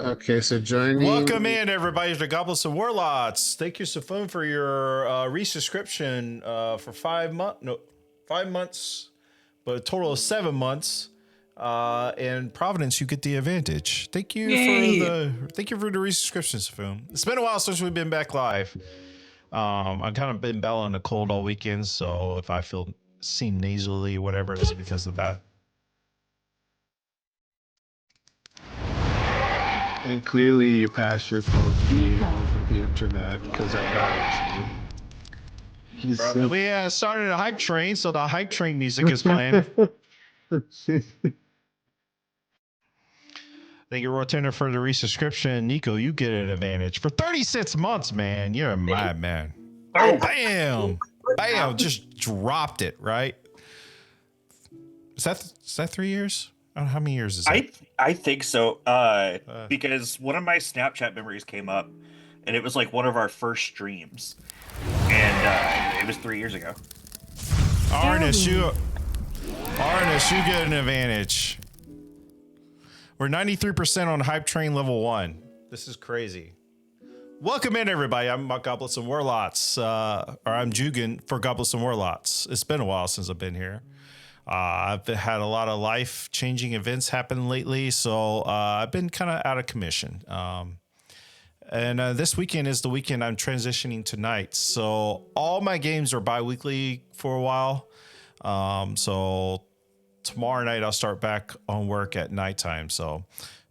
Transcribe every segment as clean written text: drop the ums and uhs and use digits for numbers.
Okay, so joining. Welcome in, everybody, to Goblets and Warlocks. Thank you, Safone, for your resubscription for 5 months, but a total of 7 months. And Providence, you get the advantage. Thank you thank you for the resubscription, Safone. It's been a while since we've been back live. I've kind of been battling a cold all weekend, so if I seem nasally or whatever, it's because of that. And clearly you passed your code key over the internet because I got it. We started a hype train, so the hype train music is playing. Thank you, Rotender, for the resubscription. Nico, you get an advantage. For 36 months, man, you're a madman. Oh, bam! Bam! Just dropped it, right? Is that 3 years? I don't know, how many years is that? I think so. Because one of my Snapchat memories came up, and it was like one of our first streams, and it was 3 years ago. Arnis, you get an advantage. We're 93% on hype train level 1. This is crazy. Welcome in, everybody. I'm Goblets and Warlocks, or I'm Jugan for Goblets and Warlocks. It's been a while since I've been here. I've had a lot of life-changing events happen lately, so I've been kind of out of commission. And this weekend is the weekend I'm transitioning to night. So all my games are bi-weekly for a while. So tomorrow night I'll start back on work at nighttime. So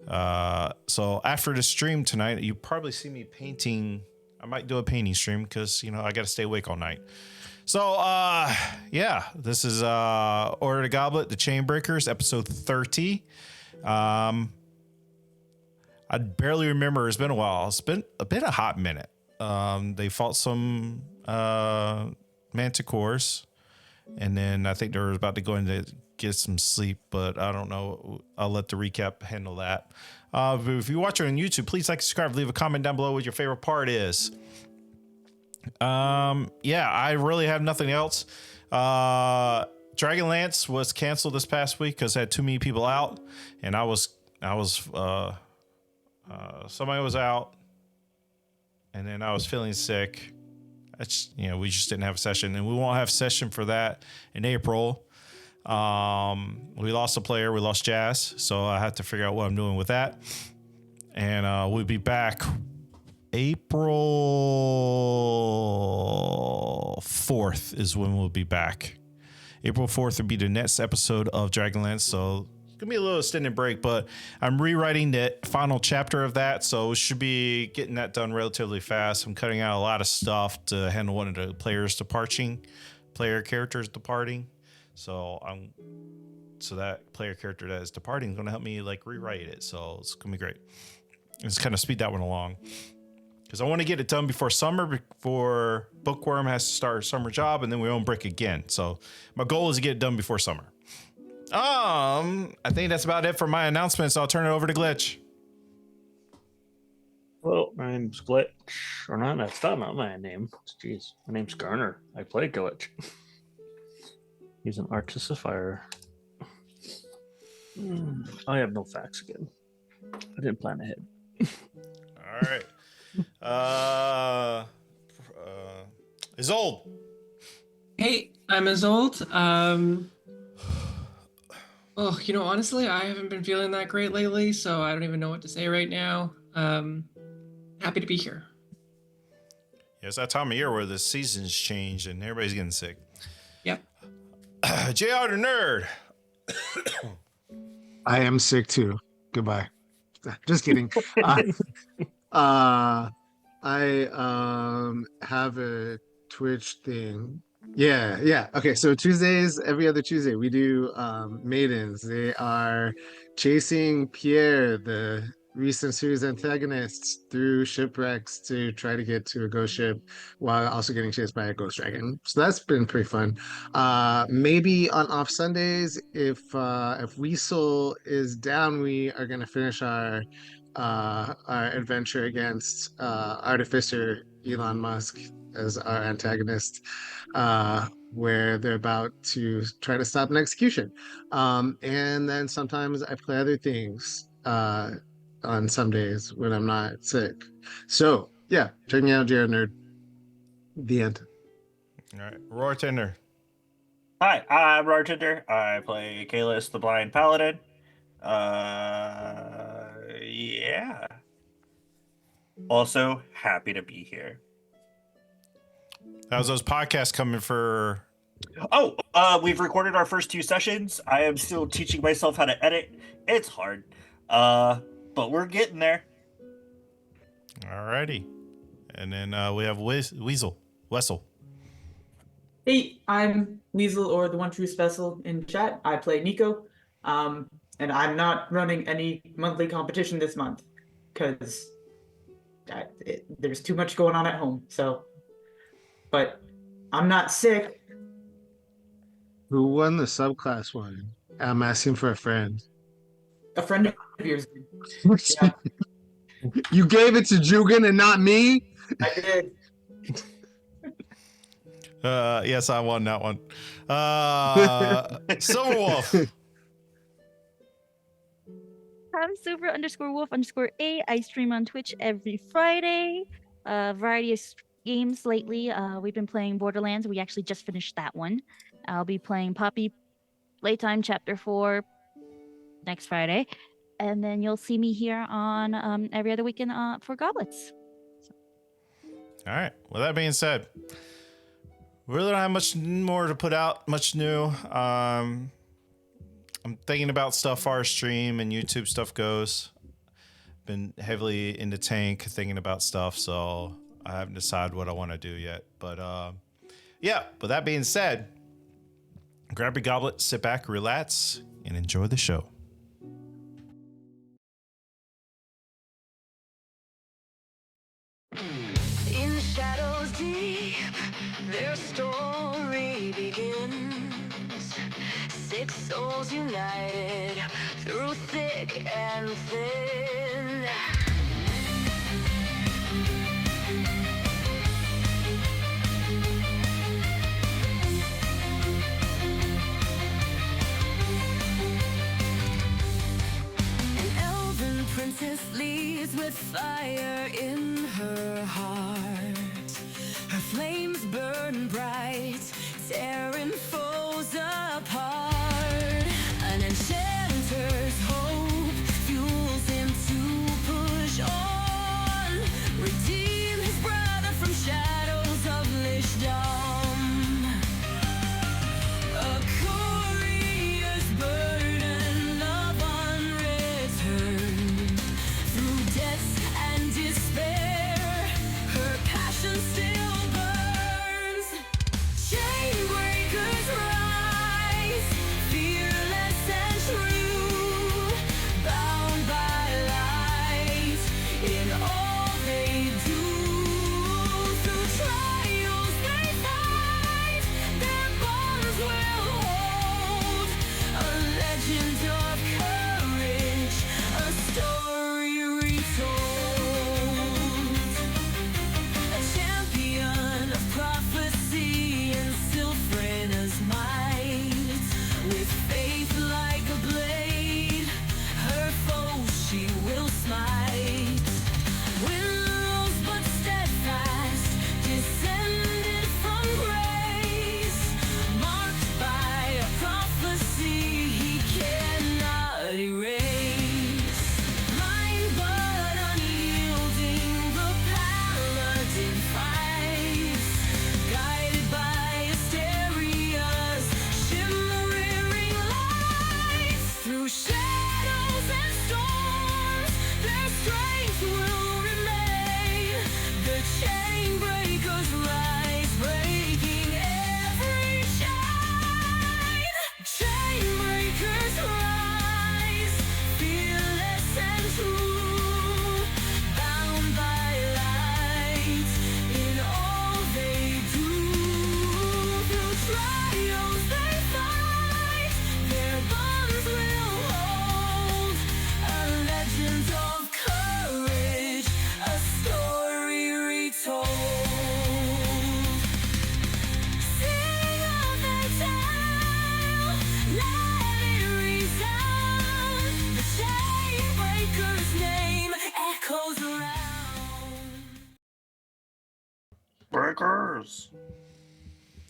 after the stream tonight, you probably see me painting. I might do a painting stream because, I got to stay awake all night. So, yeah, this is Order the Goblet, the Chainbreakers, episode 30. I barely remember. It's been a while. It's been a hot minute. They fought some manticores, and then I think they were about to go in to get some sleep, but I don't know. I'll let the recap handle that. If you watch it on YouTube, please like, subscribe, leave a comment down below what your favorite part is. Yeah, I really have nothing else. Dragonlance was canceled this past week because I had too many people out, and somebody was out, and then I was feeling sick. We just didn't have a session, and we won't have a session for that in April. We lost a player, we lost Jazz, so I had to figure out what I'm doing with that. And we'll be back April 4th is when we'll be back. April 4th will be the next episode of Dragonlance, so it's gonna be a little extended break, but I'm rewriting the final chapter of that, so we should be getting that done relatively fast. I'm cutting out a lot of stuff to handle one of the player characters departing. So that player character that is departing is gonna help me rewrite it. So it's gonna be great. Just kind of speed that one along, because I want to get it done before summer, before Bookworm has to start a summer job, and then we won't break again. So my goal is to get it done before summer. I think that's about it for my announcements. I'll turn it over to Glitch. Well, my name's Glitch. Or not, that's not my name. Jeez, my name's Garner. I play Glitch. He's an artist of fire. I have no facts again. I didn't plan ahead. All right. Isolde. Hey, I'm Isolde. Honestly, I haven't been feeling that great lately, so I don't even know what to say right now. Happy to be here. Yeah, it's that time of year where the seasons change and everybody's getting sick. Yep. JR the Nerd. I am sick too. Goodbye. Just kidding. I have a Twitch thing. Yeah. Okay, so Tuesdays, every other Tuesday, we do maidens. They are chasing Pierre, the recent series antagonists, through shipwrecks to try to get to a ghost ship while also getting chased by a ghost dragon. So that's been pretty fun. Maybe on off Sundays, if Weasel is down, we are gonna finish our adventure against Artificer Elon Musk as our antagonist, where they're about to try to stop an execution. And then sometimes I play other things. on some days when I'm not sick. So yeah, check me out, Jared Nerd. The end. All right, Roar Tender. Hi, I'm Bartender. I play Kalis, the Blind Paladin. Yeah. Also, happy to be here. How's those podcasts coming for? Oh, we've recorded our first 2 sessions. I am still teaching myself how to edit. It's hard. But we're getting there. Alrighty, and then we have Weasel. Hey, I'm Weasel, or the one true special in chat. I play Nico, and I'm not running any monthly competition this month because there's too much going on at home. So, but I'm not sick. Who won the subclass one? I'm asking for a friend. A friend of yours did. Yeah, You gave it to Jugan and not me? I did. Yes, I won that one. Silverwolf. I'm super_wolf_a. I stream on Twitch every Friday. Variety of games lately. We've been playing Borderlands. We actually just finished that one. I'll be playing Poppy Playtime Chapter 4 next Friday. And then you'll see me here on every other weekend for Goblets. All right. Well, that being said, we really don't have much more to put out, much new. I'm thinking about stuff our stream and YouTube stuff goes. Been heavily into tank, thinking about stuff, so I haven't decided what I want to do yet. But yeah, with that being said, grab your goblet, sit back, relax, and enjoy the show. In shadows deep, their story begins. 6 souls united through thick and thin. An elven princess leads with fire in her heart. Her flames burn bright, tearing foes apart. An enchanter's hope fuels him to push on. Redeem his brother from shadows of Lishdom. A courier's burden of unreturned. Through death and despair, her passion still burns. Chainbreakers rise, fearless and true, bound by light in all they do. Through trials they fight, their bonds will hold. A legend of courage, a story retold. A champion of prophecy and Sylphrena's might. With faith like a blade, her foe she will smite. Willows but steadfast, descended from grace. Marked by a prophecy he cannot erase. Blind but Chainbreakers.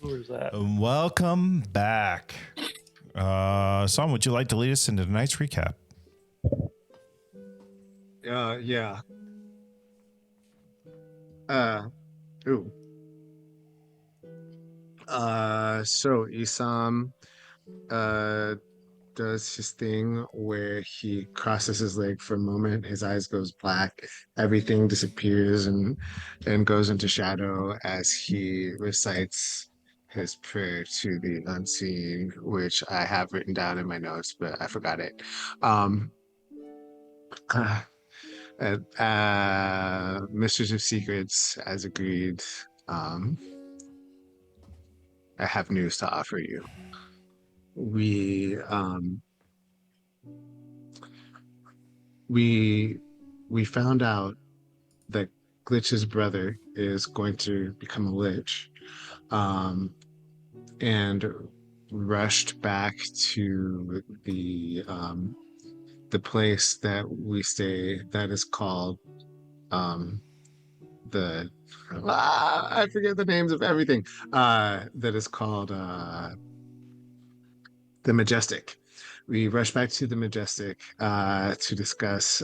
Where's that? Welcome back. Sam, would you like to lead us into tonight's recap? Yeah. Ooh. So Isam does his thing where he crosses his leg for a moment, his eyes goes black, everything disappears and goes into shadow as he recites his prayer to the unseen, which I have written down in my notes, but I forgot it. Um Mistress of Secrets, as agreed, um, I have news to offer you. We we we found out that Glitch's brother is going to become a lich, and rushed back to the place that we stay that is called um the I forget the names of everything that is called the Majestic. We rushed back to the Majestic to discuss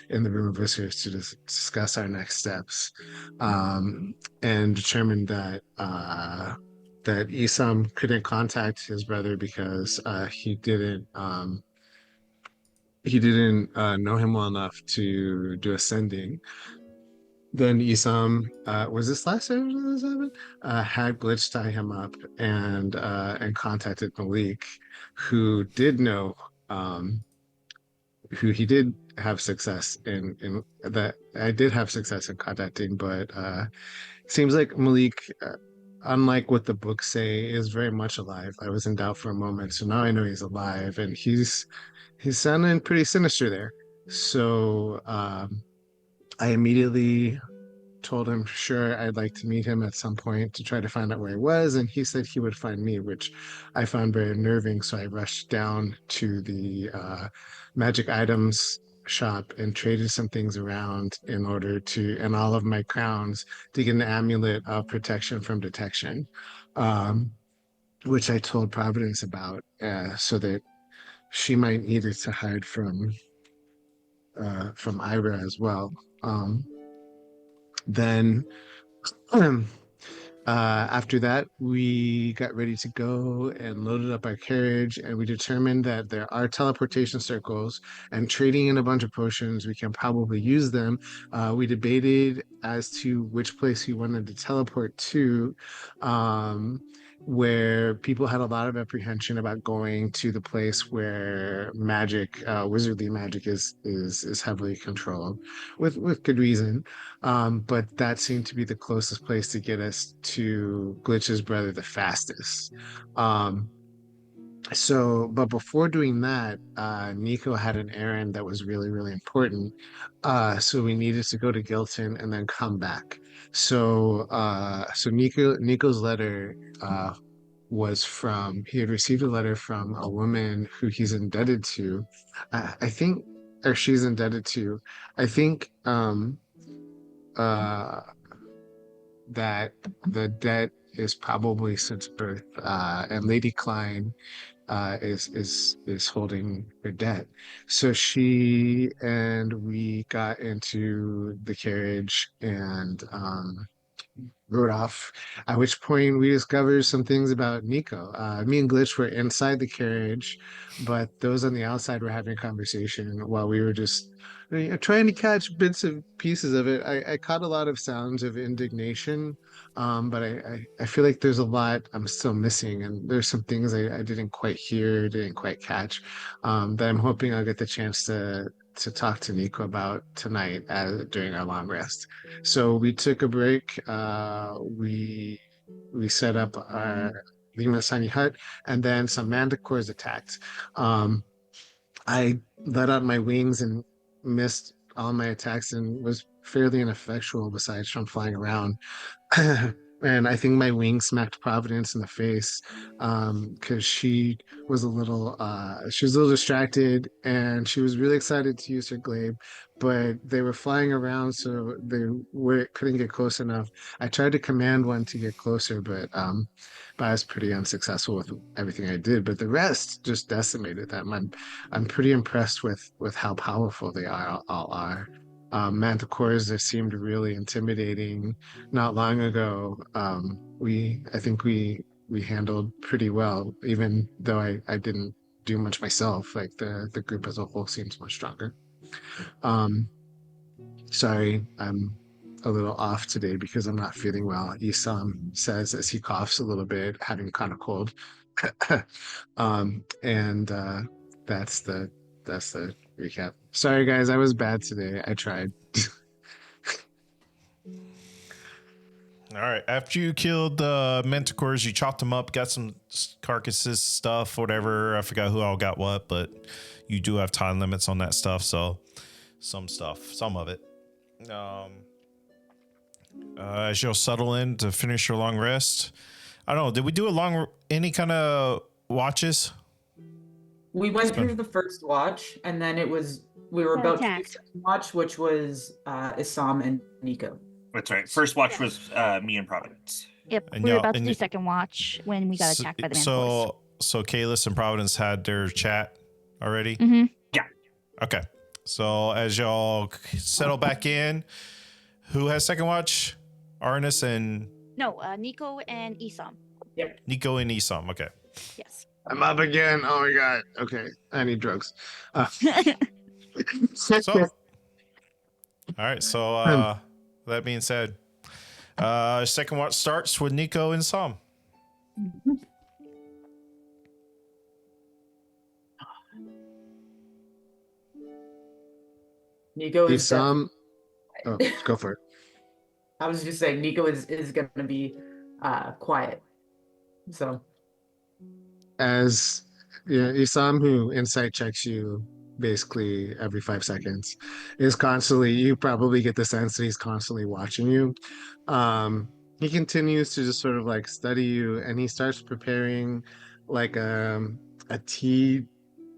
in the room of visitors to discuss our next steps, and determined that that Isam couldn't contact his brother because he didn't know him well enough to do ascending. Then Isam, was this last time this happened? Had Glitch tie him up and contacted Malik, who did know, um, who he did have success in that I did have success in contacting, but seems like Malik, unlike what the books say, is very much alive. I was in doubt for a moment, so now I know he's alive, and he's sounding pretty sinister there. So I immediately told him, sure, I'd like to meet him at some point to try to find out where he was. And he said he would find me, which I found very unnerving. So I rushed down to the magic items shop and traded some things around in order to, and all of my crowns to get an amulet of protection from detection, um, which I told Providence about so that she might need it to hide from Ira as well. Then after that, we got ready to go and loaded up our carriage, and we determined that there are teleportation circles, and trading in a bunch of potions, we can probably use them. We debated as to which place we wanted to teleport to, where people had a lot of apprehension about going to the place where magic, wizardly magic, is heavily controlled, with good reason. But that seemed to be the closest place to get us to Glitch's brother the fastest. Um, but before doing that, Nico had an errand that was really, really important. So we needed to go to Gilton and then come back. So Nico's letter he had received a letter from a woman who he's indebted to. I think, or she's indebted to. I think uh, that the debt is probably since birth, and Lady Klein is holding her debt. So she and we got into the carriage and rode off, at which point we discovered some things about Nico. Me and Glitch were inside the carriage, but those on the outside were having a conversation while we were just trying to catch bits and pieces of it. I caught a lot of sounds of indignation, but I feel like there's a lot I'm still missing, and there's some things I didn't quite hear, didn't quite catch, that I'm hoping I'll get the chance to talk to Nico about tonight during our long rest. So we took a break. We set up our Lima Sunny hut, and then some manticores attacked. I let out my wings and missed all my attacks and was fairly ineffectual besides from flying around. and I think my wing smacked Providence in the face because she was a little distracted and she was really excited to use her glaive, but they were flying around so couldn't get close enough. I tried to command one to get closer, but I was pretty unsuccessful with everything I did. But the rest just decimated them. I'm pretty impressed with how powerful they all are. Manticores, they seemed really intimidating not long ago. I think we handled pretty well, even though I didn't do much myself. Like the group as a whole seems much stronger. Um, Sorry, I'm a little off today because I'm not feeling well. Isam says as he coughs a little bit, having kind of cold. And that's the recap. Sorry guys, I was bad today. I tried. All right. After you killed the Manticores, you chopped them up, got some carcasses, stuff, whatever. I forgot who all got what, but you do have time limits on that stuff. So some of it. As you'll settle in to finish your long rest, I don't know. Did we do any kind of watches? We went through the first watch, and then we were about to do the second watch, which was Isam and Nico. That's right. First watch was me and Providence. Yep, And we were y'all- about to and do y- second watch when we got attacked by the Manticores. So Kalis and Providence had their chat already? Mm-hmm. Yeah. Okay. So as y'all settle back in, who has second watch? Arnis and No, Nico and Isam. Nico and Isam. Okay. Yes. I'm up again. Oh my god. Okay, I need drugs. So, all right. So, that being said, second watch starts with Nico and Sam. Nico is Isam. Oh, go for it. I was just saying Nico is going to be quiet. So As yeah, Isam, who insight checks you basically every 5 seconds, is constantly. You probably get the sense that he's constantly watching you. He continues to just sort of like study you, and he starts preparing like a tea,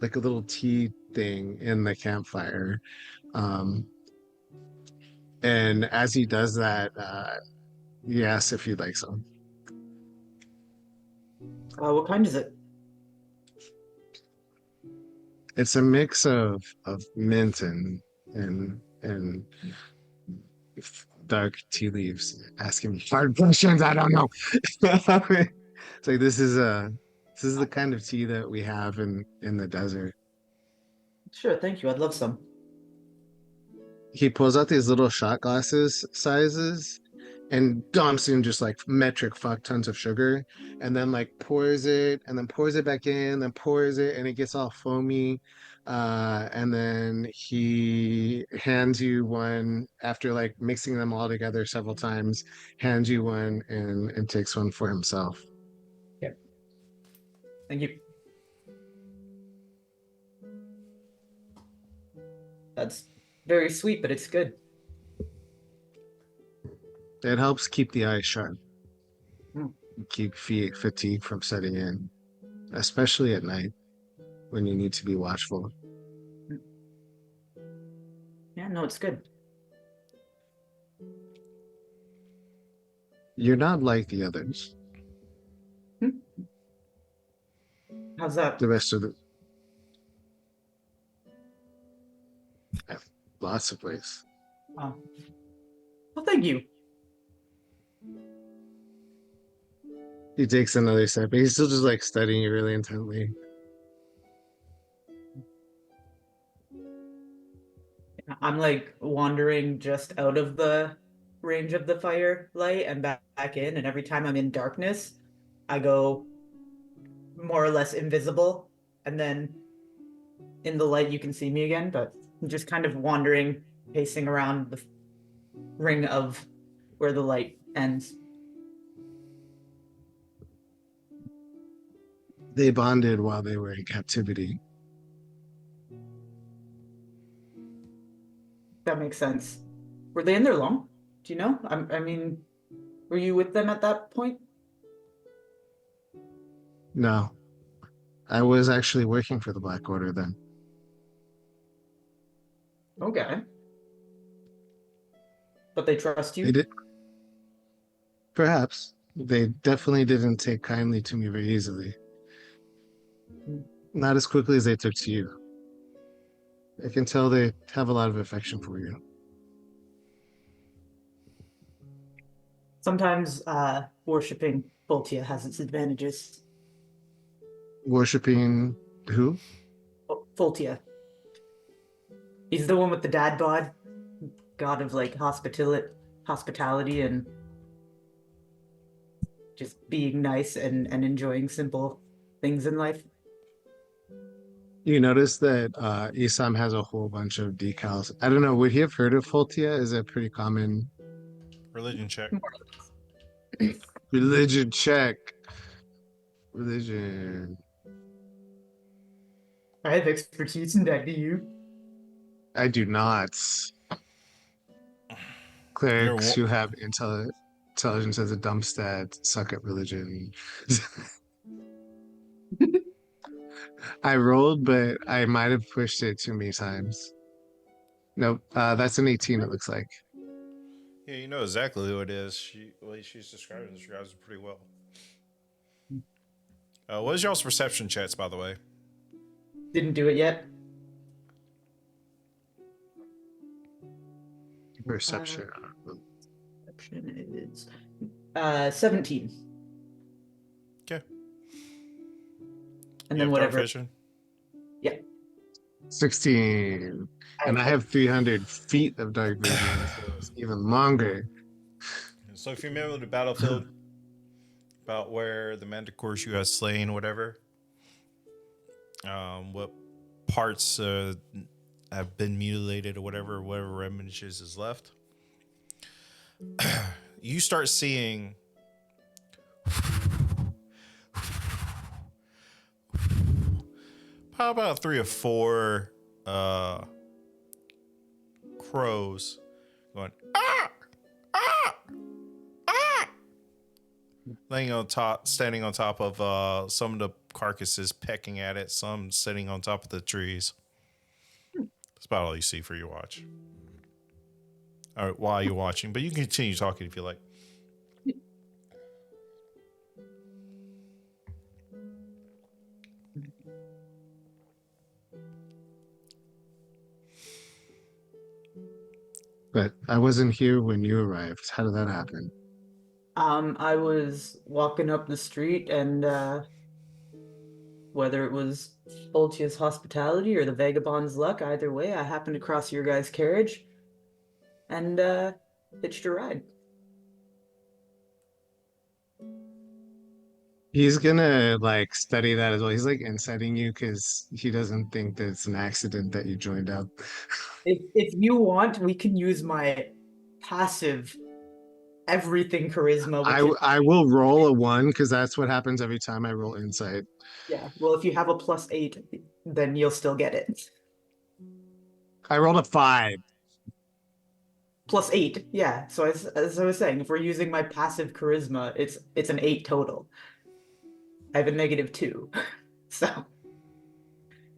like a little tea thing in the campfire. Um, and as he does that, he asks if you'd like some. what kind is it? It's a mix of mint and dark tea leaves. Asking me hard questions, I don't know. It's like this is the kind of tea that we have in the desert. Sure, thank you. I'd love some. He pulls out these little shot glasses sizes and dumps in just like metric fuck tons of sugar, and then like pours it and then pours it back in, then pours it, and it gets all foamy. And then he hands you one after like mixing them all together several times, hands you one and takes one for himself. Thank you. That's very sweet, but it's good. It helps keep the eyes sharp, Hmm. keep fatigue from setting in, especially at night when you need to be watchful. Yeah, no, it's good. You're not like the others. How's that? The rest of the lots of ways. Oh. Well, thank you. He takes another step, but he's still just like studying you really intently. I'm like wandering just out of the range of the firelight and back in, and every time I'm in darkness, I go more or less invisible, and then in the light you can see me again, but I'm just kind of wandering, pacing around the ring of where the light ends. They bonded while they were in captivity. That makes sense. Were they in there long? Do you know? I mean, Were you with them at that point? No, I was actually working for the Black Order then. Okay. But they trust They you? did, perhaps. They definitely didn't take kindly to me very easily. Not as quickly as they took to you. I can tell they have a lot of affection for you. Sometimes worshipping Voltia has its advantages. Worshipping who? Oh, Voltia. He's the one with the dad bod, god of like hospitality and just being nice and enjoying simple things in life. You notice that Isam has a whole bunch of decals. I don't know, would he have heard of Foltia? Is it pretty common? Religion check. Religion check. Religion. I have expertise in that, do you? I do not. Clerics You're who have intelligence as a dump stat suck at religion. I rolled, but I might have pushed it too many times. Nope, that's an 18, it looks like. Yeah, you know exactly who it is. She's describing this guys pretty well. What is y'all's perception checks, by the way? Didn't do it yet. Perception. Perception is 17. Okay. And You then have dark whatever. vision? Yeah. 16. And I have 300 feet of dark vision, so it's even longer. So if you remember the battlefield, about where the manticores you have slain, whatever, what parts have been mutilated or whatever remnants is left, you start seeing how about 3 or 4 crows going standing on top of some of the carcasses, pecking at it, some sitting on top of the trees. That's about all you see for your watch. All right, while you're watching, but you can continue talking if you like. But I wasn't here when you arrived. How did that happen? I was walking up the street and whether it was Voltia's hospitality or the vagabond's luck, either way, I happened to cross your guys' carriage and hitched a ride. He's gonna like study that as well. He's like inciting you because he doesn't think that it's an accident that you joined up. If you want, we can use my passive everything charisma. I will roll a 1 because that's what happens every time I roll insight. Yeah, well, if you have a +8, then you'll still get it. I rolled a 5. +8, yeah. So as I was saying, if we're using my passive charisma, it's an 8 total. I have a -2, so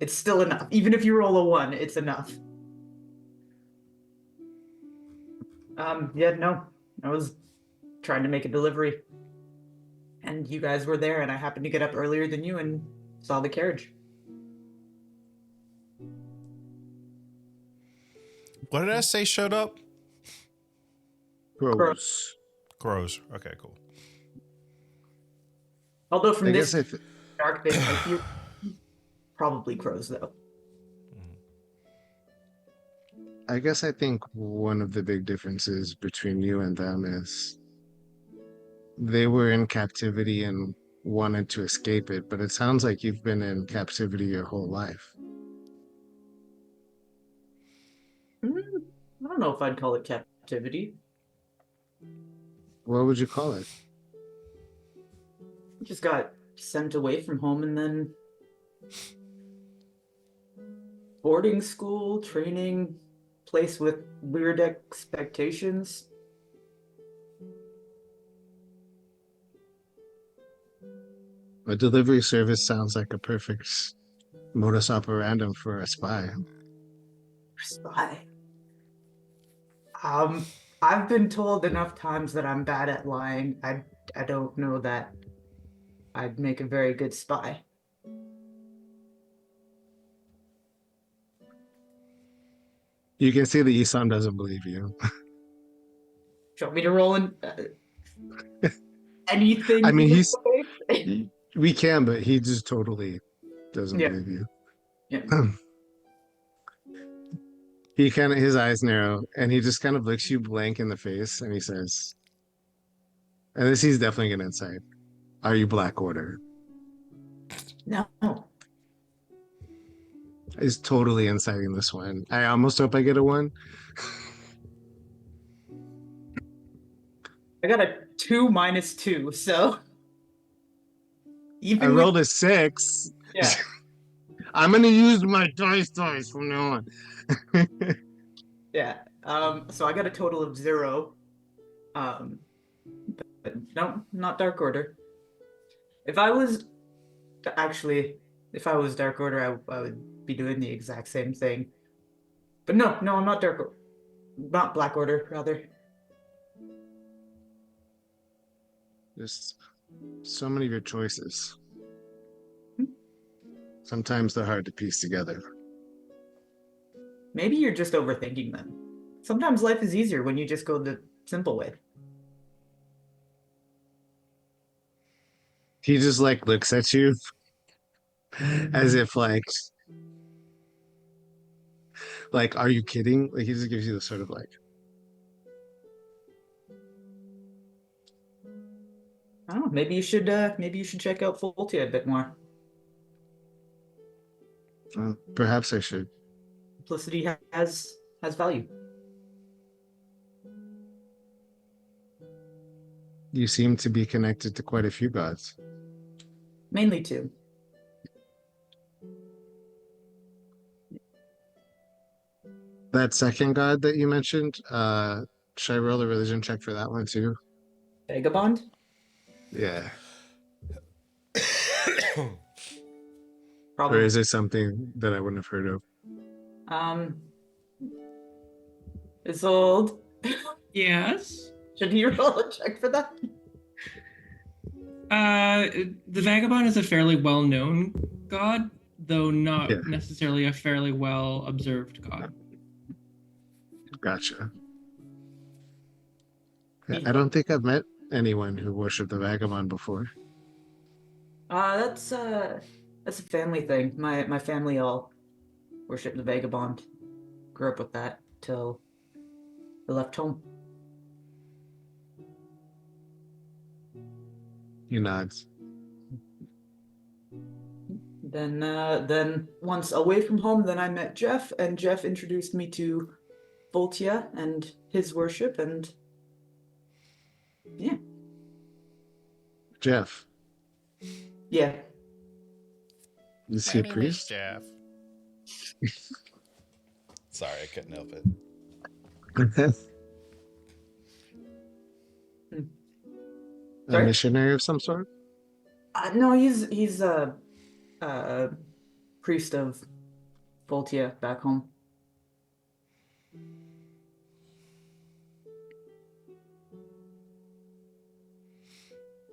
it's still enough. Even if you roll a 1, it's enough. Yeah, no, I was trying to make a delivery, and you guys were there, and I happened to get up earlier than you and saw the carriage. What did I say showed up? Gross. Crows. Okay, cool. Although from I this guess dark bit, I feel probably crows though. I guess I think one of the big differences between you and them is they were in captivity and wanted to escape it, but it sounds like you've been in captivity your whole life. I don't know if I'd call it captivity. What would you call it? Just got sent away from home and then boarding school, training, place with weird expectations. A delivery service sounds like a perfect modus operandum for a spy. Spy. I've been told enough times that I'm bad at lying. I don't know that I'd make a very good spy. You can see the Isan doesn't believe you. Do you want me to roll in anything? I mean, he's Yeah. we can, but he just totally doesn't believe you. Yeah. He kind of his eyes narrow and he just kind of looks you blank in the face and he says, and this he's definitely gonna insight. Are you Black Order? No. Is totally inciting this one. I almost hope I get a 1. I got a 2 minus 2, so I even rolled a 6. yeah. I'm gonna use my dice from now on. Yeah. So I got a total of 0. But no, not Dark Order. If I was Dark Order, I would be doing the exact same thing. But no, I'm not Dark Order. Not Black Order, rather. Just so many of your choices. Sometimes they're hard to piece together. Maybe you're just overthinking them. Sometimes life is easier when you just go the simple way. He just like looks at you as if like are you kidding? Like he just gives you the sort of like I don't know. Maybe you should check out Voltia a bit more. perhaps I should. Simplicity has value. You seem to be connected to quite a few gods. Mainly 2. That second god that you mentioned, should I roll a religion check for that one too? Vagabond? Yeah. Or Probably. is it something that I wouldn't have heard of? Isolde. Yes. Should he roll a check for that? The Vagabond is a fairly well-known god, though not Yeah. necessarily a fairly well-observed god. Gotcha. I don't think I've met anyone who worshipped the vagabond before. That's a family thing. My family all worship the Vagabond. Grew up with that till they left home. He nods. Then once away from home, then I met Jeff, and Jeff introduced me to Voltia and his worship, and yeah. Jeff, Yeah. is he a priest? Jeff. Sorry, I couldn't help it. A Sorry? missionary of some sort? No, he's a priest of Voltia back home.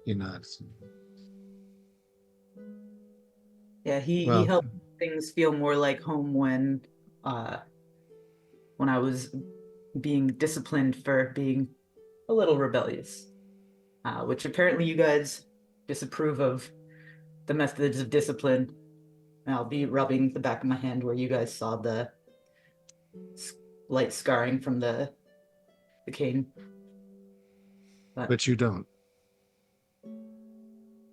He nods. Yeah, he Well- helped things feel more like home when I was being disciplined for being a little rebellious, which apparently you guys disapprove of the methods of discipline. And I'll be rubbing the back of my hand where you guys saw the light scarring from the cane. But you don't.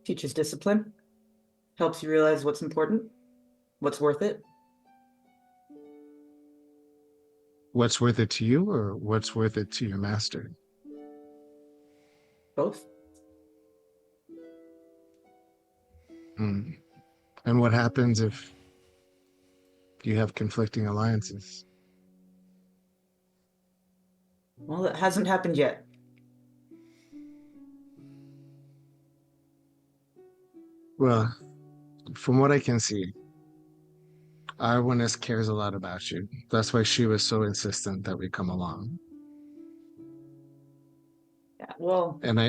Teaches discipline, helps you realize what's important, what's worth it. What's worth it to you or what's worth it to your master? Both. Hmm. And what happens if you have conflicting alliances? Well, it hasn't happened yet. Well, from what I can see, Arwennis cares a lot about you. That's why she was so insistent that we come along. Yeah, well, And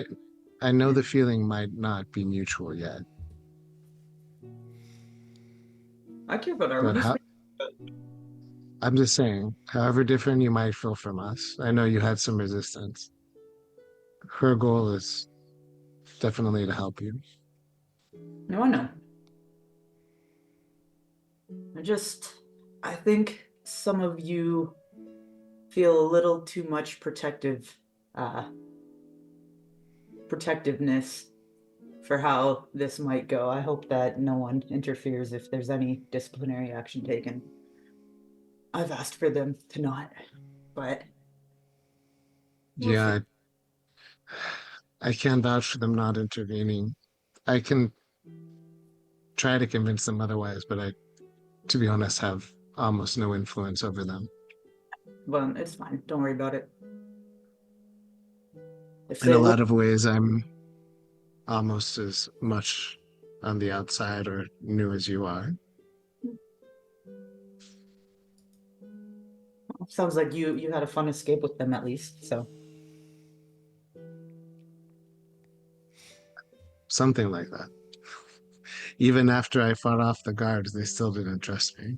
I know the feeling might not be mutual yet, I care about but Arwen. I'm just saying, however different you might feel from us, I know you had some resistance. Her goal is definitely to help you. No, I know. I think some of you feel a little too much protectiveness for how this might go. I hope that no one interferes if there's any disciplinary action taken. I've asked for them to not, but we'll see. Yeah, I can't vouch for them not intervening. I can try to convince them otherwise, but I, to be honest, have almost no influence over them. Well, it's fine. Don't worry about it. If In they a lot of ways, I'm almost as much on the outside or new as you are. sounds like you had a fun escape with them at least. So Something like that. Even after I fought off the guards, they still didn't trust me.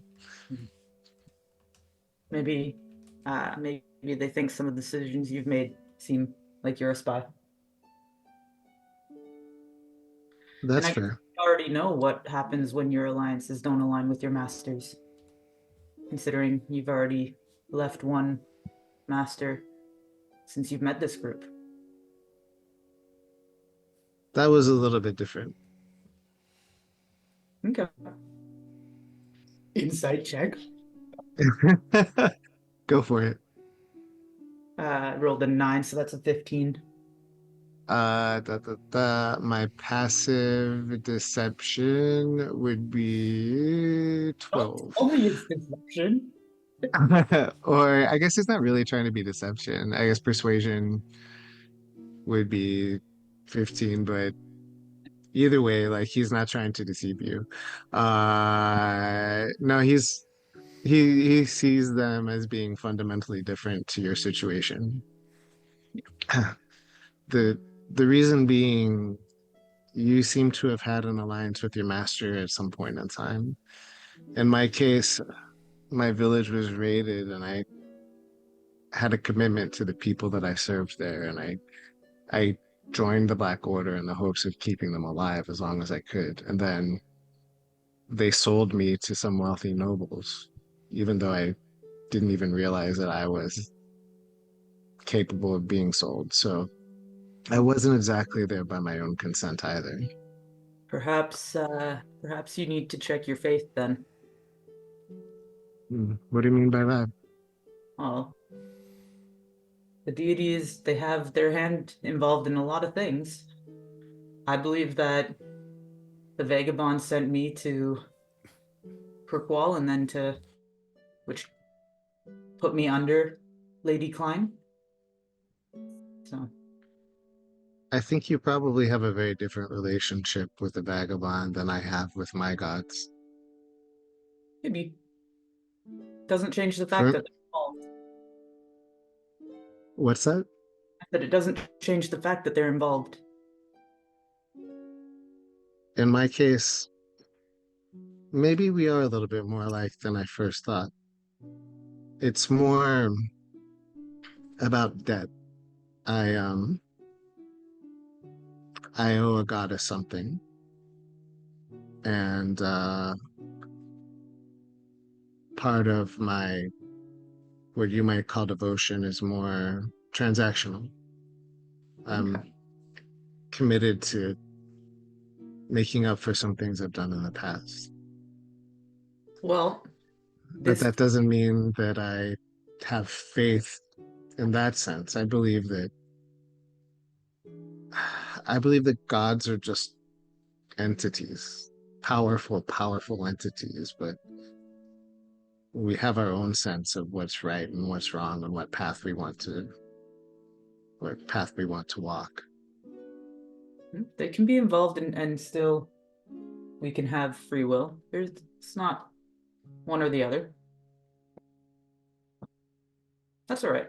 maybe, maybe they think some of the decisions you've made seem like you're a spy. That's And I fair. already know what happens when your alliances don't align with your masters. Considering you've already left one master since you've met this group. That was a little bit different. Okay. Insight check. Go for it. Rolled a 9, so that's a 15. My passive deception would be 12. Only it's deception. Or I guess it's not really trying to be deception. I guess persuasion would be 15, but either way, like he's not trying to deceive you. No, he sees them as being fundamentally different to your situation. The the reason being you seem to have had an alliance with your master at some point in time. In my case, my village was raided and I had a commitment to the people that I served there, and I joined the Black Order in the hopes of keeping them alive as long as I could. And then they sold me to some wealthy nobles, even though I didn't even realize that I was capable of being sold. So I wasn't exactly there by my own consent either. Perhaps you need to check your faith then. What do you mean by that? Oh, the deities, they have their hand involved in a lot of things. I believe that the Vagabond sent me to Kirkwall and then which put me under Lady Klein. So, I think you probably have a very different relationship with the vagabond than I have with my gods. maybe. Doesn't change the fact For, that they're involved. what's that? That it doesn't change the fact that they're involved. In my case, maybe we are a little bit more alike than I first thought. It's more about debt. I I owe a goddess something, and part of my what you might call devotion is more transactional. I'm Okay. committed to making up for some things I've done in the past. Well, But that doesn't mean that I have faith in that sense. I believe that gods are just entities, powerful entities, but we have our own sense of what's right and what's wrong and what path we want to walk. they can be involved and still We can have free will. It's not one or the other. That's all right.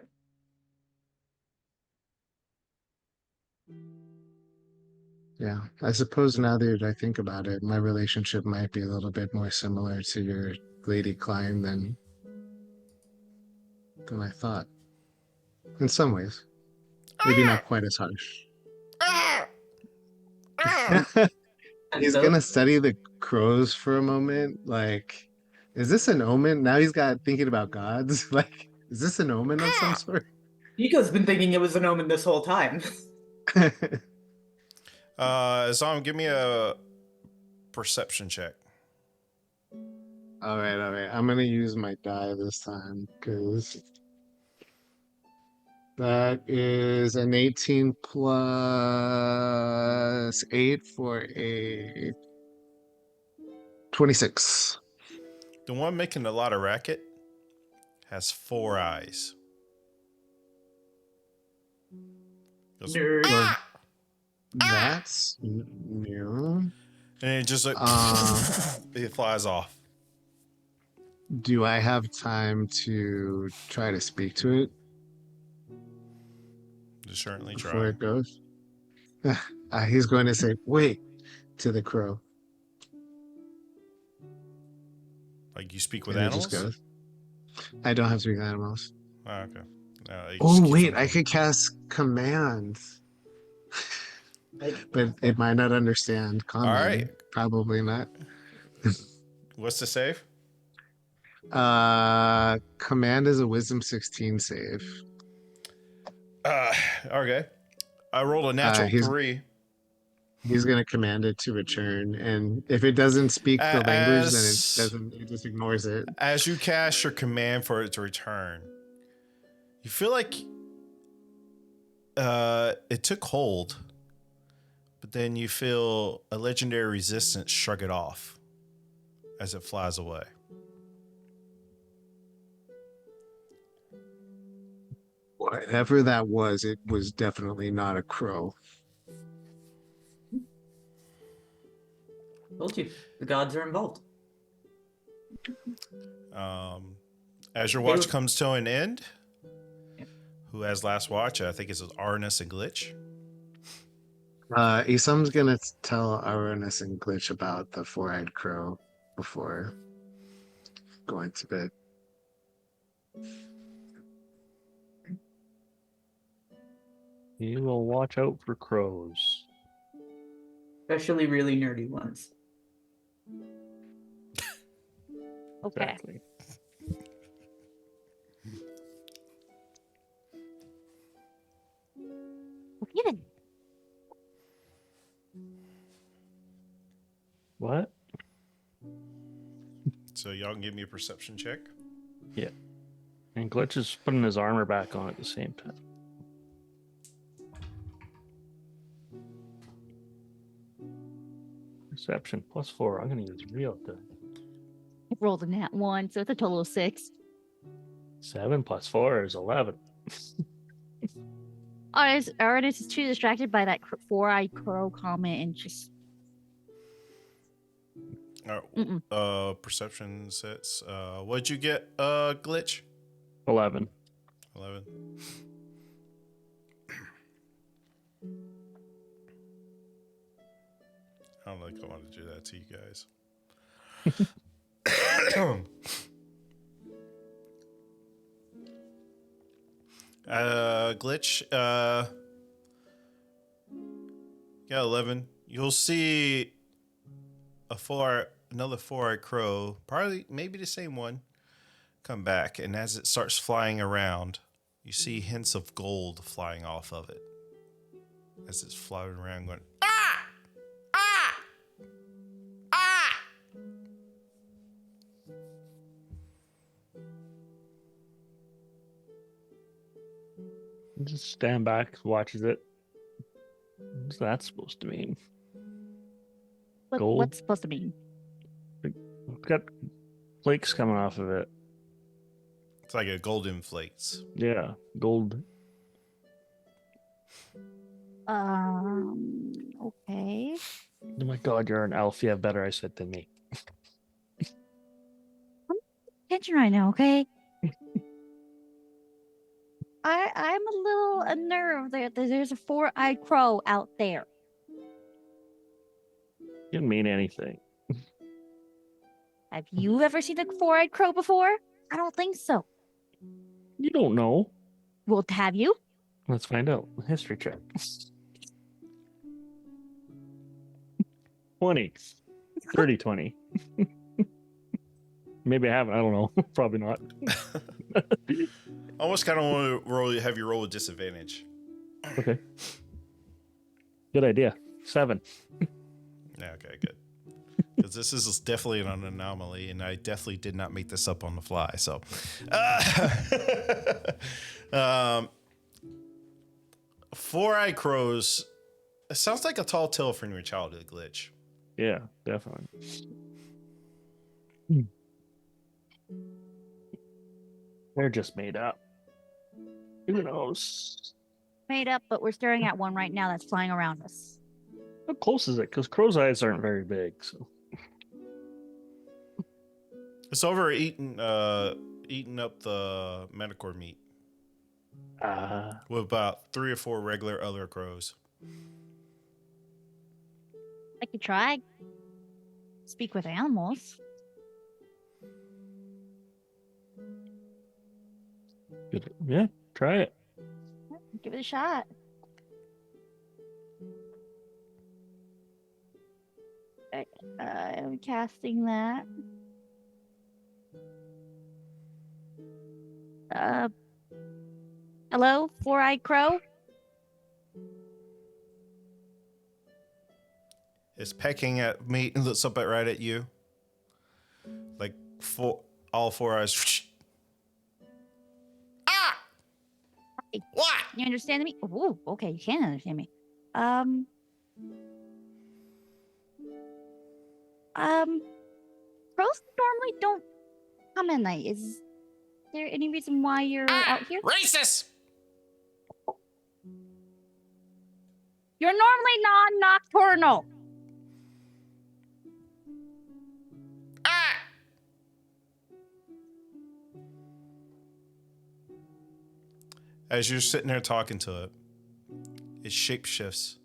Yeah, I suppose now that I think about it, my relationship might be a little bit more similar to your Lady Klein than I thought. In some ways, maybe not quite as harsh. And He's so gonna study the crows for a moment. Like, is this an omen? Now he's got thinking about gods. Like, is this an omen of some sort? Nico's been thinking it was an omen this whole time. Zom, give me a perception check. All right, all right. I'm gonna use my die this time because that is an 18 plus 8 for a 26. The one making a lot of racket has 4 eyes. Goes, Nerd. Well, that's new. and it just like it flies off. Do I have time to try to speak to it Just certainly before try. it goes? He's going to say, "Wait," to the crow, Like you speak with and it animals. just goes. I don't have to speak to animals. Oh, okay. You Oh just keep wait, them- I could cast commands, but it might not understand common. right. Probably not. What's the save? Command is a Wisdom 16 save. Okay. I rolled a natural he's- 3. He's gonna command it to return, and if it doesn't speak the language, then it As- doesn't. It just ignores it. As you cast your command for it to return, you feel like it took hold, but then you feel a legendary resistance shrug it off as it flies away. Whatever that was, it was definitely not a crow. Told you, the gods are involved. As your watch comes to an end, who has last watch? I think it's Arnis and Glitch. Isam's gonna tell Aronis and Glitch about the four-eyed crow before going to bed. You will watch out for crows. Especially really nerdy ones. Okay. Exactly. Okay then. What? So y'all can give me a perception check. Yeah. And Glitch is putting his armor back on at the same time. Perception +4. I'm gonna use real good. I rolled a nat 1, so it's a total of 6. 7 + 4 is 11. Artis is too distracted by that four-eyed crow comment and just Perception sets. What'd you get, Glitch? 11. 11. I don't think I want to do that to you guys. Glitch, got 11. You'll see another four-eyed crow, probably maybe the same one, come back, and as it starts flying around, you see hints of gold flying off of it as it's flying around going, ah! Ah! Ah! Just stand back, watches it. What's that supposed to mean? Gold? what's supposed to mean? It's got flakes coming off of it. It's like a gold inflates. Yeah, gold. Okay. Oh my god, you're an elf. You have better eyesight than me. Attention right now, okay? I'm a little unnerved that there's a four-eyed crow out there. Didn't mean anything. Have you ever seen a four-eyed crow before? I don't think so. You don't know. Well, have you? Let's find out. History check. 20. 30, 20. Maybe I haven't. I don't know. Probably not. Almost kind of want to have you roll with disadvantage. Okay. Good idea. 7. Yeah, okay, good. Because this is definitely an anomaly, and I definitely did not make this up on the fly. So, four-eyed crows. It sounds like a tall tale from your childhood, Glitch. Yeah, definitely. They're just made up. Who knows? Made up, but we're staring at one right now that's flying around us. How close is it? Because crow's eyes aren't very big. So It's over eating up the manticore meat with about 3 or 4 regular other crows. I could try. Speak with animals. good. Yeah, try it. Give it a shot. I'm casting that. Hello, four-eyed crow? It's pecking at me and looks up right at you. Like all 4 eyes. Ah! What? You understand me? Oh, okay, you can understand me. Crows normally don't come at night. Is there any reason why you're out here? Racist! You're normally non-nocturnal. Ah! As you're sitting there talking to it, it shapeshifts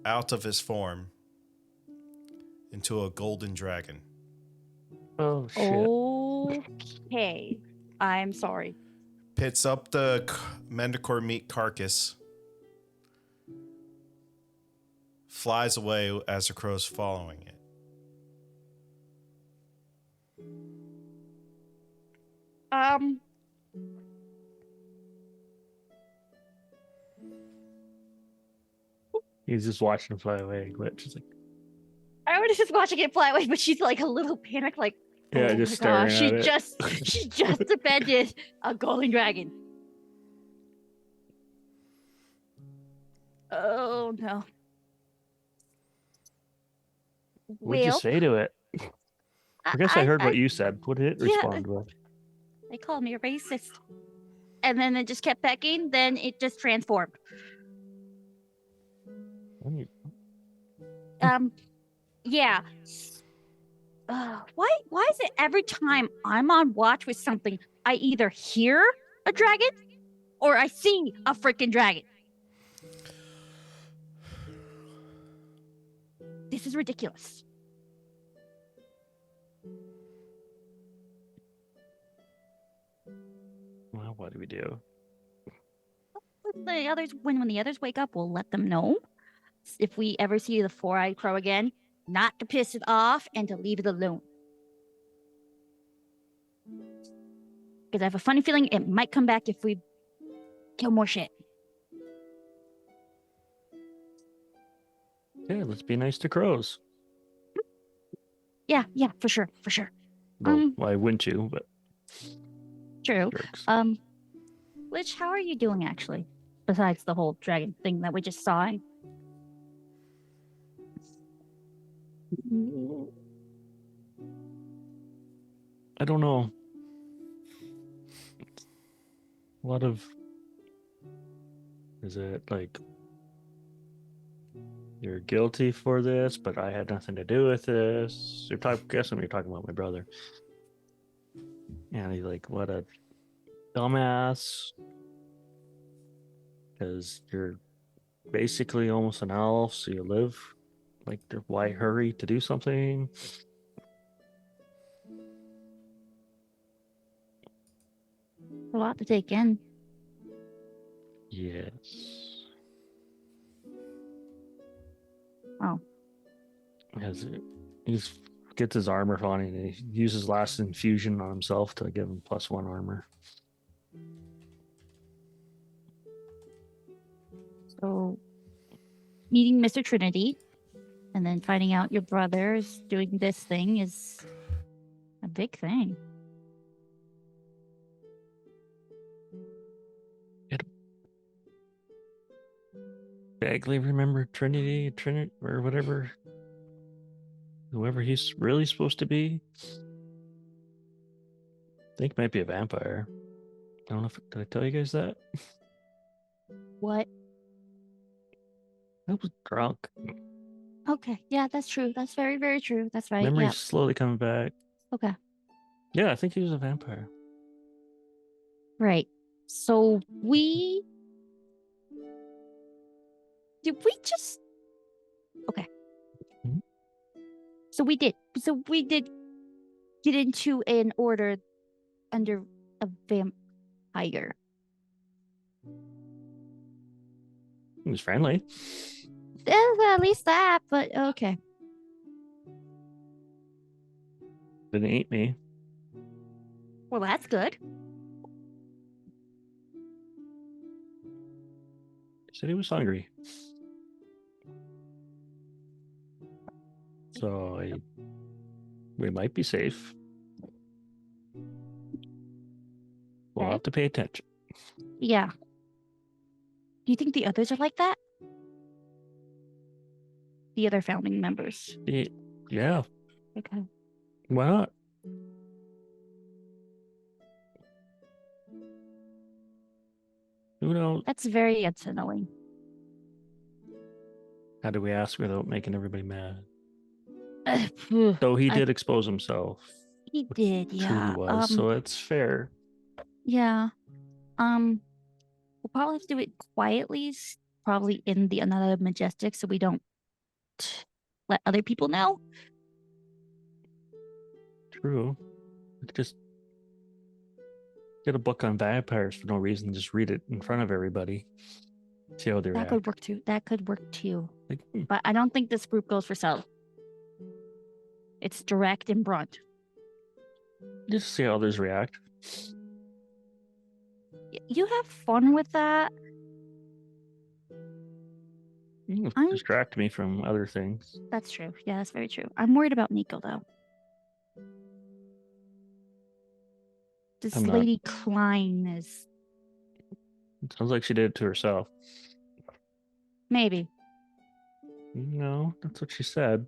out of his form into a golden dragon. Oh, shit. Okay. I'm sorry. Pits up the manticore meat carcass, flies away as the crow's following it. He's just watching him fly away. Glitch is like, I was just watching it fly away, but she's like a little panicked, like, yeah, oh just my staring gosh, at she it. just defended a golden dragon. Oh no. What'd you Well, say to it? I guess I heard what you said. What did it respond with? They called me a racist. And then it just kept pecking, then it just transformed. Yeah. Why is it every time I'm on watch with something, I either hear a dragon or I see a freaking dragon? This is ridiculous. Well, what do we do? The others, when the others wake up, we'll let them know. If we ever see the four-eyed crow again, not to piss it off and to leave it alone. Because I have a funny feeling it might come back if we kill more shit. Yeah, let's be nice to crows. Yeah, for sure. Well, why wouldn't you? But True. jerks. Lich, how are you doing actually? Besides the whole dragon thing that we just saw. I don't know. A lot of... Is it like... You're guilty for this, but I had nothing to do with this. Guessing you're talking about my brother. And he's like, what a dumbass. Because you're basically almost an elf, so you live like, why hurry to do something? A lot to take in. Yes. Oh. He gets his armor on and he uses last infusion on himself to give him +1 armor. So, meeting Mr. Trinity and then finding out your brother is doing this thing is a big thing. Vaguely remember Trinity, or whatever. Whoever he's really supposed to be. I think might be a vampire. I don't know did I tell you guys that? What? I was drunk. Okay, yeah, that's true. That's very, very true. That's right. Memory's Yeah. slowly coming back. Okay. Yeah, I think he was a vampire. Right. So did we just okay. Mhm. So we did get into an order under a vampire. He was friendly. At least that, but okay. Didn't eat me. Well, that's good. Said he was hungry. So we might be safe. We'll Okay. have to pay attention. Yeah. Do you think the others are like that? The other founding members. Yeah, Okay. why not? Who knows? That's very unsettling. How do we ask without making everybody mad? Though Though he did expose himself. he did, Who yeah. he was, so it's fair. Yeah. We'll probably have to do it quietly, probably in the another majestic, so we don't let other people know. True. Just get a book on vampires for no reason. Just read it in front of everybody. See how they That react. could work too. That could work too. Like, But I don't think this group goes for subtle. It's direct and blunt. just see how others react. You have fun with that. You can I'm- distract me from other things. That's true. Yeah, that's very true. I'm worried about Nico though. This I'm not. Lady Klein is It sounds like she did it to herself. maybe. No, that's what she said.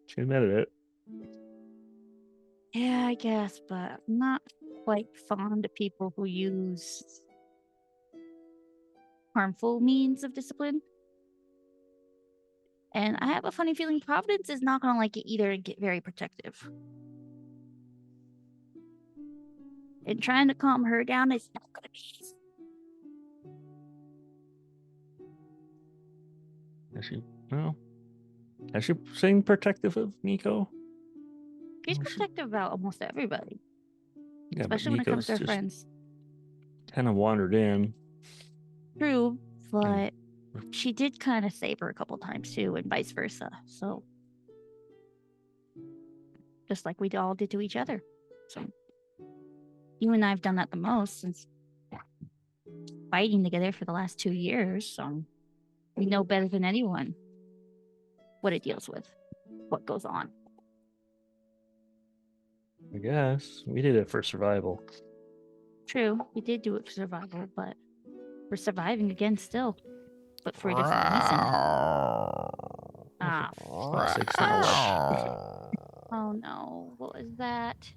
She admitted it. Yeah, I guess, but I'm not quite fond of people who use harmful means of discipline. And I have a funny feeling Providence is not going to like it either and get very protective. And trying to calm her down is not going to be easy. Is she saying protective of Nico? She's Oh, she- protective about almost everybody, Yeah, especially when it comes to her just friends. kind of wandered in. True, but she did kind of save her a couple times too, and vice versa. So, just like we all did to each other. So, you and I have done that the most since fighting together for the last 2 years. So, we know better than anyone what it deals with, what goes on. I guess we did it for survival. True, we did do it for survival, but we're surviving again still, but for a different reason. Ah, Classic Snow. oh no, what was that?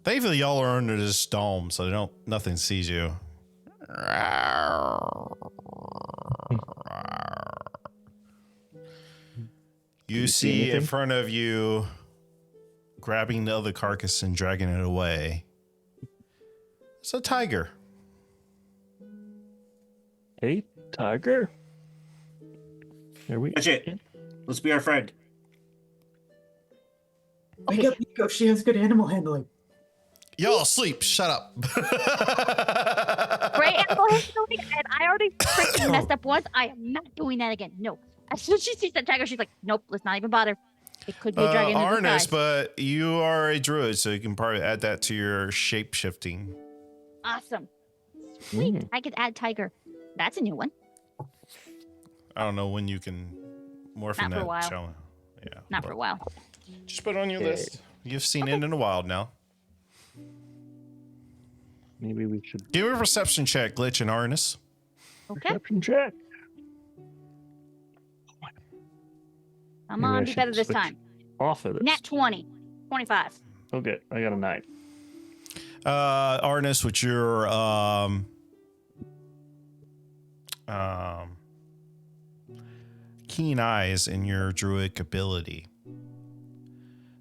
Thankfully, y'all are under this dome, so nothing sees you. You see in anything? front of you, grabbing the other carcass and dragging it away. It's a tiger. Hey, tiger. Are we? That's it. Let's be our friend. Wake up, Nico. She has good animal handling. Y'all sleep. Shut up. Great animal handling, and I already freaking messed up once. I am not doing that again. No. As soon as she sees that tiger, she's like, nope, let's not even bother. It could be a dragon in Arnis, disguise. but you are a druid, so you can probably add that to your shape shifting. Awesome. Sweet. Mm. I could add tiger. That's a new one. I don't know when you can morph Not in for a that while. challenge. Yeah. Not for a while. Just put it on your Okay. list. You've seen it in the wild now. Maybe we should Give me a perception check, Glitch and Arnis. Okay. perception check. Come Maybe I on, be should better this switch time. Off of this. Nat 20. 25. Okay, I got a 9. Arnis, with your keen eyes and your druidic ability.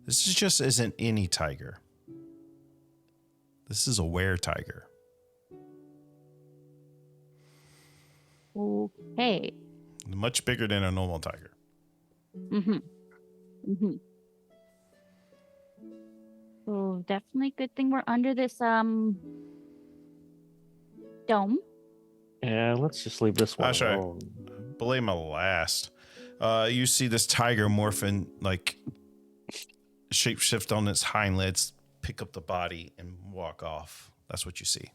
This is just isn't any tiger. This is a were-tiger. Okay. Much bigger than a normal tiger. Mm-hmm. Mm-hmm. So definitely good thing we're under this dome. Yeah, let's just leave this one Actually, alone. Belay my last. You see this tiger morphin, like shapeshift on its hind legs, pick up the body, and walk off. That's what you see.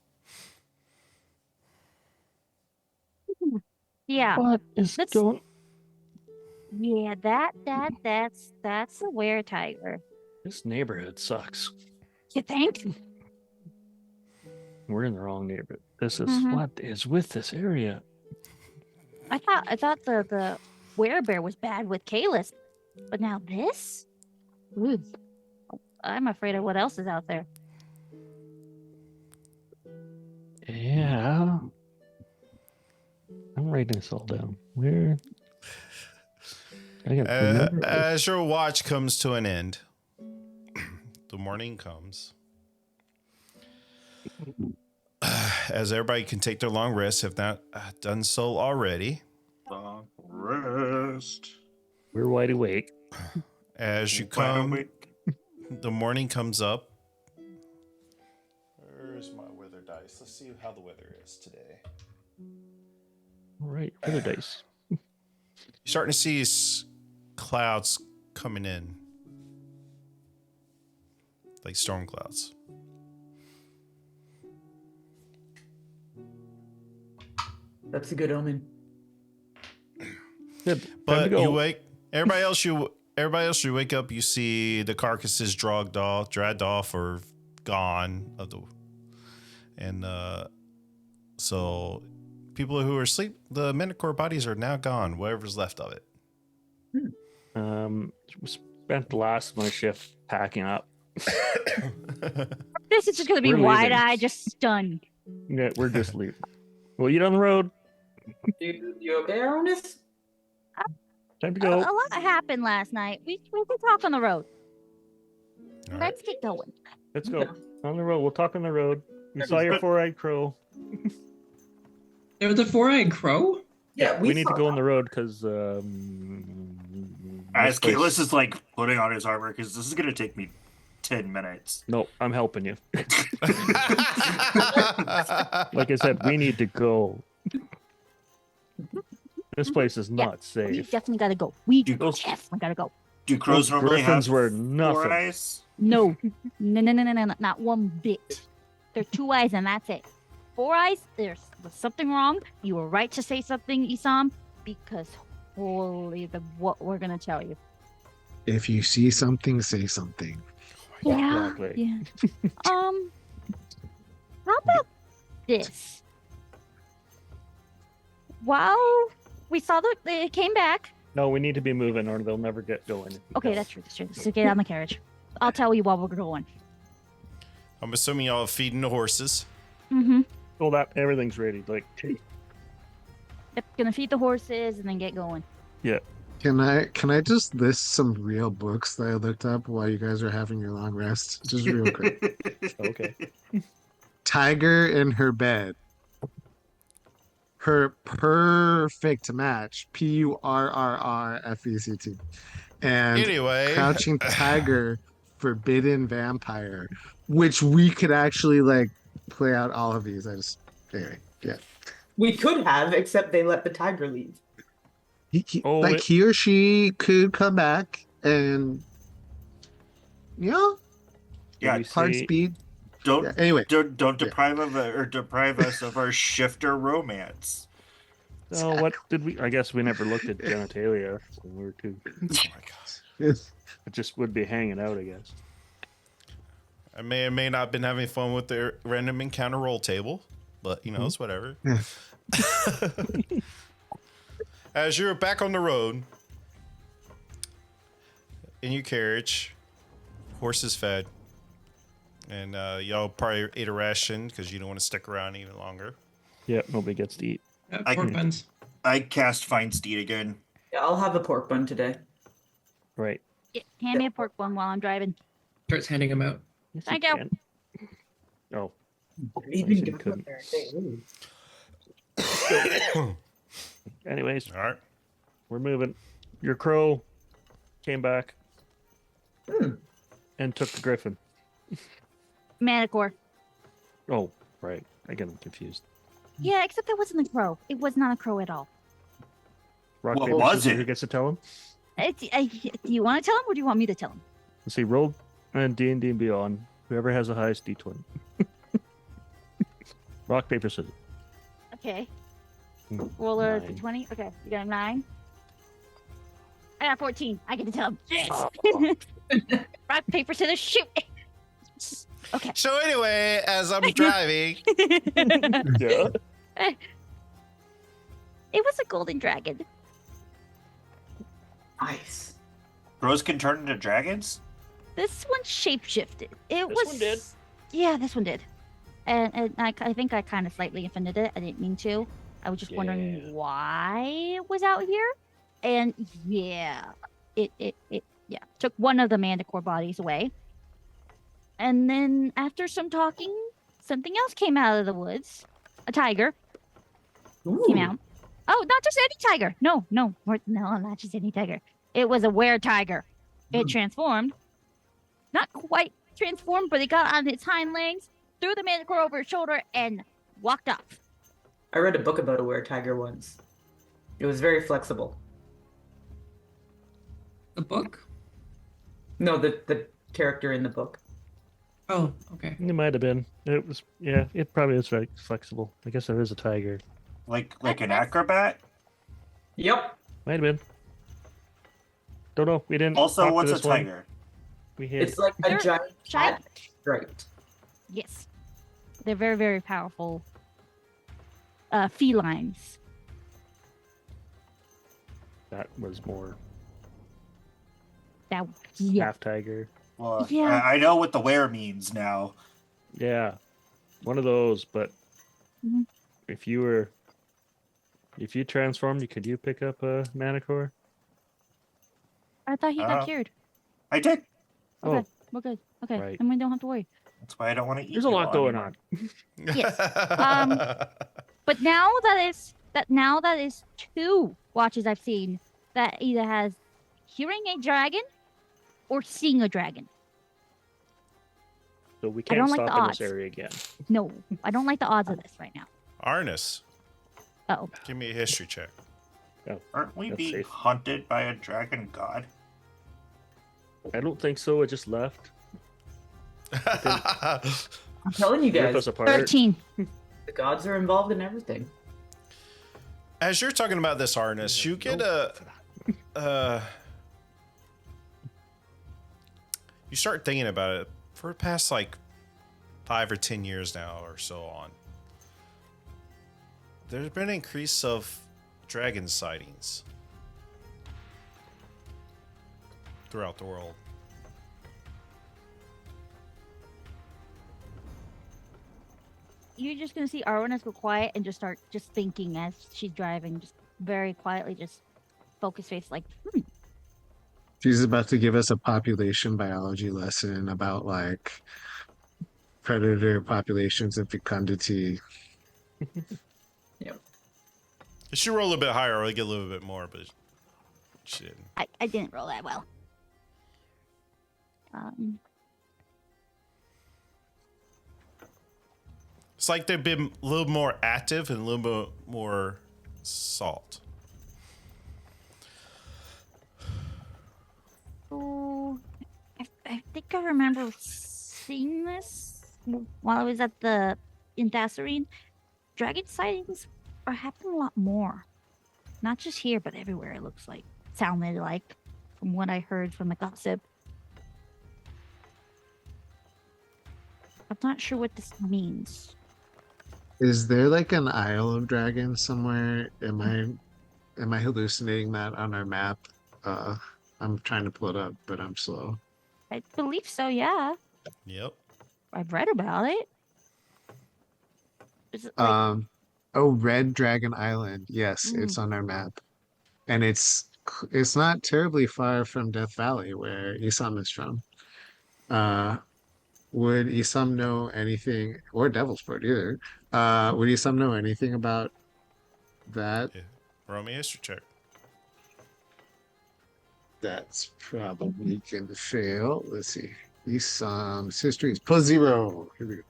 Yeah. What is Let's- going? Yeah, that's a were tiger. This neighborhood sucks. You think? We're in the wrong neighborhood. This is Mhm. what is with this area. I thought the werebear was bad with Kalis, but now this? Ooh. I'm afraid of what else is out there. Yeah. I'm writing this all down. Where? I got remember. As your watch comes to an end, the morning comes. As everybody can take their long rest, if not done so already. Long rest. We're wide awake. As you Wide come, awake. the morning comes up. Where's my weather dice? Let's see how the weather is today. All right, other dice. You're starting to see clouds coming in, like storm clouds. That's a good omen. Good. Time to But go. you wake. Everybody else, you wake up. You see the carcasses dragged off, or gone of the, and so people who are asleep, the Minotaur bodies are now gone. Whatever's left of it. We spent the last of my shift packing up. This is just gonna be We're leaving. wide-eyed, just stunned. Yeah, we're just leaving. We'll eat on the road. You okay, Aramis? Time to A go. lot happened last night. We can talk on the road. All right. Let's get going. Let's go. On the road. We'll talk on the road. We saw your four-eyed crow. There was a four-eyed crow? Yeah, We need to saw go on that. the road because As Kalis is like putting on his armor, because this is gonna take me 10 minutes. No, I'm helping you. Like I said, we need to go. This place is not We safe. definitely gotta go. We Dude, definitely gotta go. Do crows Those normally griffins have were four nothing. eyes? No, no, not one bit. They're 2 eyes and that's it. 4 eyes, there's something wrong. You were right to say something, Isam, because holy what we're gonna tell you. If you see something, say something. Yeah. Exactly. Yeah. How about this? While we saw they came back. No, we need to be moving or they'll never get going. Okay, that's true. That's true. So get on the carriage. I'll tell you while we're going. I'm assuming y'all are feeding the horses. Mm-hmm. Well, that everything's ready. Like, Yep, gonna feed the horses and then get going. yeah. Can I just list some real books that I looked up while you guys are having your long rest? Just real quick. Okay. Tiger in Her Bed. Her Perfect Match. Purrrfect. And Anyway, Crouching Tiger, Forbidden Vampire, which we could actually like play out all of these. Anyway, yeah. We could have, except they let the tiger leave. Oh, Like he or she could come back and you know, Yeah, we hard see speed. don't Yeah. Anyway, don't deprive us of our shifter romance. Oh, what did we? I guess we never looked at genitalia. So we were too. oh my god. yes. It just would be hanging out, I guess. I may or may not have been having fun with the random encounter roll table, but you know, it's whatever. Yeah. As you're back on the road in your carriage, horse is fed, and y'all probably ate a ration because you don't want to stick around even longer. Yep, nobody gets to eat. Pork buns. I cast Find Steed again. Yeah, I'll have a pork bun today. Right. Hand me a pork bun while I'm driving. Starts handing them out. Yes, Thank you you. can. Oh, Even said go couldn't. there and say, "Ooh." anyways, All right. we're moving. Your crow came back and took the griffin. Manticore. Oh, right. I get them confused. Yeah, except that wasn't a crow. It was not a crow at all. Rock, What paper, was scissors, it? Who gets to tell him? Do you want to tell him or do you want me to tell him? Let's see. Roll and D&D and Beyond. Whoever has the highest D20. Rock, paper, scissors. Okay. Roll a 9. d20. Okay, you got a 9. I got 14. I get to tell him. Yes. Rock, paper, scissors, shoot. Okay. So anyway, as I'm driving, Yeah. It was a golden dragon. Nice. Crows can turn into dragons? This one shapeshifted. It This was. one did. Yeah, this one did. And I think I kind of slightly offended it. I didn't mean to. I was just Yeah. wondering why it was out here. And yeah, it took one of the manticore bodies away. And then after some talking, something else came out of the woods. A tiger came Ooh. out. Oh, not just any tiger. No, not just any tiger. It was a were-tiger. It transformed. Not quite transformed, but it got on its hind legs, threw the manticore over its shoulder, and walked off. I read a book about a were-tiger once. It was very flexible. The book? No, the character in the book. Oh, okay. It might have been. It was. Yeah. It probably is very flexible. I guess there is a tiger. Like an acrobat? Yep. Might have been. Don't know. We didn't. Also, talk to what's a this one. tiger? We hit. It's like a They're giant giant. cat striped. Yes. They're very, very powerful felines. That was more That, yeah. half tiger. Well, Yeah. I know what the were means now. Yeah, one of those. But Mhm. if you transformed, could you pick up a manicore? I thought he got cured. I did. Okay. We're good. Okay. Right. And we don't have to worry. That's why I don't want to eat. There's a lot you all going anymore. on. Yes. But now that is 2 watches I've seen that either has hearing a dragon or seeing a dragon. So we I can't don't like stop the in this odds. area again. No, I don't like the odds of this right now. Arnis, Oh, give me a history check. Aren't we That's being safe. hunted by a dragon god? I don't think so. It just left. I'm telling you Rip guys, us apart. 13. the gods are involved in everything. As you're talking about this harness, you get you start thinking about it for the past like 5 or 10 years now or so on. There's been an increase of dragon sightings throughout the world. You're just gonna see Arwanas go quiet and just start thinking as she's driving, just very quietly, just focus face, like, She's about to give us a population biology lesson about like predator populations and fecundity. Yep. It should roll a bit higher or get a little bit more, but she didn't. I didn't roll that well. It's like they've been a little more active and a little bit more salt. Oh, I think I remember seeing this while I was at in Dasarine. Dragon sightings are happening a lot more. Not just here, but everywhere, it looks like. Sounded like, from what I heard from the gossip. I'm not sure what this means. Is there like an Isle of Dragons somewhere? Am I hallucinating that on our map? I'm trying to pull it up, but I'm slow. I believe so, yeah. Yep. I've read about it. Is it like, Oh, Red Dragon Island. Yes, it's on our map. And it's not terribly far from Death Valley where Isam is from. Would Isam know anything, or Devilsport either? Would Isam know anything about that? Yeah. Roll me a history check. That's probably going to fail. Let's see. Isam's history is +0. Here we go.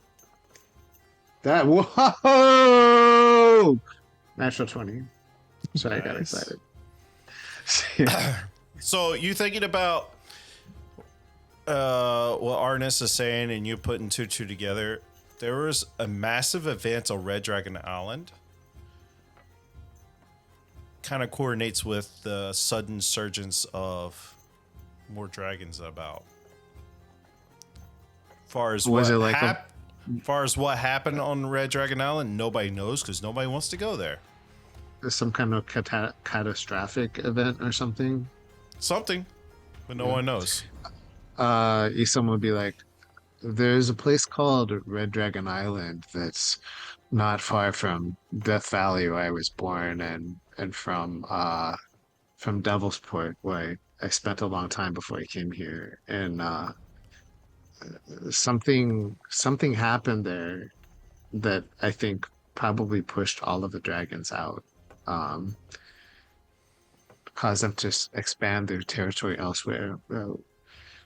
That, whoa! Natural 20. Sorry, I got Nice. excited. So you thinking about what Arnis is saying and you putting two together, there was a massive event on Red Dragon Island. Kind of coordinates with the sudden surgence of more dragons about. Far as Was what it like far as what happened on Red Dragon Island, nobody knows because nobody wants to go there. some kind of catastrophic event or something? Something, but no one knows. Isam would be like, there's a place called Red Dragon Island that's not far from Death Valley where I was born and from Devilsport where I spent a long time before I came here. And something happened there that I think probably pushed all of the dragons out. Caused them to expand their territory elsewhere. Well,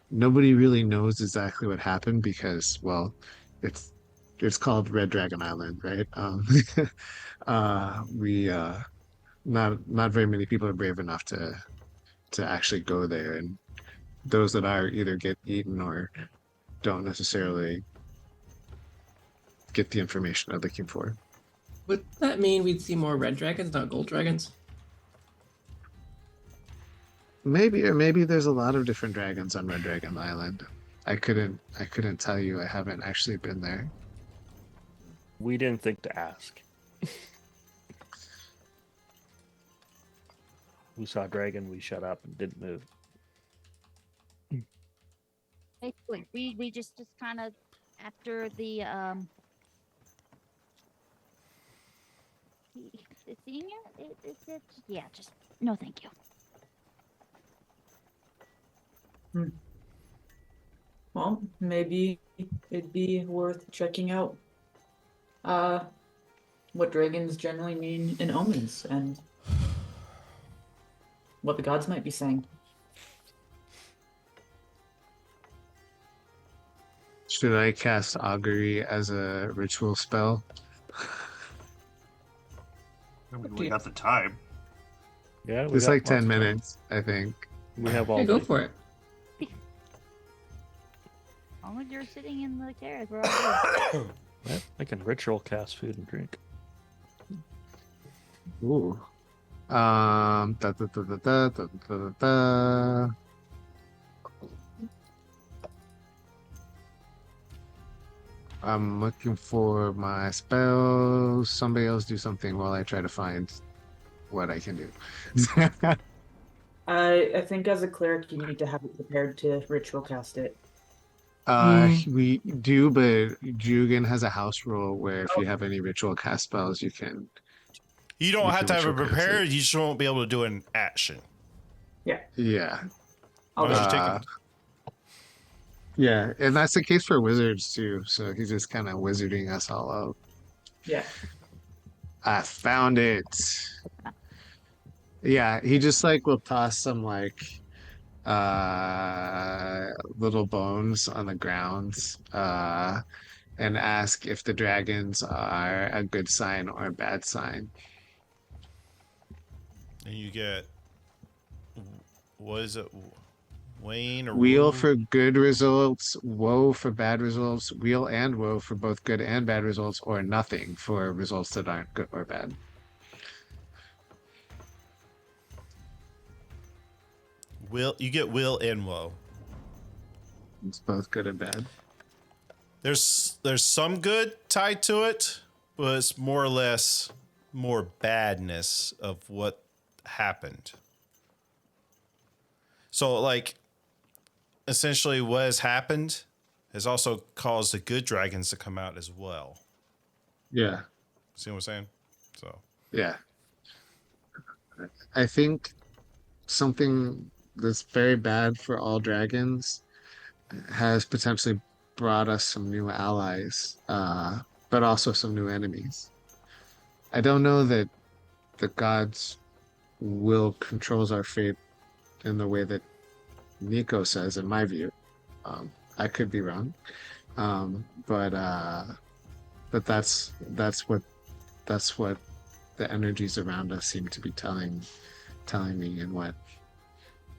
nobody really knows exactly what happened because, well, it's called Red Dragon Island, right? Not very many people are brave enough to actually go there, and those that are either get eaten or don't necessarily get the information they're looking for. Would that mean we'd see more red dragons, not gold dragons? Maybe, or maybe there's a lot of different dragons on Red Dragon Island. I couldn't tell you. I haven't actually been there. We didn't think to ask. We saw a dragon, we shut up and didn't move. basically, we just kind of, after the, seeing it, yeah, just, no thank you. Well, maybe it'd be worth checking out what dragons generally mean in omens and what the gods might be saying. Should I cast augury as a ritual spell? I mean, we got the time. Yeah, It's like 10 lots of time. minutes, I think. We have all Yeah, go day. for it. As long as you're sitting in the carriage, we're all good. Yeah, I can ritual cast food and drink. Ooh. Da, da, da, da, da, da, da, da. I'm looking for my spells. Somebody else do something while I try to find what I can do. I think as a cleric, you need to have it prepared to ritual cast it. We do, but Jugan has a house rule where if you have any ritual cast spells, you can. You don't You have can to have it ritual cast prepared. it. You just won't be able to do an action. Yeah. I'll Why don't you wait. take Uh, him? yeah, and that's the case for wizards too. So he's just kind of wizarding us all out. Yeah. I found it. Yeah, he just like will toss some like little bones on the ground and ask if the dragons are a good sign or a bad sign. And you get, what is it? Wayne or Wheel Woo? for good results, woe for bad results, wheel and woe for both good and bad results, or nothing for results that aren't good or bad. Will you get will and woe? It's both good and bad. There's some good tied to it, but it's more or less more badness of what happened. So like essentially what has happened has also caused the good dragons to come out as well. Yeah, See what I'm saying? So yeah. I think something that's very bad for all dragons has potentially brought us some new allies, but also some new enemies. I don't know that the gods will controls our fate in the way that Nico says, in my view. I could be wrong, but that's what the energies around us seem to be telling me, and what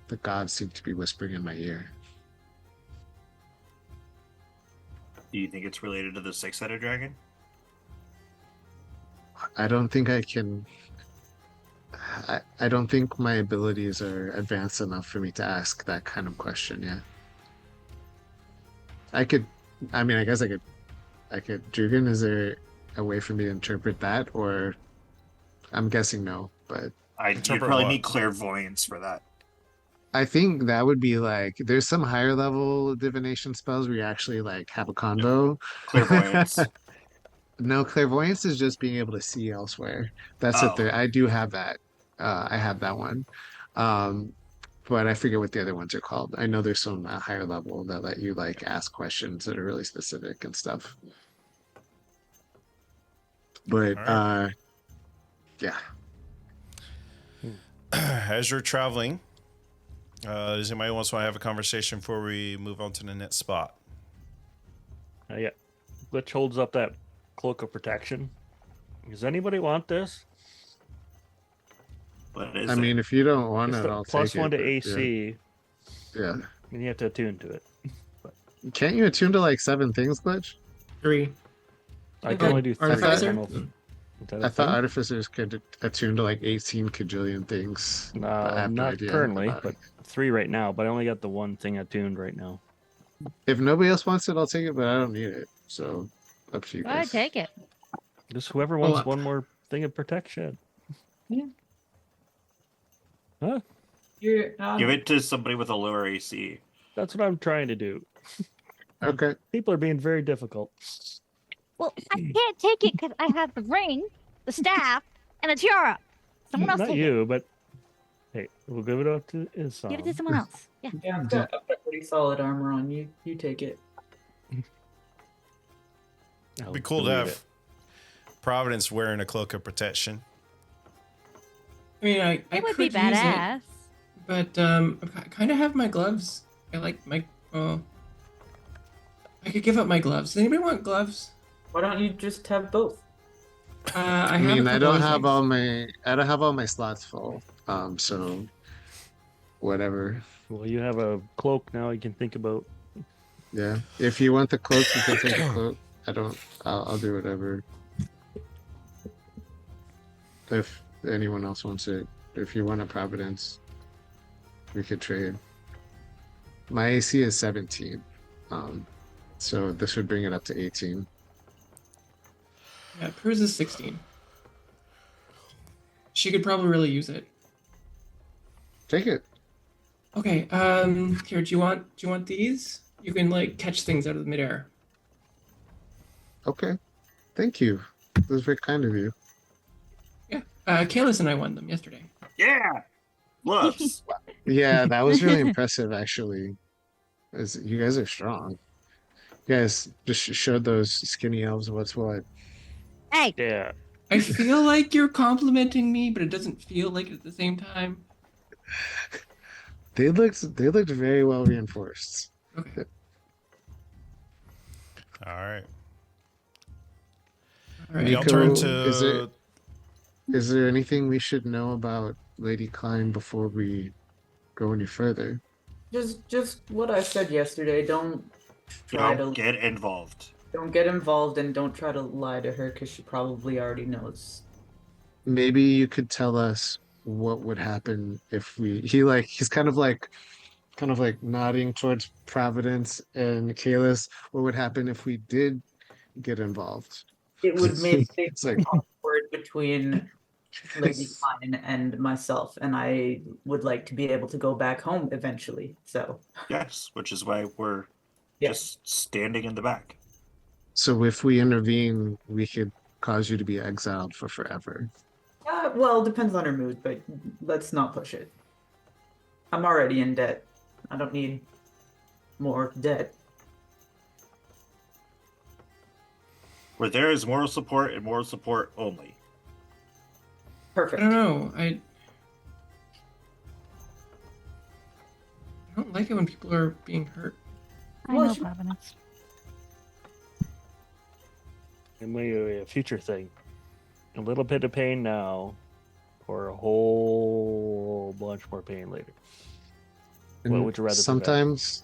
the gods seem to be whispering in my ear. Do you think it's related to the six-headed dragon? I don't think I can. I don't think my abilities are advanced enough for me to ask that kind of question yet. I could, I mean, I guess I could. Jugan, is there a way for me to interpret that, or I'm guessing no, but You'd Interpret probably what? need clairvoyance for that. I think that would be like there's some higher level divination spells where you actually like have a convo. Clairvoyance. No, clairvoyance is just being able to see elsewhere. That's it. Oh, There, I do have that. I have that one. Um, but I forget what the other ones are called. I know there's some higher level that let you like ask questions that are really specific and stuff. But All right. yeah. as you're traveling, does anybody want to have a conversation before we move on to the next spot? Yeah. Glitch holds up that cloak of protection. Does anybody want this? what is I it? mean, if you don't want It's it, the I'll plus take one it. to but AC, Yeah. and you have to attune to it. Can't you attune to like 7 things, Glitch? 3. I Like can that only do 3. artificer? I don't know if- is that a I thought thing? artificers could attune to like 18 cajillion things. But I have no Not idea currently, about but it. 3 right now. But I only got the one thing attuned right now. If nobody else wants it, I'll take it, but I don't need it. So up to you I guys. take it. Just whoever Well, wants one more thing of protection. Yeah. Huh? You're, Give it to somebody with a lower AC. That's what I'm trying to do. Okay. People are being very difficult. Well, I can't take it because I have the ring, the staff, and a tiara. Someone else Not take you, but hey, we'll give it up to Isam. it. Give it to someone else. Yeah. yeah, I've got pretty solid armor on you. You take it. I'll It'd be cool to delete have Providence wearing a cloak of protection. I mean, I It would could be use badass. it, but I kind of have my gloves. I like my. Oh, I could give up my gloves. Does anybody want gloves? Why don't you just have both? I I have mean, a I couple don't other have things. all my slots full. So whatever. Well, you have a cloak now. You can think about. Yeah. If you want the cloak, you can take the cloak. I'll do whatever. If anyone else wants it. If you want a Providence, we could trade. My AC is 17. So this would bring it up to 18. Yeah, Pruz is 16. She could probably really use it. Take it. Okay. Here, do you want these? You can like catch things out of the midair. Okay. Thank you. That was very kind of you. Yeah. Kalis and I won them yesterday. Yeah. Gloves. Yeah, that was really impressive, actually. You guys are strong. You guys just showed those skinny elves what's what. Hey, Yeah. I feel like you're complimenting me, but it doesn't feel like it at the same time. They looked very well reinforced. Okay. All right. All right. Y'all turn Nico, to. is there anything we should know about Lady Klein before we go any further? Just what I said yesterday. Don't try Don't to get involved. don't get involved and don't try to lie to her because she probably already knows. Maybe you could tell us what would happen if he's kind of like nodding towards Providence and Kalis. What would happen if we did get involved? It would make things It's like awkward between Lady Klein and myself, and I would like to be able to go back home eventually. So, Yes, which is why we're yes. just standing in the back. so if we intervene, we could cause you to be exiled for forever. Well, depends on her mood, but let's not push it. I'm already in debt. I don't need more debt. Where there is moral support and moral support only. I Perfect. don't know. I don't like it when people are being hurt. I Well, know she- Providence. And maybe a future thing. A little bit of pain now, or a whole bunch more pain later. What And would you rather sometimes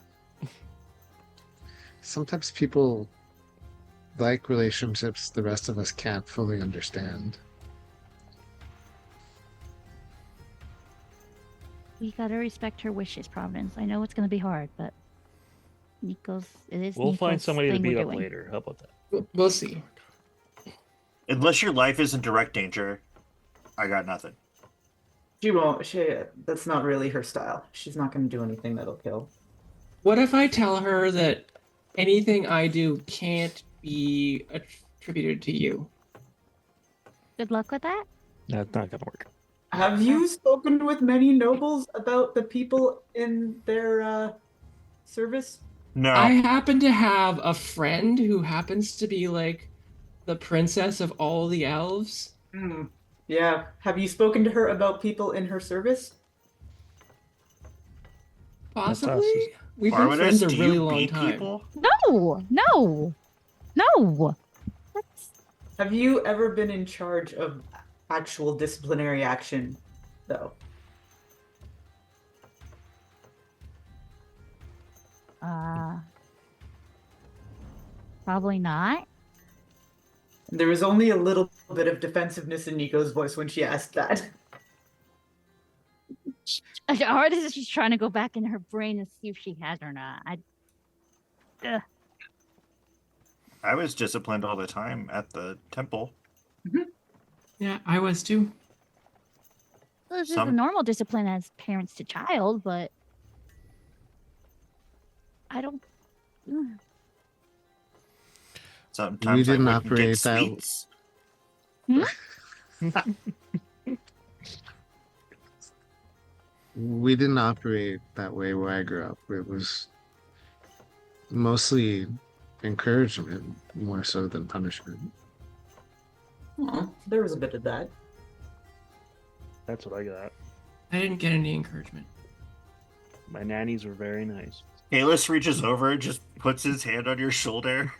people like relationships the rest of us can't fully understand. We gotta respect her wishes, Providence. I know it's gonna be hard, but it is. We'll find Nico's somebody to thing we're beat up doing. later. How about that? We'll see. Unless your life is in direct danger, I got nothing. She won't. That's not really her style. She's not going to do anything that'll kill. What if I tell her that anything I do can't be attributed to you? Good luck with that. That's not gonna work. Have you spoken with many nobles about the people in their service? No. I happen to have a friend who happens to be like the princess of all the elves. Hmm. Yeah. Have you spoken to her about people in her service? Possibly. us. We've been Barbados, friends a do really you long beat time. people? No. That's Have you ever been in charge of actual disciplinary action, though? probably not. There was only a little bit of defensiveness in Nico's voice when she asked that. The artist is just trying to go back in her brain and see if she has or not. I was disciplined all the time at the temple. Yeah, I was too. Well, this is Some- a normal discipline as parents to child, but I don't. Sometimes We didn't I wouldn't operate get that- sweets. We didn't operate that way where I grew up. It was mostly encouragement more so than punishment. Aw, there was a bit of that. That's what I got. I didn't get any encouragement. My nannies were very nice. Kalis reaches over and just puts his hand on your shoulder.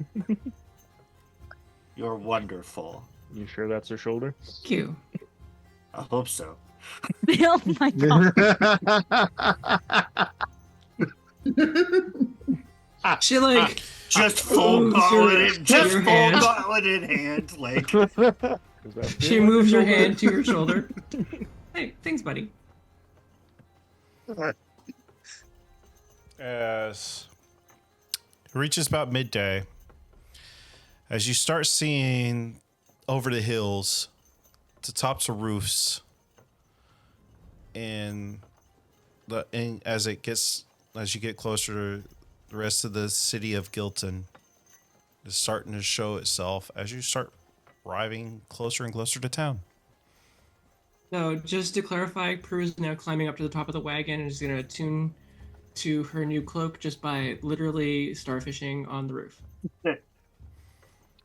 You're wonderful. You sure that's her shoulder? Thank you. I hope so. Oh my god! She like Just full moves gauntlet, your- just your full hand. gauntlet in hand, like Does that She feel like moves a your shoulder? hand to your shoulder. Hey, thanks, buddy. As it reaches about midday, as you start seeing over the hills, the tops of roofs, and as you get closer to the rest of the city of Gilton, is starting to show itself as you start arriving closer and closer to town. No, just to clarify, Prue is now climbing up to the top of the wagon and is going to attune to her new cloak just by literally starfishing on the roof.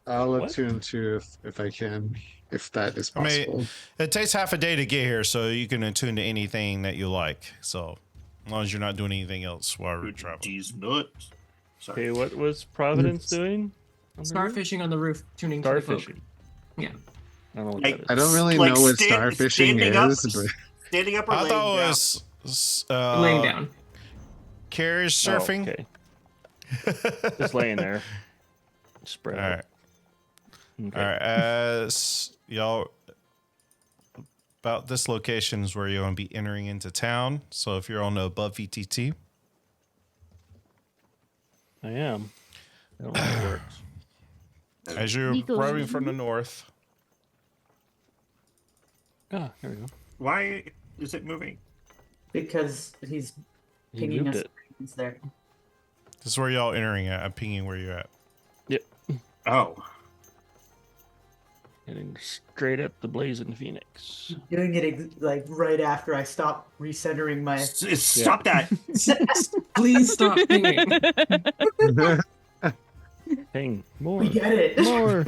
I'll What? attune to if I can, if that is I mean, possible. it takes half a day to get here, so you can attune to anything that you like. So, as long as you're not doing anything else while we're traveling. These nuts. Sorry. Okay, what was Providence doing? on the roof? Starfishing on the roof, tuning to the cloak. Starfishing. Yeah. I don't know what Like- that is. I don't really Like know what stand- starfishing standing up- is, but Standing up or I laying thought it down? was Laying down. carriage surfing. Oh, okay. Just laying there. Spread All out. right. Okay. All right. As y'all, about this location is where you're going to be entering into town. So if you're on the above VTT, I am. I don't know how it works. as you're Nico's arriving from the north, Ah, here we go. Why is it moving? Because he's He pinging moved us it. there. this is where y'all entering at. I'm pinging where you're at. Oh. Heading straight at the blazing phoenix. Doing it like right after I stop recentering my. Stop that. Please stop pinging. Ping. More. We get it. More.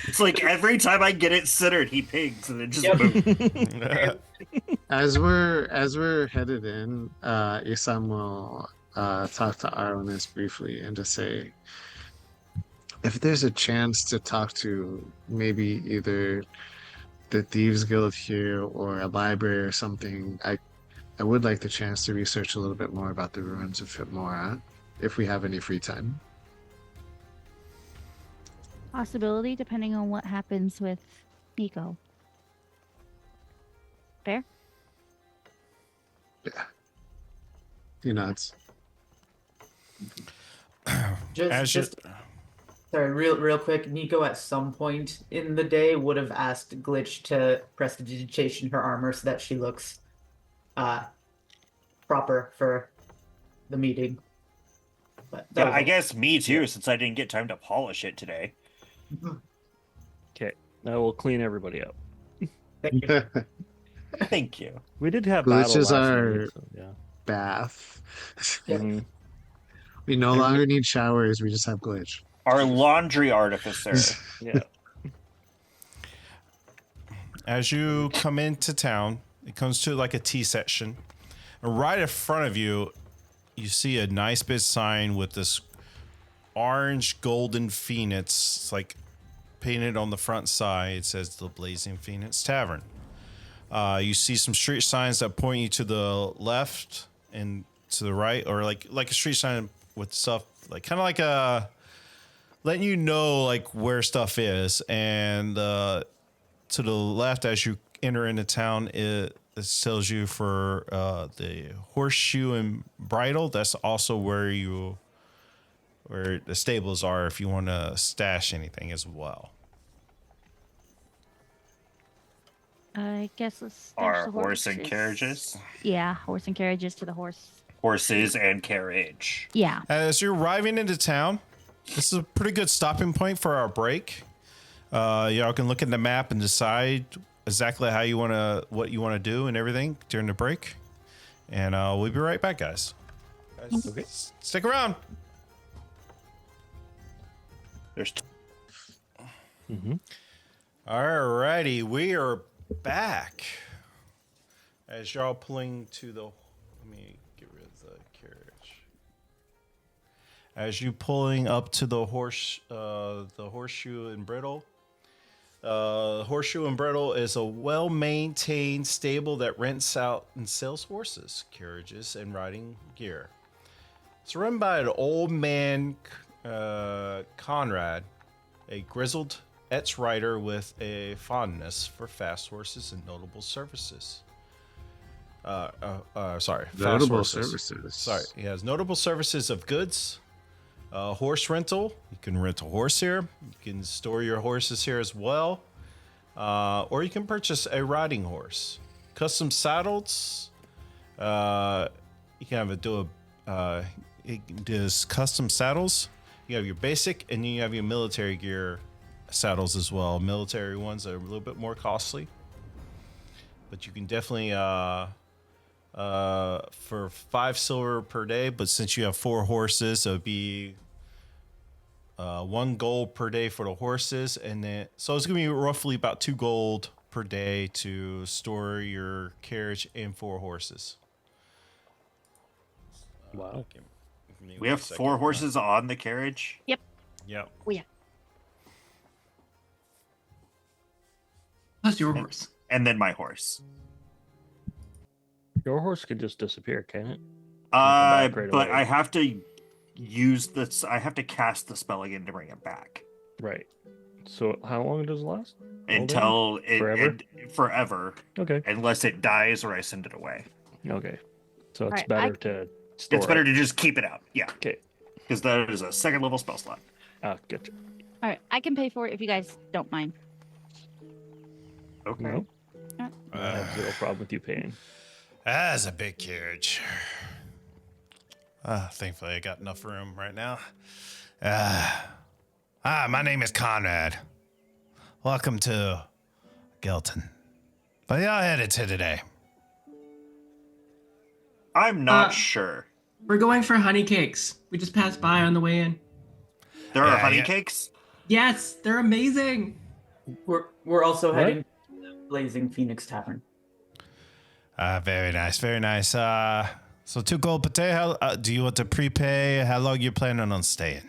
It's like every time I get it centered, he pings and it just Yep. moves. as we're headed in, Isam will talk to Arwanis briefly and just say, if there's a chance to talk to maybe either the Thieves Guild here or a library or something, I would like the chance to research a little bit more about the ruins of Fitmora, if we have any free time. Possibility, depending on what happens with Nico. Fair? Yeah. He nods. As you- Just sorry, real quick. Nico at some point in the day would have asked Glitch to prestidigitation her armor so that she looks proper for the meeting. But that Yeah, was I all. guess me too, since I didn't get time to polish it today. Okay. Now we'll clean everybody up. Thank you. Thank you. We did have battle Glitches last are- night, so yeah. Bath. Mhm. We no longer need showers, we just have glitch. Our laundry artificer. Yeah. As you come into town, it comes to like a T section. And right in front of you, you see a nice big sign with this orange golden phoenix. It's like painted on the front side. It says the Blazing Phoenix Tavern. You see some street signs that point you to the left and to the right, or like a street sign with stuff like kind of like a letting you know like where stuff is. And to the left, as you enter into town, it tells you for the Horseshoe and Bridle. That's also where the stables are if you want to stash anything as well. I guess let's stash Our the horse and horses. carriages. Yeah, horse and carriages to the horse. Horses and carriage. Yeah. As you're arriving into town, this is a pretty good stopping point for our break. Y'all can look at the map and decide exactly what you want to do and everything during the break. And we'll be right back, guys. Okay. Stick around. There's Mm-hmm. Alrighty, we are back. As y'all pulling to the, let me get rid of the carriage. As you pulling up to the Horseshoe and Bridle. Horseshoe and Bridle is a well-maintained stable that rents out and sells horses, carriages, and riding gear. It's run by an old man, Conrad, a grizzled ex-rider with a fondness for fast horses and notable services. Sorry, fast Notable horses. services. Sorry, he has notable services of goods, horse rental. You can rent a horse here. You can store your horses here as well, or you can purchase a riding horse. Custom saddles. You can it does custom saddles. You have your basic, and then you have your military gear saddles as well. Military ones are a little bit more costly. but you can definitely for 5 silver per day. But since you have 4 horses, so it'd be 1 gold per day for the horses, and then so it's gonna be roughly about 2 gold per day to store your carriage and 4 horses. Wow. Give me We one have second. 4 horses on the carriage. Yep. Oh yeah. Plus your horse. And then my horse. Your horse could just disappear, can it? back right But away. I have to use this. I have to cast the spell again to bring it back. Right. So how long does it last? Until Forever? forever, Okay. unless it dies or I send it away. Okay. So it's Alright, better to store It's better it. to just keep it out. Yeah, Okay. because that is a 2nd level spell slot. Ah, gotcha. All right, I can pay for it if you guys don't mind. Okay. No. I have zero problem with you paying. That's a big carriage. Thankfully, I got enough room right now. My name is Conrad. Welcome to Gelton. But y'all headed to today. I'm not sure. We're going for honey cakes. We just passed by on the way in. There are Yeah, honey yeah. cakes. Yes, they're amazing. We're also What? heading to the Blazing Phoenix Tavern. Very nice, very nice. So 2 gold per day. How, do you want to prepay? How long you planning on staying?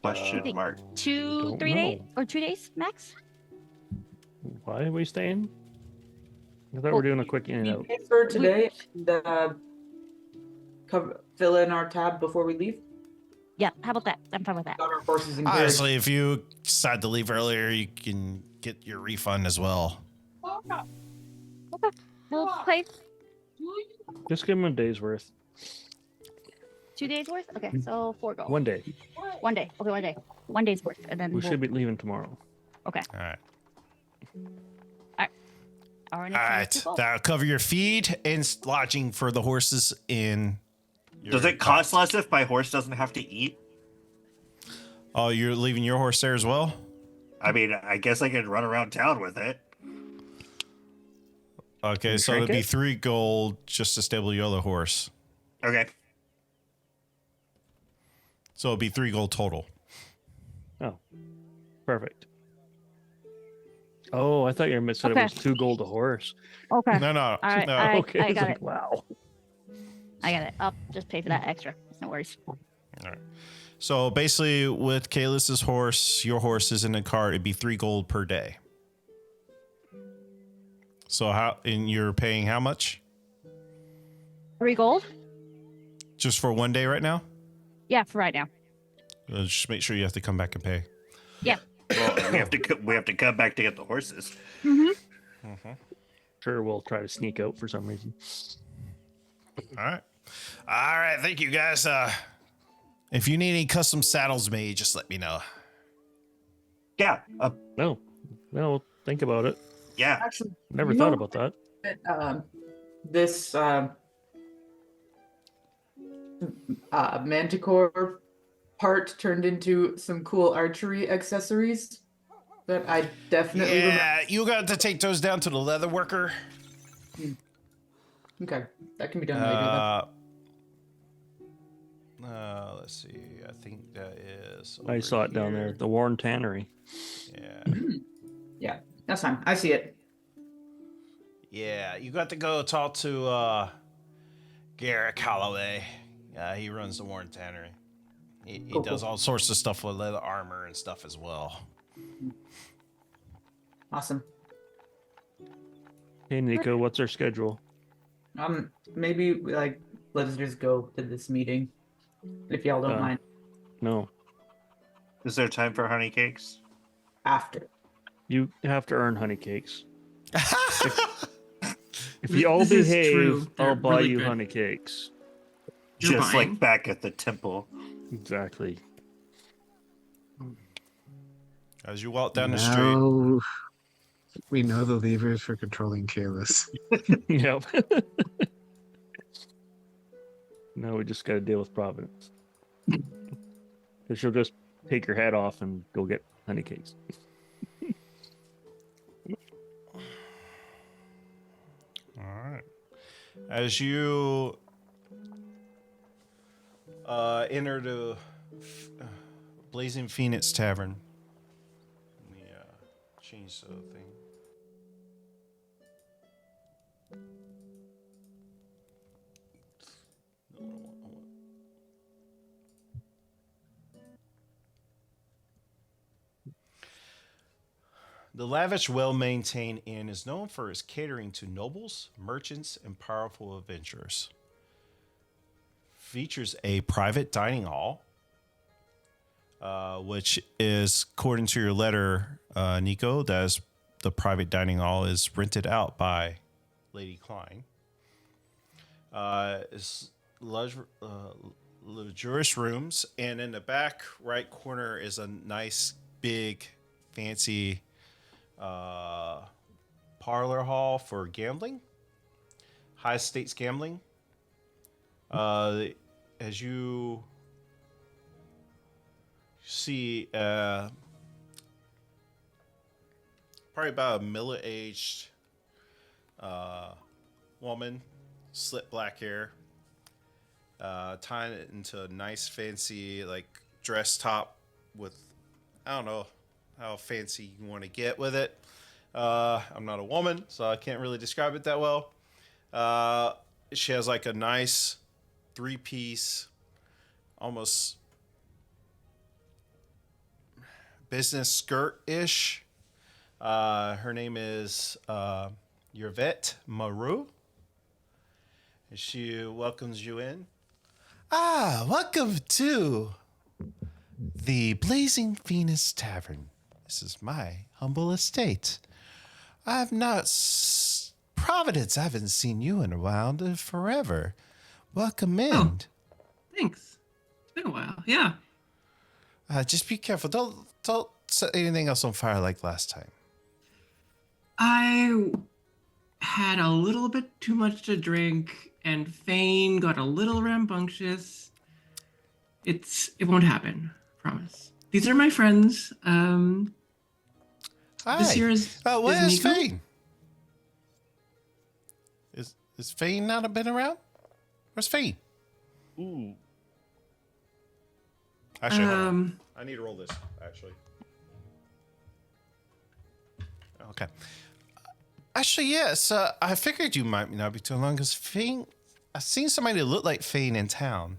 Question mark. 2, don't 3 days know. or 2 days max. Why are we staying? I thought we were doing a quick in and We out. pay for today and fill in our tab before we leave. Yeah, how about that? I'm fine with that. Got our horses and carriage. Honestly, if you decide to leave earlier, you can get your refund as well. We'll play Just give him a day's worth. 2 days worth. Okay, so 4 gold. 1 day. 1 day. Okay, 1 day. 1 day's worth, and then We we'll, should be leaving tomorrow. Okay. All right. Our All next one is right. 2 gold. That'll cover your feed and lodging for the horses in. Does it cost less if my horse doesn't have to eat? Oh, you're leaving your horse there as well? I mean, I guess I could run around town with it. Okay, you so shrink it'd be it? 3 gold just to stable your other horse. Okay. So it'd be 3 gold total. Oh, perfect. Oh, I thought you said it Okay. was 2 gold a horse. Okay. No, no. All right, no. I okay, got it's like, it. wow. I got it. I'll just pay for that extra. No worries. All right. So basically, with Kalis's horse, your horse is in the cart, it'd be 3 gold per day. So and you're paying how much? 3 gold? Just for 1 day right now? Yeah, for right now. Just make sure you have to come back and pay. Yeah. Well, we have to come back to get the horses. Sure, we'll try to sneak out for some reason. All right. All right. Thank you, guys. If you need any custom saddles made, just let me know. Yeah. No, think about it. Yeah. Actually, Never you thought know about that. that, this Manticore part turned into some cool archery accessories that I definitely Yeah, you got to take those down to the leather worker. remember. Okay, that can be done later. Let's see. I think that is. I over saw it down there, here. the Warren Tannery. Yeah. Yeah, that's fine. I see it. Yeah, you got to go talk to Garrick Holloway. He runs the Warren Tannery. He Cool, does cool. all sorts of stuff with leather armor and stuff as well. Awesome. Hey, Nico, what's our schedule? Maybe like let's just go to this meeting, if y'all don't mind. No, Is there time for honey cakes? After. you have to earn honey cakes. If you all This is behave, true. They're I'll buy really you good. honey cakes. You're Just buying? like back at the temple. Exactly. As you walk down the street, Now we know the levers for controlling Kalis. Yep. No, we just got to deal with Providence. Because she'll just take your head off and go get honey cakes. As you enter the Blazing Phoenix Tavern. Let me change the thing. The lavish, well-maintained inn is known for its catering to nobles, merchants, and powerful adventurers. Features a private dining hall, which is, according to your letter, Nico, that is the private dining hall is rented out by Lady Klein. It's luxurious rooms, and in the back right corner is a nice, big, fancy parlor hall for gambling, high stakes gambling. As you see, probably about a middle-aged woman, slit black hair, tying it into a nice, fancy, like dress top with, I don't know how fancy you want to get with it. I'm not a woman, so I can't really describe it that well. She has like a nice 3-piece, almost business skirt-ish. Her name is Yvette Maru. And she welcomes you in. Welcome to the Blazing Phoenix Tavern. This is my humble estate. I've not... Providence, I haven't seen you in a while, forever. Welcome in. Oh, thanks. It's been a while. Yeah. Just be careful. Don't set anything else on fire like last time. I had a little bit too much to drink, and Fane got a little rambunctious. It won't happen. Promise. These are my friends. This here is. Where's Nico. Fane? Is Fane not been around? Where's Fane? Ooh. Actually, hold on. I need to roll this. Actually. Okay. Actually, yes. I figured you might not be too long because Fane. I've seen somebody that looked like Fane in town.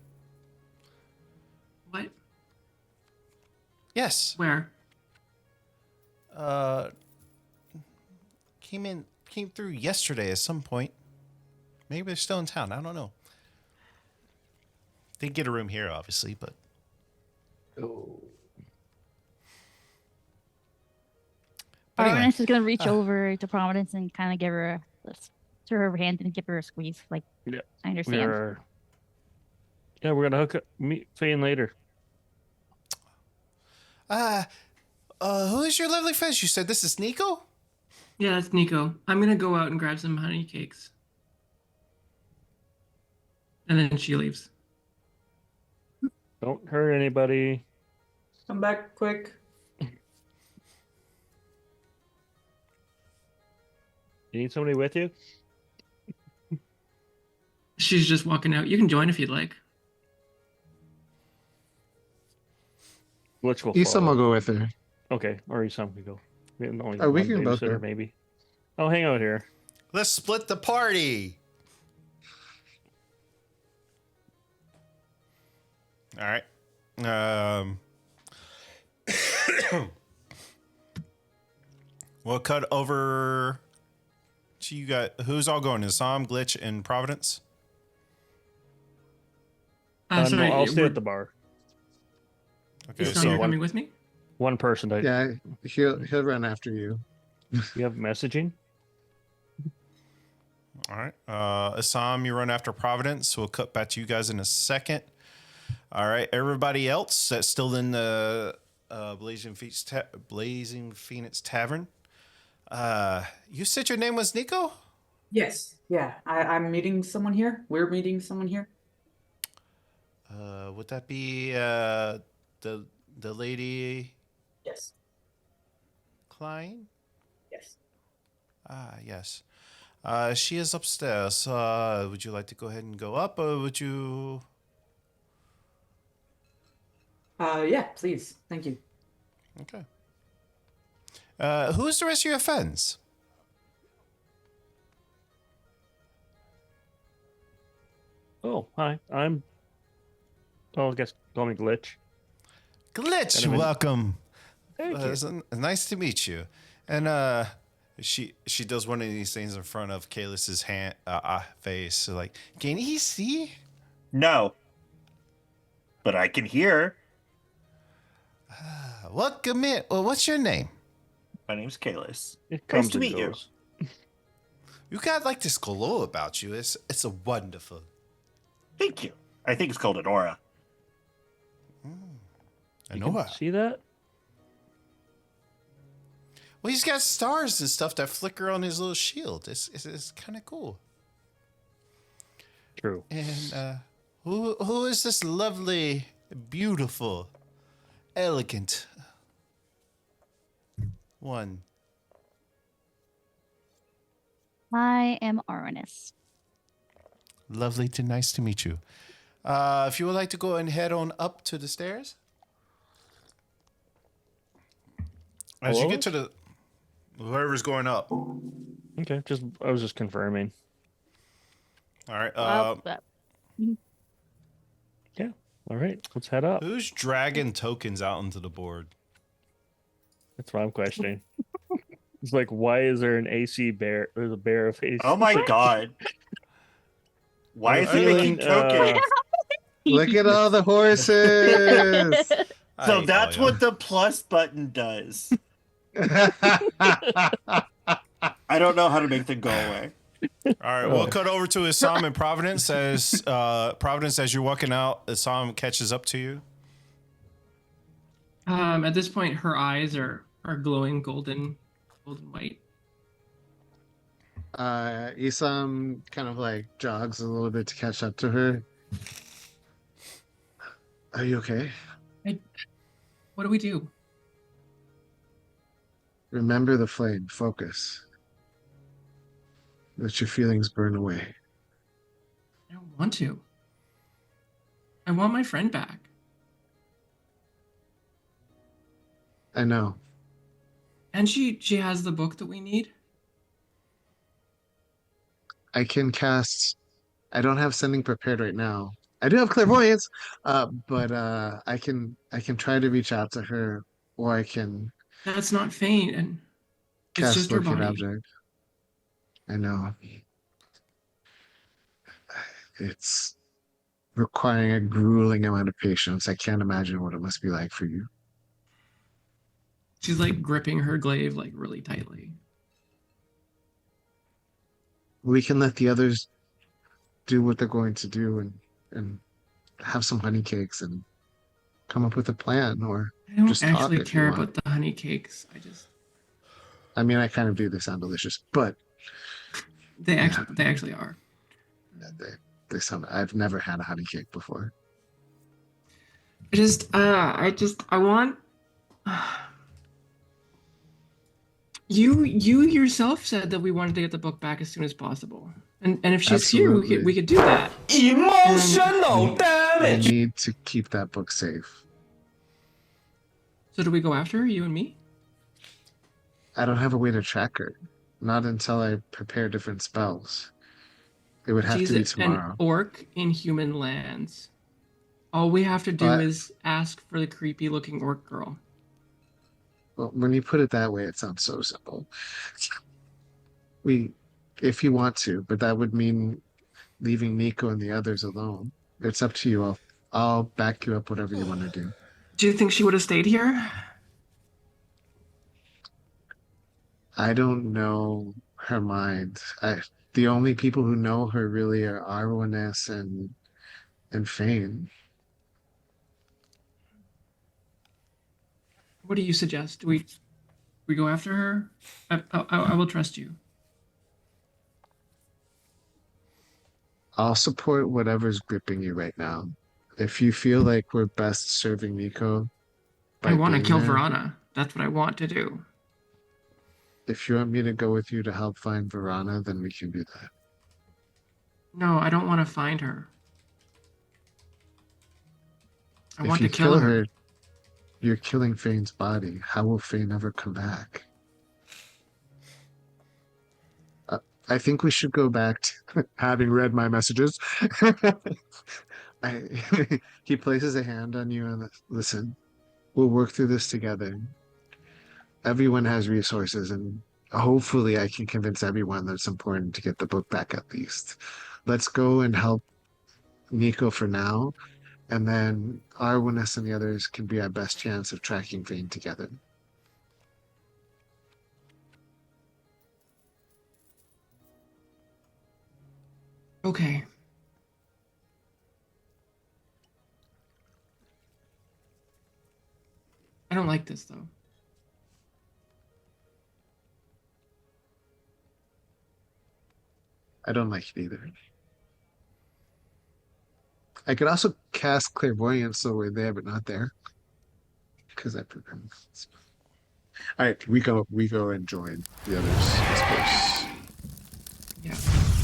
What? Yes. Where? Came through yesterday at some point. Maybe they're still in town. I don't know. Didn't get a room here, obviously, but. Oh. Providence is gonna reach over to Providence and kind of give her to her hand and give her a squeeze. Like, Yeah. I understand. We're gonna hook up, meet Fane later. Who is your lovely friend? You said this is Nico? Yeah, that's Nico. I'm gonna go out and grab some honey cakes. And then she leaves. Don't hurt anybody. Come back quick. You need somebody with you? She's just walking out. You can join if you'd like. Which will Isam follow. will go with her. Okay, or Isam can go. We have only Oh, we one can both babysitter, go. maybe. I'll hang out here. Let's split the party. All right. We'll cut over to you guys. Who's all going? Isam, Glitch, and Providence? Sorry, No, I'll stay we're- at the bar. Okay, Is so Sonia coming with me? One person. Yeah, he'll run after you. You have messaging? all right. Isam, you run after Providence. We'll cut back to you guys in a second. All right. Everybody else that's still in the Blazing Phoenix Tavern. You said your name was Nico? Yes. Yeah. I'm meeting someone here. We're meeting someone here. Would that be the lady Yes. Klein? Yes. Yes. She is upstairs. Would you like to go ahead and go up, or would you? Yeah, please. Thank you. Okay. Who's the rest of your friends? Oh, hi. I'm. Oh, I guess call me Glitch. Glitch, Kind of an- welcome. Thank you. It's nice to meet you. And she does one of these things in front of Kalis's hand face. So like, can he see? No. But I can hear. Welcome in. Well, what's your name? My name's Kalis. It Nice comes to and meet you. goes. You got like this glow about you. It's a wonderful. Thank you. I think it's called an aura. I You know can her. see that? Well, he's got stars and stuff that flicker on his little shield. It's kind of cool. True. And who is this lovely, beautiful, elegant one? I am Aranis. Lovely to nice to meet you. If you would like to go and head on up to the stairs. As you Hello? get to the whoever's going up. Okay, I was just confirming. All right. Yeah. All right, let's head up. Who's dragging tokens out onto the board? That's what I'm questioning. It's like, why is there an AC bear? There's a bear of AC. Oh my god. Why is he making tokens? Look at all the horses. So that's what the plus button does. I don't know how to make them go away. All right, we'll cut over to Assam and Providence as you're walking out. Assam catches up to you. At this point, her eyes are glowing golden white. Isam kind of like jogs a little bit to catch up to her. Are you okay? What do we do? Remember the flame. Focus. Let your feelings burn away. I don't want to. I want my friend back. I know. And she has the book that we need. I can cast. I don't have sending prepared right now. I do have clairvoyance, but I can try to reach out to her, or I can That's not faint, and it's cast just her locate body. object. I know. It's requiring a grueling amount of patience. I can't imagine what it must be like for you. She's like gripping her glaive like really tightly. We can let the others do what they're going to do and have some honey cakes and come up with a plan, or I don't just talk actually if you care want. about the honey cakes. I mean, I kind of do. They sound delicious, but They actually are. they sound. I've never had a honey cake before. I want. You yourself said that we wanted to get the book back as soon as possible, and if she's here, Absolutely. we could do that. Emotional I damage. need to keep that book safe. So do we go after her, you and me? I don't have a way to track her. Not until I prepare different spells. It would have She's to be an tomorrow. orc in human lands. All we have to do But- is ask for the creepy looking orc girl. Well, when you put it that way, it sounds so simple. If you want to, but that would mean leaving Nico and the others alone. It's up to you. I'll back you up, whatever you want to do. Do you think she would have stayed here? I don't know her mind. The only people who know her really are Arwanes and Fane. What do you suggest? Do we go after her? I will trust you. I'll support whatever's gripping you right now. If you feel like we're best serving Nico, by I want to being kill there, Verana. That's what I want to do. If you want me to go with you to help find Verana, then we can do that. No, I don't want to find her. I If want you to kill her. you're killing Fane's body. How will Fane ever come back? I think we should go back to having read my messages. I, he places a hand on you and listen, we'll work through this together. Everyone has resources, and hopefully I can convince everyone that it's important to get the book back at least. Let's go and help Nico for now, and then Arwinus and the others can be our best chance of tracking Vane together. Okay. I don't like this though. I don't like it either. I could also cast clairvoyance so we're there but not there. Because I prefer. All right, we go and join the others, I suppose. Yeah.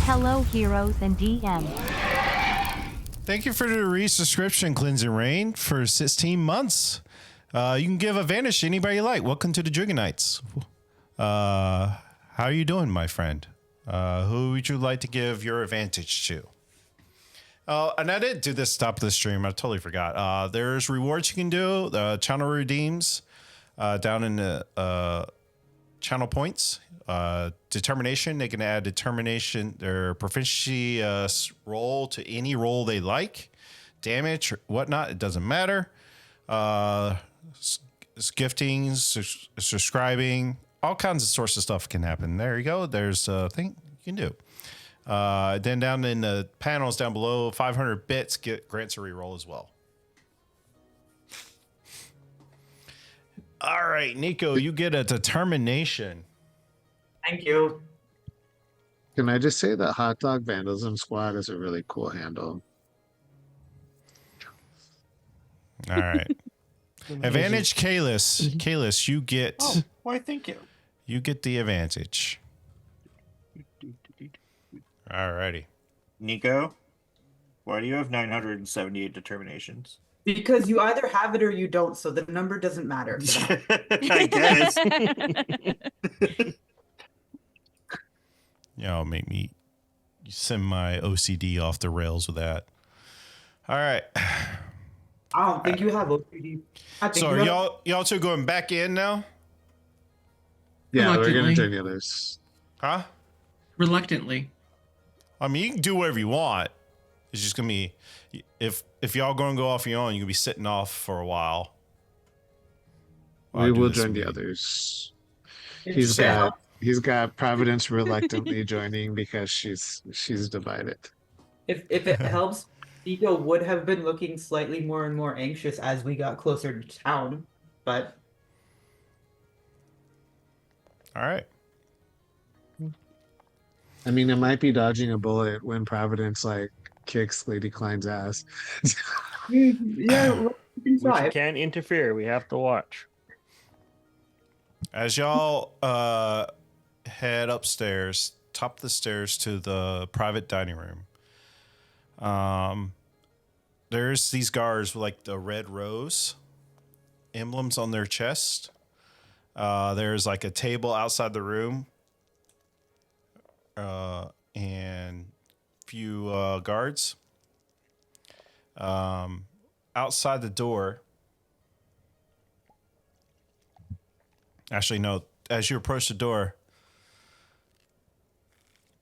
Hello, heroes and DM. Thank you for the resubscription, Cleansing Rain, for 16 months. You can give advantage to anybody you like. Welcome to the Juganites. How are you doing, my friend? Who would you like to give your advantage to? And I didn't do this top of the stream. I totally forgot. There's rewards you can do. The channel redeems down in the channel points. Determination. They can add determination, their proficiency roll to any roll they like. Damage, whatnot. It doesn't matter. Giftings, subscribing. All kinds of sorts of stuff can happen. There you go. There's a thing you can do. Then down in the panels down below, 500 bits grants a reroll as well. All right, Nico, you get a determination. Thank you. Can I just say that Hot Dog Vandalism Squad is a really cool handle? All right. Advantage, Kalis. Kalis, you get. Oh, why, thank you. You get the advantage. All righty. Nico, why do you have 978 determinations? Because you either have it or you don't, so the number doesn't matter. I guess. Y'all make me send my OCD off the rails with that. All right. I don't think you have OCD. I think So you have... y'all two going back in now? Yeah, we're gonna Reluctantly. join the others. Huh? Reluctantly. I mean, you can do whatever you want. It's just gonna be if y'all gonna go off your own, you're gonna be sitting off for a while. We will join the others. He's got Providence reluctantly joining because she's divided. If it helps, Nico would have been looking slightly more and more anxious as we got closer to town, but All right. I mean, it might be dodging a bullet when Providence like kicks Lady Klein's ass. yeah, we can We try. can't interfere. We have to watch. As y'all head upstairs, top of the stairs to the private dining room, there's these guards with like the red rose emblems on their chest. There's like a table outside the room, and few guards. Outside the door. Actually, no. As you approach the door,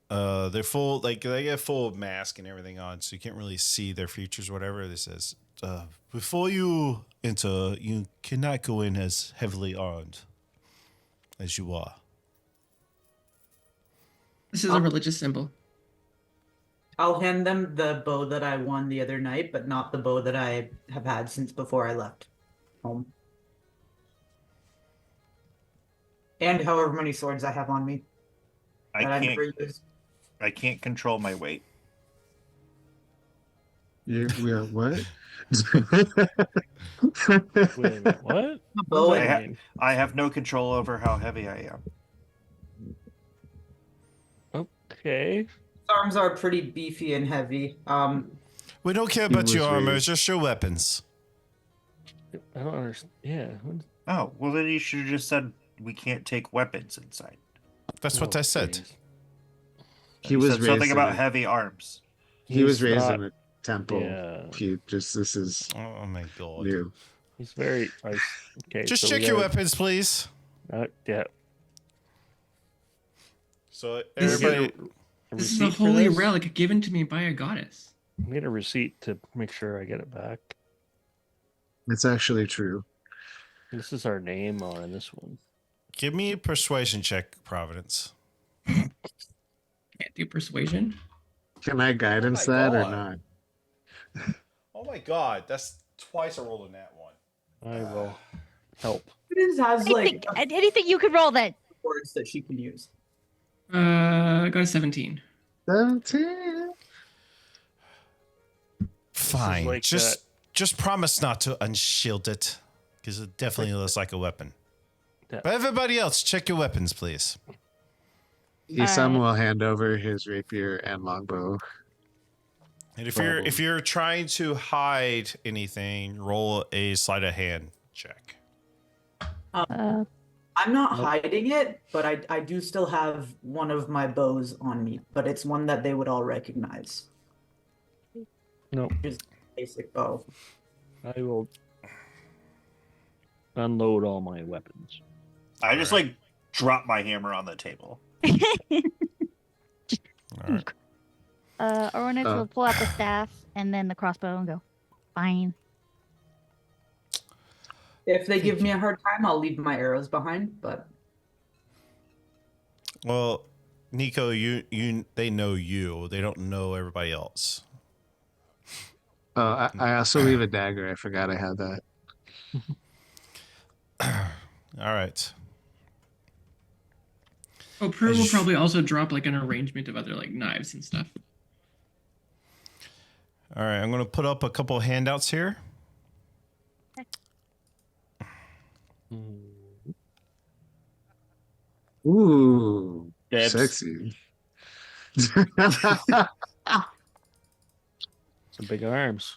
they're full. Like they get full mask and everything on, so you can't really see their features or whatever. This says, "Before you enter, you cannot go in as heavily armed as you are." This is a religious symbol. I'll hand them the bow that I won the other night, but not the bow that I have had since before I left home. And however many swords I have on me that I never use. I can't control my weight. We are what? Wait, what? The bow I, and I have no control over how heavy I am. Okay. Arms are pretty beefy and heavy. We don't care He about your was armor, raised. just your weapons. I don't understand. Yeah. Oh, well then you should have just said we can't take weapons inside. That's what I said. jeez. He You was said something raised in about a, heavy arms. he was He's raised not- in a temple. Yeah. This is Oh my god. new. He's very okay. Just so check we your gotta- weapons, please. Yeah. So This is everybody, This is a receipt for holy this? relic given to me by a goddess. I need a receipt to make sure I get it back. It's actually true. This is our name on this one. give me a persuasion check, Providence. Can't do persuasion. Can I guidance my that or God. not? Oh my god, that's twice I rolled in that one. I will help. Prudence has like Anything you could roll then. words that she can use. I got a 17. 17. Fine. like just promise not to unshield it, because it definitely looks like a weapon. Yeah. But everybody else, check your weapons, please. Isam Alright. will hand over his rapier and longbow. And if you're trying to hide anything, roll a sleight of hand check. Uh, I'm not hiding it, but I do still have one of my bows on me, but it's one that they would all recognize. No, Just basic bow. I will unload all my weapons. I just like drop my hammer on the table. All right. Oronix will pull out the staff and then the crossbow and go, fine. If they give me a hard time, I'll leave my arrows behind, but Well, Nico, they know you. They don't know everybody else. I also leave a dagger. I forgot I had that. All right. Oh, Prue will just- probably also drop like an arrangement of other like knives and stuff. All right, I'm going to put up a couple handouts here. Ooh, Dibs. sexy. Some big arms.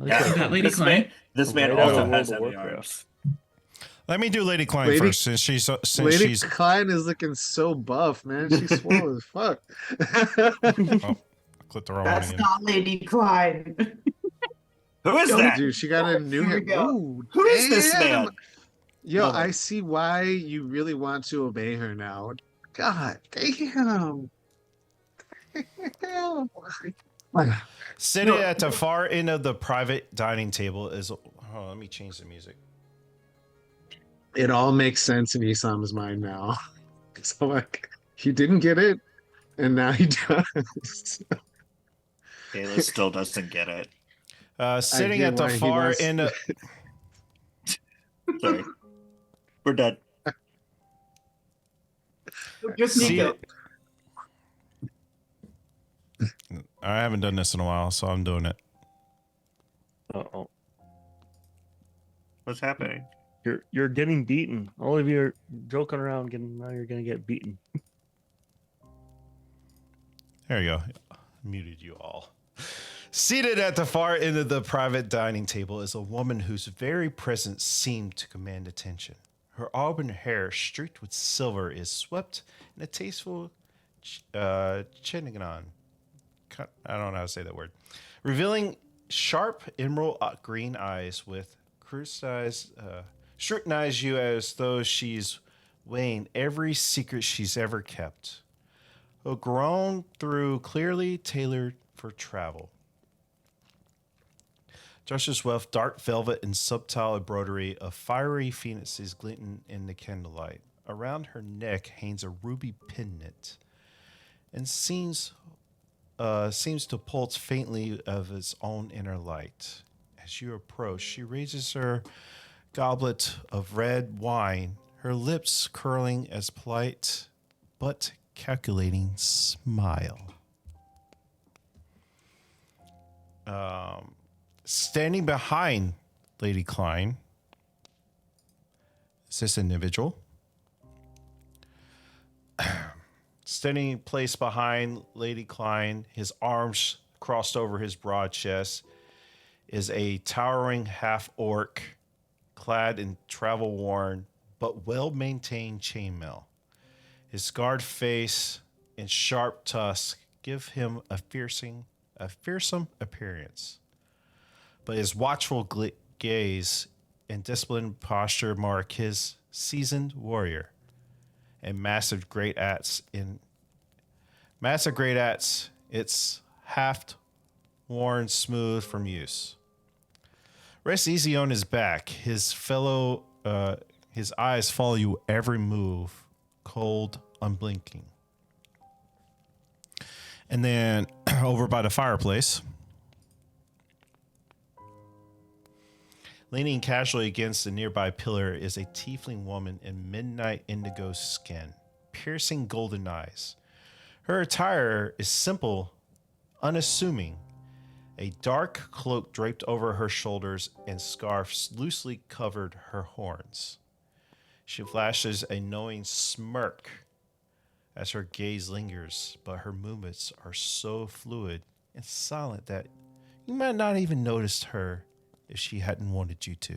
Yeah, That Lady this Klein. man, this man Right out also of has World of heavy Warcraft. arms. Let me do Lady Klein Lady- first, since she's Lady Klein is looking so buff, man. She's swole as fuck. Oh, I clicked the wrong that's one again. not Lady Klein. Who is Don't that? Dude, she got a new Here we hair. go. Ooh, Who is this damn. man? Yo, Love it. I see why you really want to obey her now. God damn. Damn. Sitting No. at the far end of the private dining table is. Oh, let me change the music. It all makes sense in Isam's mind now. So like, he didn't get it, and now he does. Kayla still doesn't get it. Sitting get at the why he far wants- end of. Sorry. We're done. Just See- Nico. I haven't done this in a while, so I'm doing it. Uh-oh. What's happening? You're getting beaten. All of you are joking around, now you're gonna get beaten. There you go. Muted you all. Seated at the far end of the private dining table is a woman whose very presence seemed to command attention. Her auburn hair, streaked with silver, is swept in a tasteful chignon. I don't know how to say that word. Revealing sharp emerald green eyes with scrutinize you as though she's weighing every secret she's ever kept. Grown through clearly tailored for travel. Dresses with dark velvet and subtle embroidery of fiery phoenixes glinting in the candlelight. Around her neck hangs a ruby pendant, and seems to pulse faintly of its own inner light. As you approach, she raises her goblet of red wine, her lips curling as polite but calculating smile. Standing behind Lady Klein is this individual. Standing in place behind Lady Klein, his arms crossed over his broad chest, is a towering half-orc clad in travel-worn but well-maintained chainmail. His scarred face and sharp tusks give him a fearsome appearance. But his watchful gaze and disciplined posture mark his seasoned warrior. And massive great axe, its haft worn smooth from use. Rests easy on his back. His eyes follow you every move, cold, unblinking. And then over by the fireplace, leaning casually against a nearby pillar is a tiefling woman in midnight indigo skin, piercing golden eyes. Her attire is simple, unassuming. A dark cloak draped over her shoulders and scarves loosely covered her horns. She flashes a knowing smirk as her gaze lingers, but her movements are so fluid and silent that you might not even notice her if she hadn't wanted you to.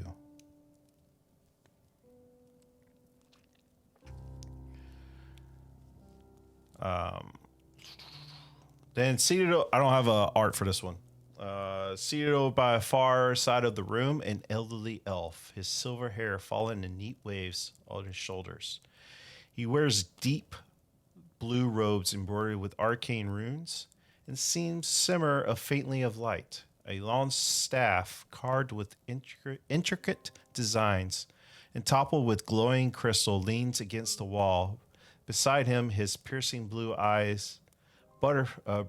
Then seated, I don't have a art for this one. Seated over by a far side of the room, an elderly elf, his silver hair falling in neat waves on his shoulders. He wears deep blue robes embroidered with arcane runes and seems simmer of faintly of light. A long staff carved with intricate designs and toppled with glowing crystal leans against the wall. Beside him, his piercing blue eyes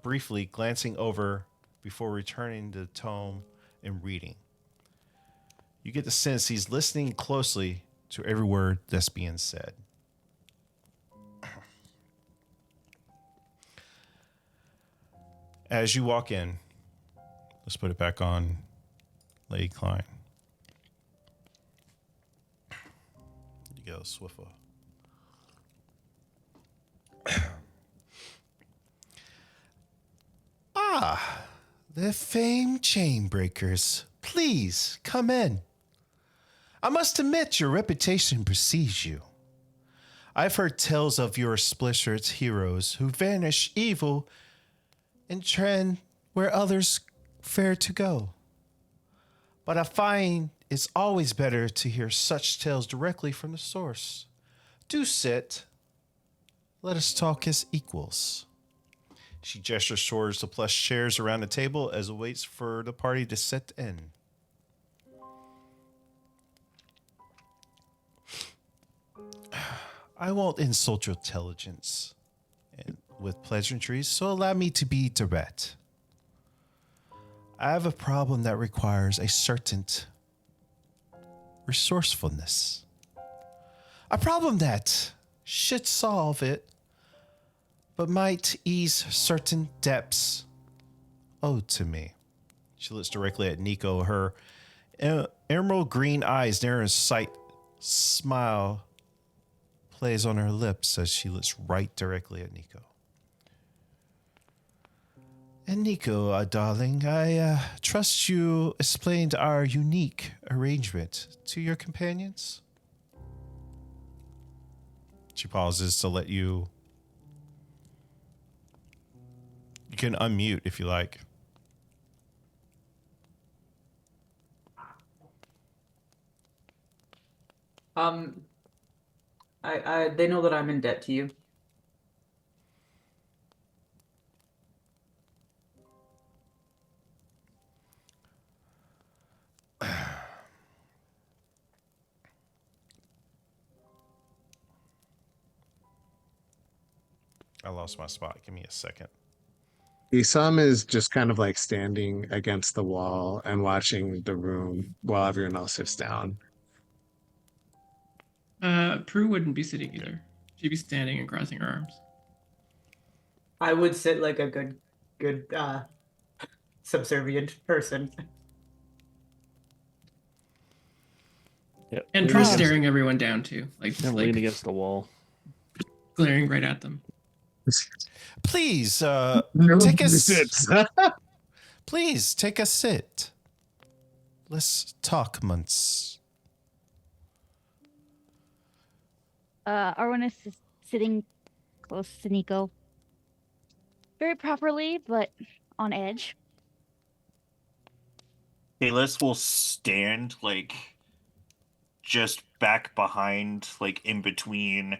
briefly glancing over before returning to the tome and reading. You get the sense he's listening closely to every word that's being said. As you walk in, let's put it back on Lady Klein. You go, Swiffa. The famed Chainbreakers. Please, come in. I must admit your reputation precedes you. I've heard tales of your splintered heroes who vanish evil and trend where others fear to go. But I find it's always better to hear such tales directly from the source. Do sit. Let us talk as equals. She gestures towards the plush chairs around the table as it waits for the party to set in. I won't insult your intelligence with pleasantries, so allow me to be direct. I have a problem that requires a certain resourcefulness. A problem that should solve it, but might ease certain debts owed to me. She looks directly at Nico. Her emerald green eyes, narrow in sight, smile plays on her lips as she looks right directly at Nico. And Nico, darling, I trust you explained our unique arrangement to your companions? She pauses to let you... You can unmute if you like. They know that I'm in debt to you. I lost my spot. Give me a second. Isam is just kind of like standing against the wall and watching the room while everyone else sits down. Prue wouldn't be sitting either. She'd be standing and crossing her arms. I would sit like a good subservient person. Yep. And Prue's staring everyone down too, like just And lean like against the wall. glaring right at them. Please, No take a visits. please take a sit. Let's talk, Munts. Arwanis is sitting close to Nico. Very properly, but on edge. Kalis will stand like just back behind, like in between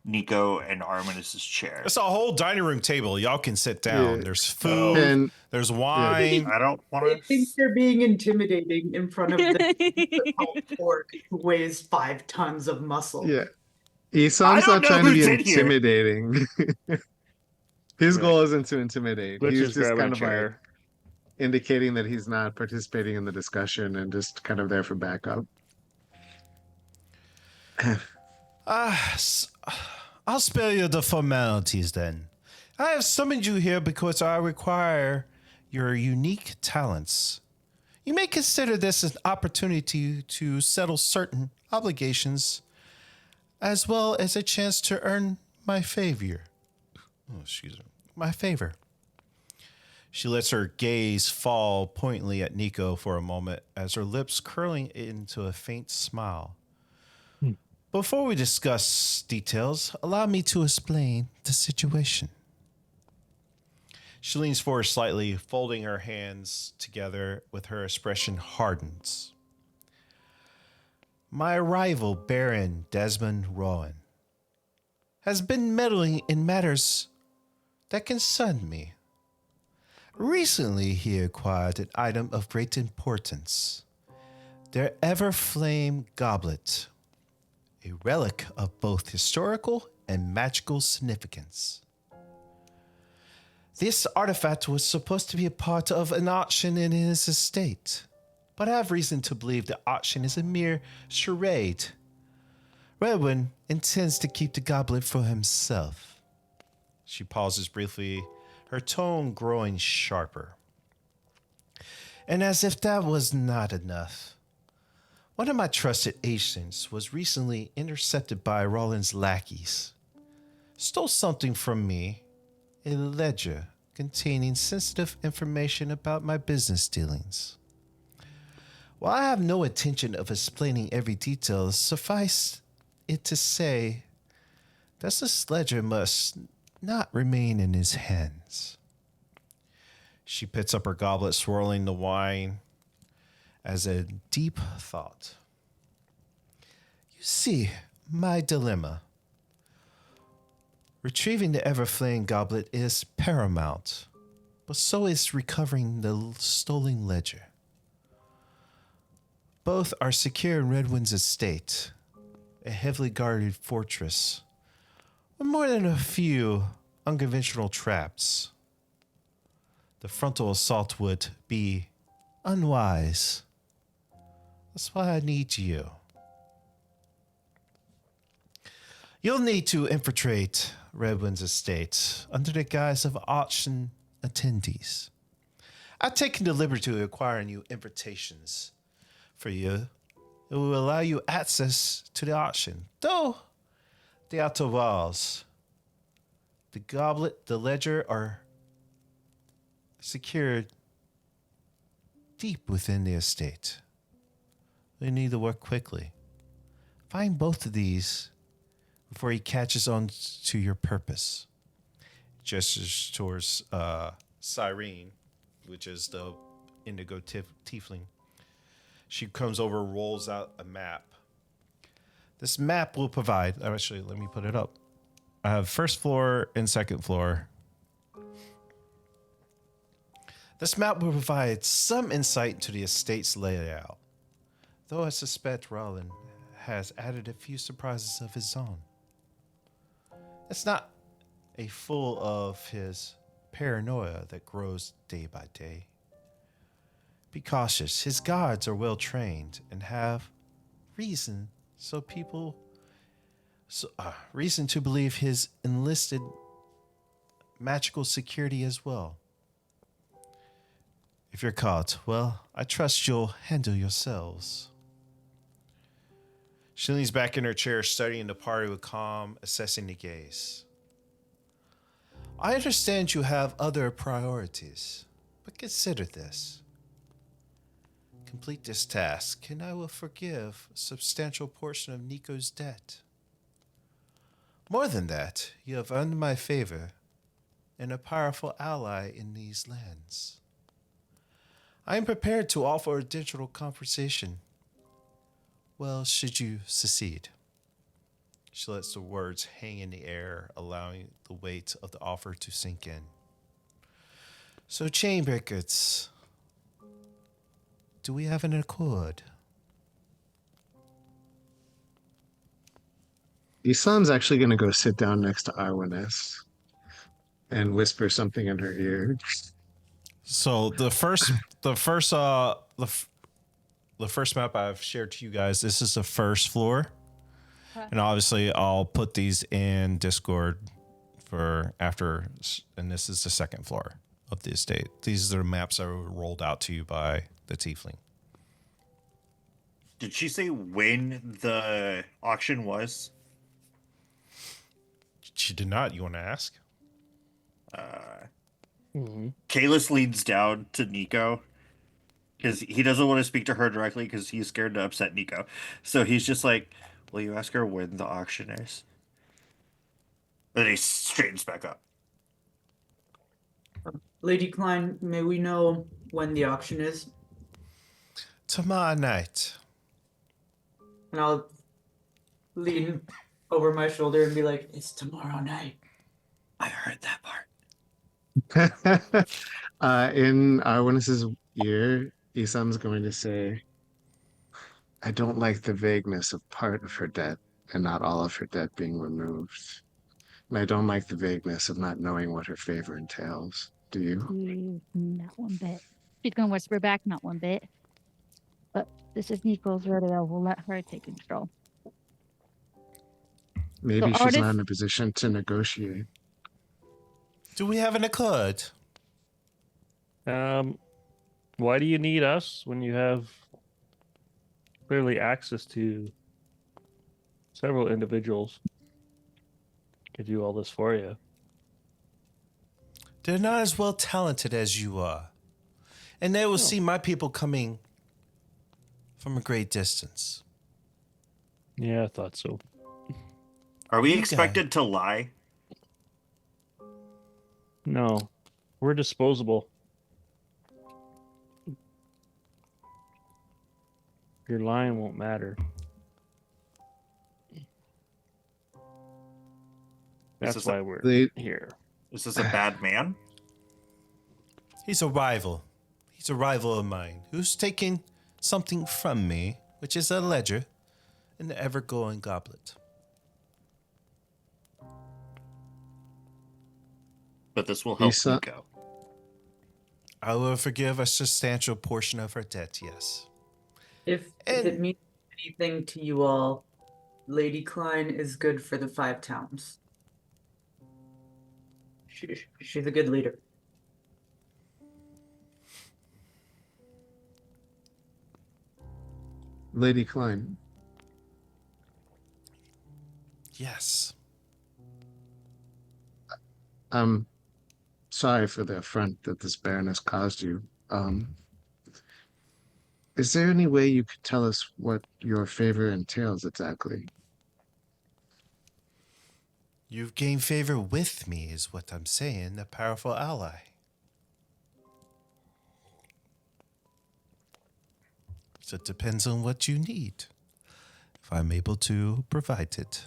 Nico and Arminus's chair. It's a whole dining room table. Y'all can sit down. Yeah. There's food. And There's yeah, wine. I don't want I think to. they're being intimidating in front of the orc who weighs 5 tons of muscle. yeah. I Isam's don't not know trying to who's be in here. intimidating. His Right. goal isn't to intimidate. Let's He's just just grab kind a of like chair. indicating that he's not participating in the discussion and just kind of there for backup. I'll spare you the formalities then. I have summoned you here because I require your unique talents. You may consider this an opportunity to settle certain obligations, as well as a chance to earn my favor. Oh, excuse me. My favor. She lets her gaze fall pointedly at Nico for a moment as her lips curling into a faint smile. Before we discuss details, allow me to explain the situation. She leans forward slightly, folding her hands together with her expression hardens. My rival, Baron Desmond Rowan, has been meddling in matters that concern me. Recently, he acquired an item of great importance, their ever-flame goblet, a relic of both historical and magical significance. This artifact was supposed to be a part of an auction in his estate, but I have reason to believe the auction is a mere charade. Redwin intends to keep the goblet for himself. She pauses briefly, her tone growing sharper. And as if that was not enough, one of my trusted agents was recently intercepted by Roland's lackeys. Stole something from me, a ledger containing sensitive information about my business dealings. While I have no intention of explaining every detail, suffice it to say that this ledger must not remain in his hands. She picks up her goblet, swirling the wine as a deep thought. You see, my dilemma. Retrieving the ever-flame goblet is paramount, but so is recovering the stolen ledger. Both are secure in Redwin's estate, a heavily guarded fortress, with more than a few unconventional traps. The frontal assault would be unwise. That's why I need you. You'll need to infiltrate Redwin's estate under the guise of auction attendees. I've taken the liberty of acquiring you invitations for you. It will allow you access to the auction, though the outer walls, the goblet, the ledger are secured deep within the estate. We need to work quickly. Find both of these before he catches on to your purpose. Gestures towards Cyrene, which is the indigo tiefling. She comes over, rolls out a map. This map will provide, actually, let me put it up. I have first floor and second floor. This map will provide some insight into the estate's layout, though I suspect Roland has added a few surprises of his own. It's not a full of his paranoia that grows day by day. Be cautious. His guards are well trained and have reason reason to believe his enlisted magical security as well. If you're caught, well, I trust you'll handle yourselves. She leans back in her chair, studying the party with calm, assessing the gaze. I understand you have other priorities, but consider this. Complete this task, and I will forgive a substantial portion of Nico's debt. More than that, you have earned my favor and a powerful ally in these lands. I am prepared to offer a digital conversation. Well, should you succeed? She lets the words hang in the air, allowing the weight of the offer to sink in. So, Chainbreakers, do we have an accord? Isam's actually going to go sit down next to Arweness and whisper something in her ear. So the first map I've shared to you guys, this is the first floor. And obviously I'll put these in Discord for after, and this is the second floor of the estate. These are the maps that were rolled out to you by the tiefling. Did she say when the auction was? She did not. You want to ask? Kalis leans down to Nico because he doesn't want to speak to her directly because he's scared to upset Nico. So he's just like, will you ask her when the auction is? And he straightens back up. Lady Klein, may we know when the auction is? Tomorrow night. And I'll lean over my shoulder and be like, it's tomorrow night. I heard that part. In Arweness's ear, Isam's going to say, I don't like the vagueness of part of her debt and not all of her debt being removed. And I don't like the vagueness of not knowing what her favor entails. Do you? Not one bit. She's gonna whisper back, not one bit. But this is Nico's rodeo. We'll let her take control. Maybe So she's not artist- in a position to negotiate. Do we have an accord? Why do you need us when you have clearly access to several individuals to do all this for you? They're not as well talented as you are. And they will see my people coming from a great distance. Yeah, I thought so. Are we You expected to lie? No, we're disposable. Your lying won't matter. That's this why we're They- here. Is this a bad man? He's a rival. He's a rival of mine who's taking something from me, which is a ledger and the ever-going goblet. But this will help Isa- Nico. I will forgive a substantial portion of her debt, yes. If And- it means anything to you all, Lady Klein is good for the 5 towns. She's a good leader. Lady Klein, Yes. I'm sorry for the affront that this Baroness caused you. Is there any way you could tell us what your favor entails exactly? You've gained favor with me, is what I'm saying, a powerful ally. So it depends on what you need. If I'm able to provide it.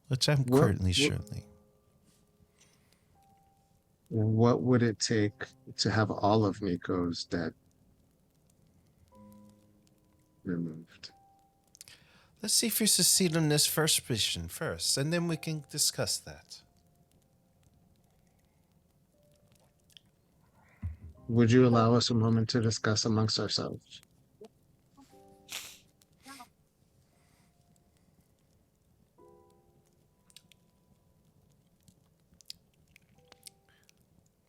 Which I'm currently surely. What would it take to have all of Nico's debt removed? Let's see if you succeed on this first mission first, and then we can discuss that. Would you allow us a moment to discuss amongst ourselves?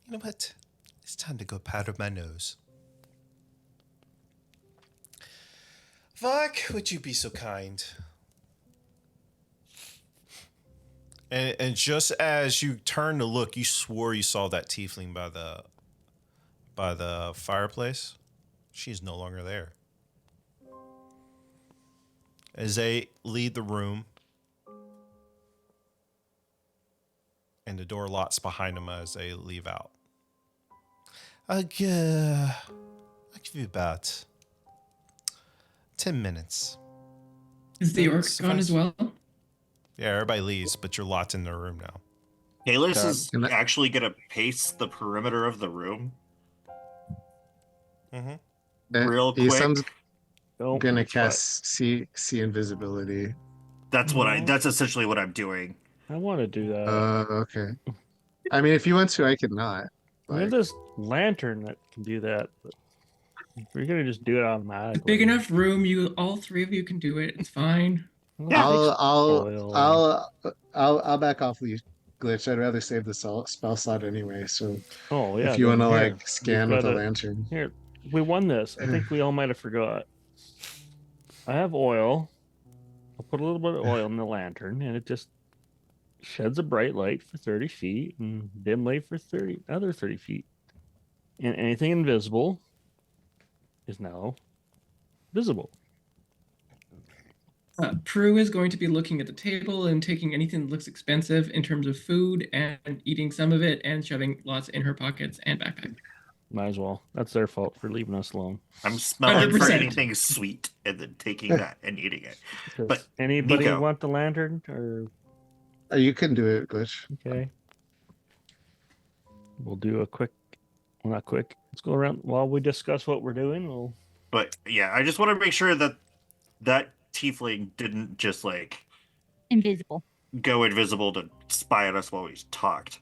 You know what? It's time to go powder my nose. Vark, would you be so kind? And just as you turned to look, you swore you saw that tiefling by the fireplace. She's no longer there. As they leave the room, and the door locks behind them as they leave out. I'll give you about 10 minutes. Is the orc Suffice. gone as well? Yeah, everybody leaves, but you're locked in the room now. Kalis is Can I- actually gonna pace the perimeter of the room real quick. Isam's Don't gonna it's fine. cast see invisibility. That's essentially what I'm doing. I want to do that. Okay. I mean, if you want to, I could not. We have Like, this lantern that can do that. But we're gonna just do it automatically. It's big enough room. All three of you can do it. It's fine. I'll back off the glitch. I'd rather save the spell slot anyway. So Oh yeah. if you then want to here, like scan we've with a got lantern, Here, we won this. I think we all might have forgot. I have oil. I'll put a little bit of oil in the lantern, and it just sheds a bright light for 30 feet and dim light for 30 feet. And anything invisible is now visible. Prue is going to be looking at the table and taking anything that looks expensive in terms of food and eating some of it and shoving lots in her pockets and backpack. Might as well. That's their fault for leaving us alone. I'm smelling for 100%. anything sweet and then taking that and eating it. Does But, anybody Nico. want the lantern? Or you can do it, glitch. okay, we'll do a quick. Well, not quick. Let's go around while we discuss what we're doing. We'll But yeah, I just want to make sure that that tiefling didn't just like Invisible. go invisible to spy on us while we talked.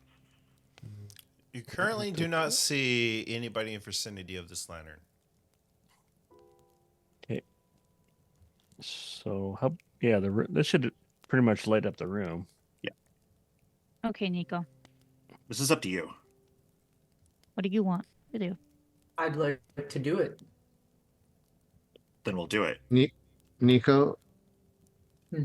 You currently do not see anybody in vicinity of this lantern. So how? Yeah, this should pretty much light up the room. Okay, Nico. This is up to you. What do you want to do? I'd like to do it. Then we'll do it. Nico, Hmm.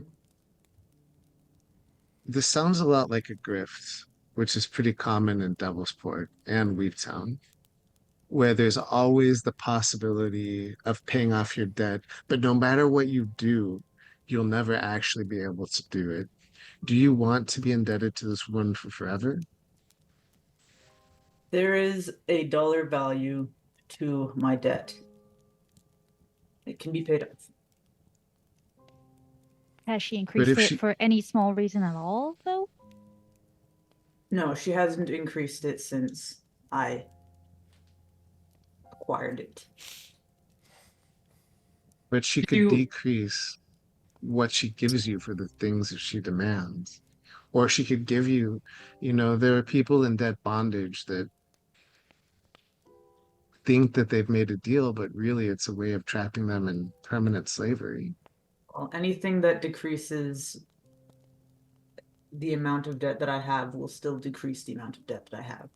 this sounds a lot like a grift, which is pretty common in Devilsport and Weavetown, where there's always the possibility of paying off your debt, but no matter what you do, you'll never actually be able to do it. Do you want to be indebted to this woman for forever? There is a dollar value to my debt. It can be paid off. Has she increased if it she- for any small reason at all, though? No, she hasn't increased it since I acquired it. But she If could you- decrease what she gives you for the things that she demands. Or she could give you, there are people in debt bondage that think that they've made a deal, but really it's a way of trapping them in permanent slavery. Well, anything that decreases the amount of debt that I have will still decrease the amount of debt that I have.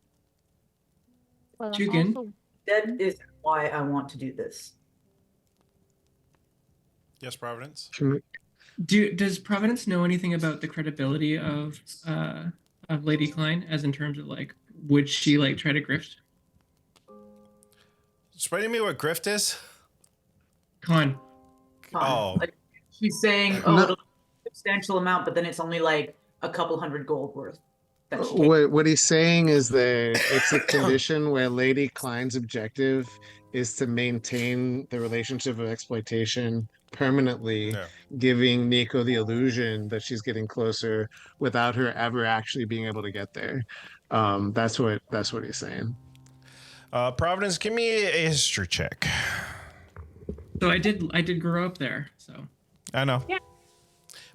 Well, I'm Jugan? also Debt is why I want to do this. Yes, Providence. Can Does Providence know anything about the credibility of Lady Klein, as in terms of like, would she like try to grift? Explain to me what grift is. Con. Oh. Like she's saying, No. it'll be a substantial amount, but then it's only like a couple hundred gold worth. That she takes. What he's saying is that it's a condition where Lady Klein's objective is to maintain the relationship of exploitation permanently, Yeah. giving Nico the illusion that she's getting closer without her ever actually being able to get there. That's what he's saying. Providence, give me a history check. So I did grow up there. So I know. Yeah.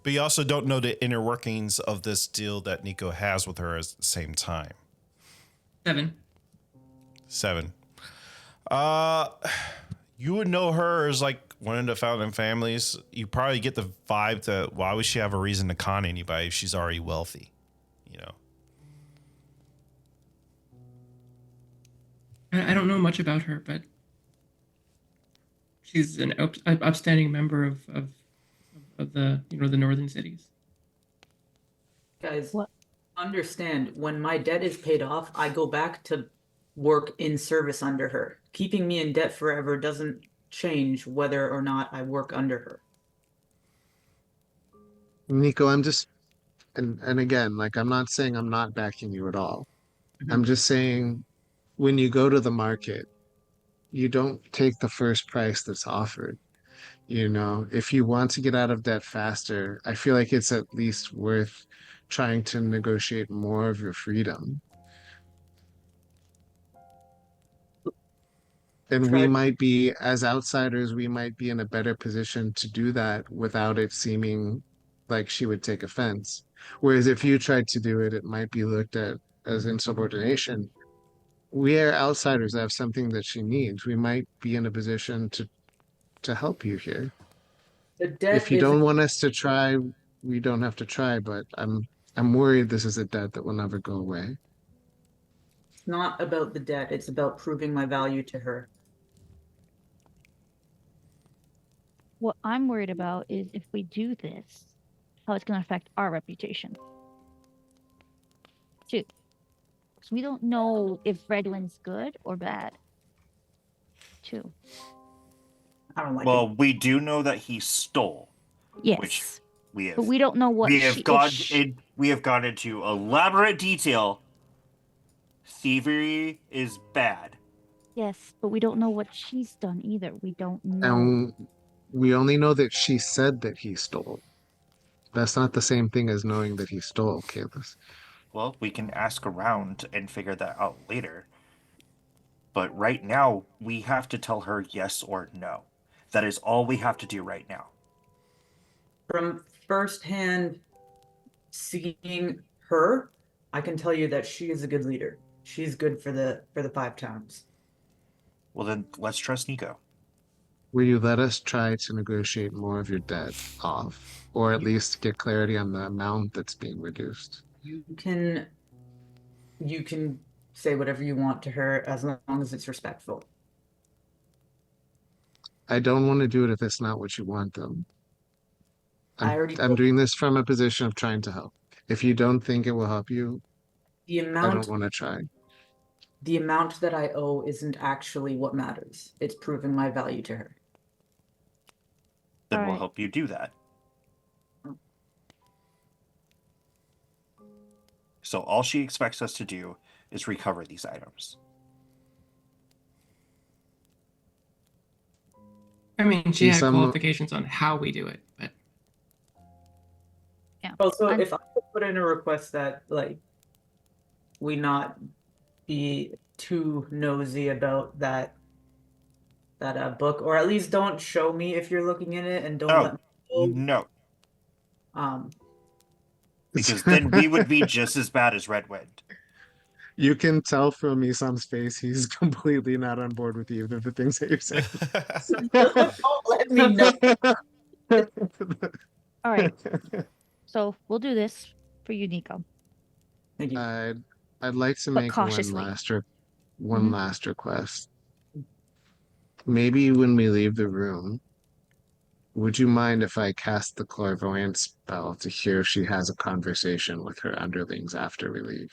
But you also don't know the inner workings of this deal that Nico has with her at the same time. 7. 7. You would know her as like one of the founding families. You probably get the vibe that why would she have a reason to con anybody if she's already wealthy? You know. I don't know much about her, but she's an upstanding member of the the northern cities. Guys, What? understand, when my debt is paid off, I go back to work in service under her. Keeping me in debt forever doesn't change whether or not I work under her. Nico, I'm just and again, like I'm not saying I'm not backing you at all. I'm Mhm. just saying when you go to the market, you don't take the first price that's offered. You know, if you want to get out of debt faster, I feel like it's at least worth trying to negotiate more of your freedom. And we Try. might be, as outsiders, we might be in a better position to do that without it seeming like she would take offense. Whereas if you tried to do it, it might be looked at as insubordination. We are outsiders that have something that she needs. We might be in a position to help you here. The debt If you is don't want us to try, we don't have to try, but I'm worried this is a debt that will never go away. not about the debt, it's about proving my value to her. What I'm worried about is if we do this, how it's going to affect our reputation. Too. Because we don't know if Redwind's good or bad. Too. I don't like Well, it. we do know that he stole, Yes. which we have. But we don't know what we she, have if gone. she- We have gone into elaborate detail. Thievery is bad. Yes, but we don't know what she's done either. We don't know. And we only know that she said that he stole. That's not the same thing as knowing that he stole, Kalis. Well, we can ask around and figure that out later. But right now, we have to tell her yes or no. That is all we have to do right now. From firsthand seeing her, I can tell you that she is a good leader. She's good for the 5 towns. Well, then let's trust Nico. Will you let us try to negotiate more of your debt off, or at least get clarity on the amount that's being reduced? You can say whatever you want to her as long as it's respectful. I don't want to do it if it's not what you want, though. I already I'm told doing this from a position of trying to help. If you don't think it will help you, the I don't amount want to try. the amount that I owe isn't actually what matters. It's proving my value to her. Then All we'll right. help you do that. So all she expects us to do is recover these items. I mean, she See, had some qualifications on how we do it, but Yeah. Also, I'm- if I could put in a request that like we not be too nosy about that book, or at least don't show me if you're looking in it and don't Oh, let me know. no, Um, because then we would be just as bad as Red Wind. you can tell from Isam's face he's completely not on board with either of the things that you're saying. don't let me know. All right. So we'll do this for you, Nico. Thank you. I'd like to But make cautiously. one Mhm. last request. Maybe when we leave the room, would you mind if I cast the clairvoyance spell to hear if she has a conversation with her underlings after we leave?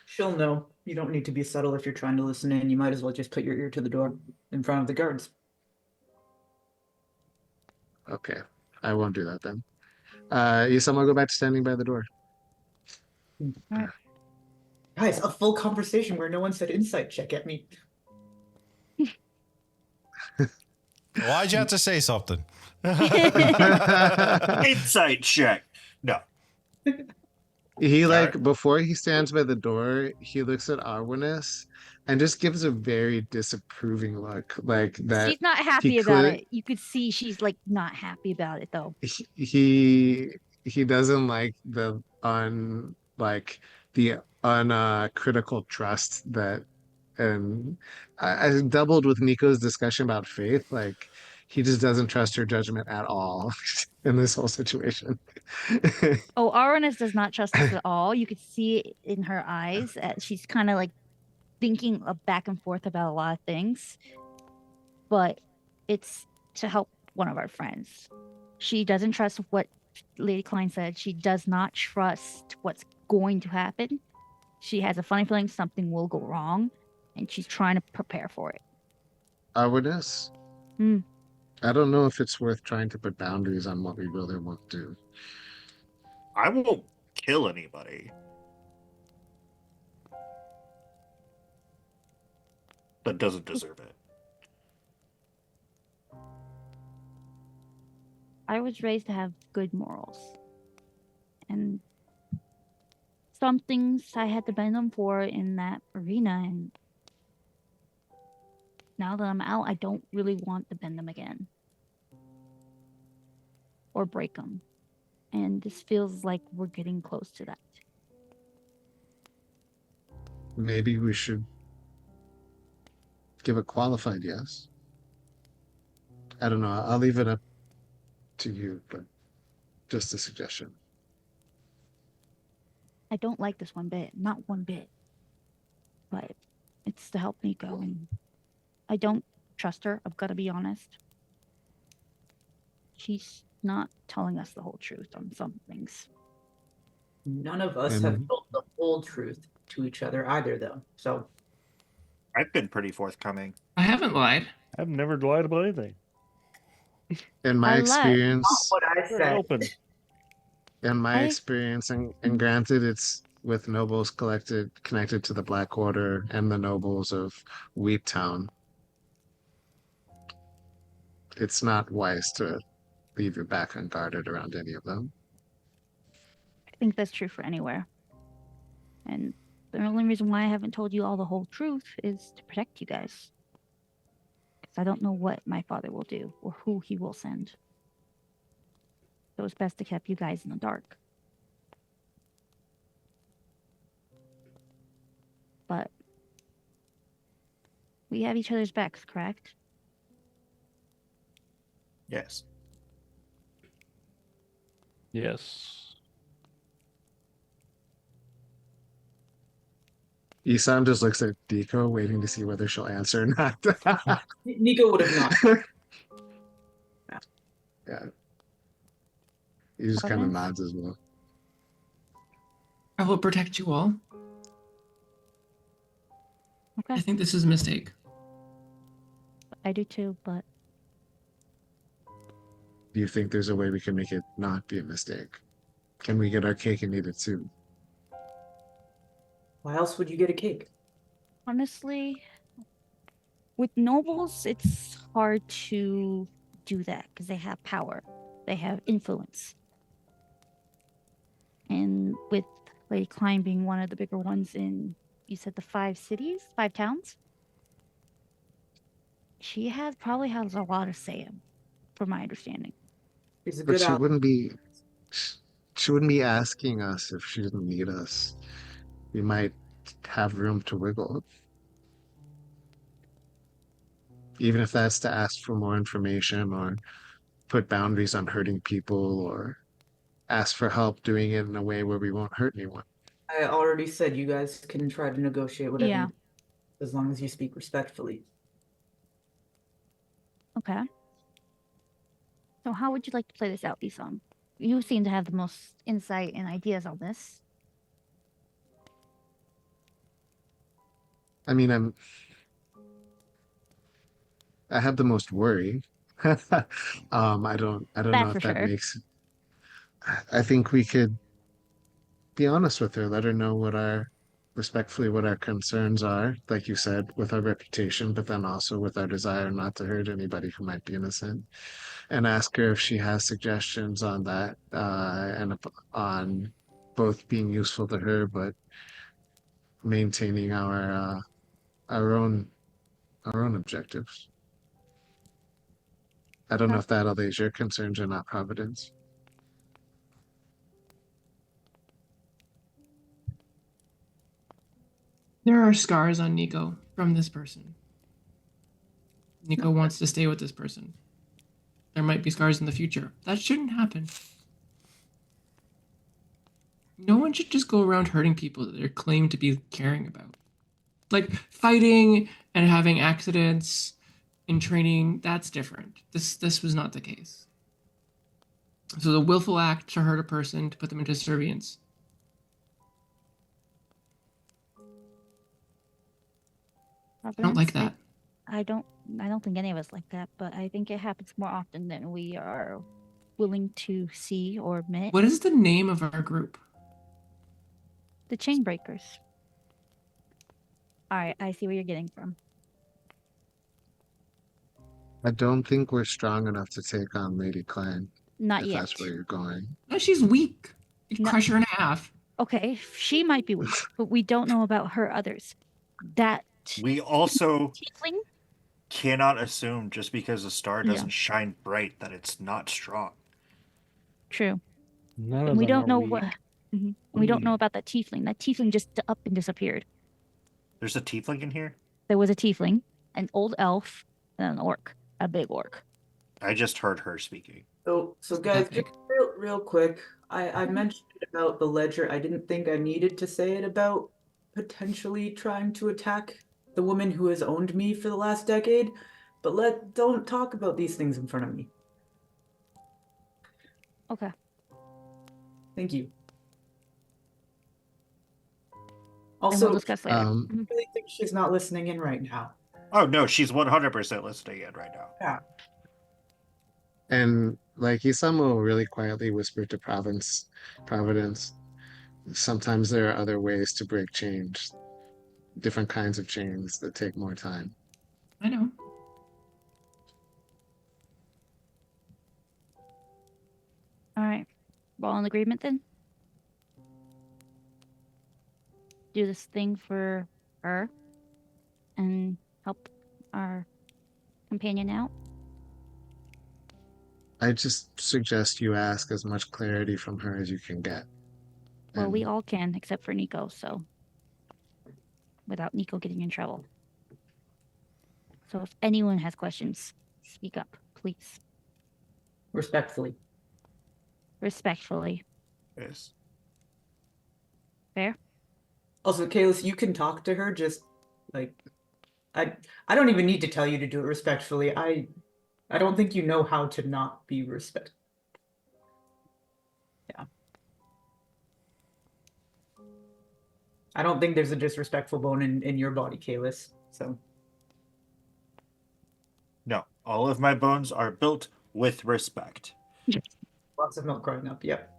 She'll know. You don't need to be subtle if you're trying to listen in. You might as well just put your ear to the door in front of the guards. Okay, I won't do that then. Isam, I'll go back to standing by the door. Guys, a full conversation where no one said insight check at me. Why'd you have to say something? Insight check. No. He like Alright. before he stands by the door, he looks at Arwanis and just gives a very disapproving look, like that. She's not happy about clear- it. You could see she's like not happy about it though. He doesn't like the critical trust that, and I doubled with Nico's discussion about faith. Like he just doesn't trust her judgment at all in this whole situation. Oh, Aranis does not trust us at all. You could see it in her eyes. She's kind of like thinking back and forth about a lot of things, but it's to help one of our friends. She doesn't trust what Lady Klein said, she does not trust what's going to happen. She has a funny feeling something will go wrong, and she's trying to prepare for it. Arwiness? Hmm. I don't know if it's worth trying to put boundaries on what we really want to do. I won't kill anybody. But doesn't deserve it. I was raised to have good morals. And some things I had to bend them for in that arena, and now that I'm out, I don't really want to bend them again. Or break them. And this feels like we're getting close to that. Maybe we should give a qualified yes. I don't know. I'll leave it up to you, but just a suggestion. I don't like this one bit, not one bit. But it's to help me go, and I don't trust her. I've got to be honest. She's not telling us the whole truth on some things. None of us And- have told the whole truth to each other either, though. So I've been pretty forthcoming. I haven't lied. I've never lied about anything. In my I lied. experience, what I Very said. open. and granted, it's with nobles connected to the Black Order and the nobles of Wheat Town. It's not wise to leave your back unguarded around any of them. I think that's true for anywhere. And the only reason why I haven't told you all the whole truth is to protect you guys. Because I don't know what my father will do or who he will send. So it's best to keep you guys in the dark. But we have each other's backs, correct? Yes. Yes. Isam just looks at Deco, waiting to see whether she'll answer or not. Nico would have not. Yeah. He just kind of Comments? nods as well. I will protect you all. Okay. I think this is a mistake. I do too, but Do you think there's a way we can make it not be a mistake? Can we get our cake and eat it too? Why else would you get a cake? honestly, with nobles, it's hard to do that because they have power, they have influence. And with Lady Klein being one of the bigger ones in, you said the 5 cities, 5 towns? She probably has a lot to say, from my understanding. He's a But good she ally. wouldn't be asking us if she didn't need us. We might have room to wiggle. Even if that's to ask for more information or put boundaries on hurting people or ask for help doing it in a way where we won't hurt anyone. I already said you guys can try to negotiate whatever Yeah. you, as long as you speak respectfully. Okay. So how would you like to play this out, Isam? You seem to have the most insight and ideas on this. I mean, I have the most worry. I don't That know for if that sure. makes. I think we could be honest with her, let her know respectfully what our concerns are, like you said, with our reputation, but then also with our desire not to hurt anybody who might be innocent, and ask her if she has suggestions on that, and on both being useful to her, but maintaining our own objectives. I don't know if that allays your concerns or not, Providence. There are scars on Nico from this person. Nico wants to stay with this person. There might be scars in the future. That shouldn't happen. No one should just go around hurting people that they're claimed to be caring about. Like fighting and having accidents in training, that's different. This was not the case. So the willful act to hurt a person to put them into subservience. I don't like that. I don't think any of us like that, but I think it happens more often than we are willing to see or admit. What is the name of our group? The Chainbreakers. All right, I see where you're getting from. I don't think we're strong enough to take on Lady Clan. Not if yet. that's where you're going. No, she's weak. You No. crush her in half. Okay, she might be weak, but we don't know about her others. That We also tiefling? cannot assume just because a star Yeah. doesn't shine bright that it's not strong. True. None of And we them don't are know weak. what. We don't know about that tiefling. That tiefling just up and disappeared. There's a tiefling in here? There was a tiefling, an old elf, and an orc, a big orc. I just heard her speaking. So guys, Epic. just real quick, I mentioned it about the ledger. I didn't think I needed to say it about potentially trying to attack the woman who has owned me for the last decade, but don't talk about these things in front of me. Okay. Thank you. And Also, we'll discuss later. Um, I really think she's not listening in right now. Oh no, she's 100% listening in right now. And like Isam will really quietly whisper to Providence. Sometimes there are other ways to break chains, different kinds of chains that take more time. I know. All right. We're all in agreement then? Do this thing for her and help our companion out? I just suggest you ask as much clarity from her as you can get. Well, we And all can, except for Nico, so. Without Nico getting in trouble. So if anyone has questions, speak up, please. Respectfully. Respectfully. Yes. Fair? Also, Kalis, you can talk to her, just like I don't even need to tell you to do it respectfully. I don't think you know how to not be respect. Yeah. I don't think there's a disrespectful bone in your body, Kalis. So No, all of my bones are built with respect. lots of milk growing up, yep.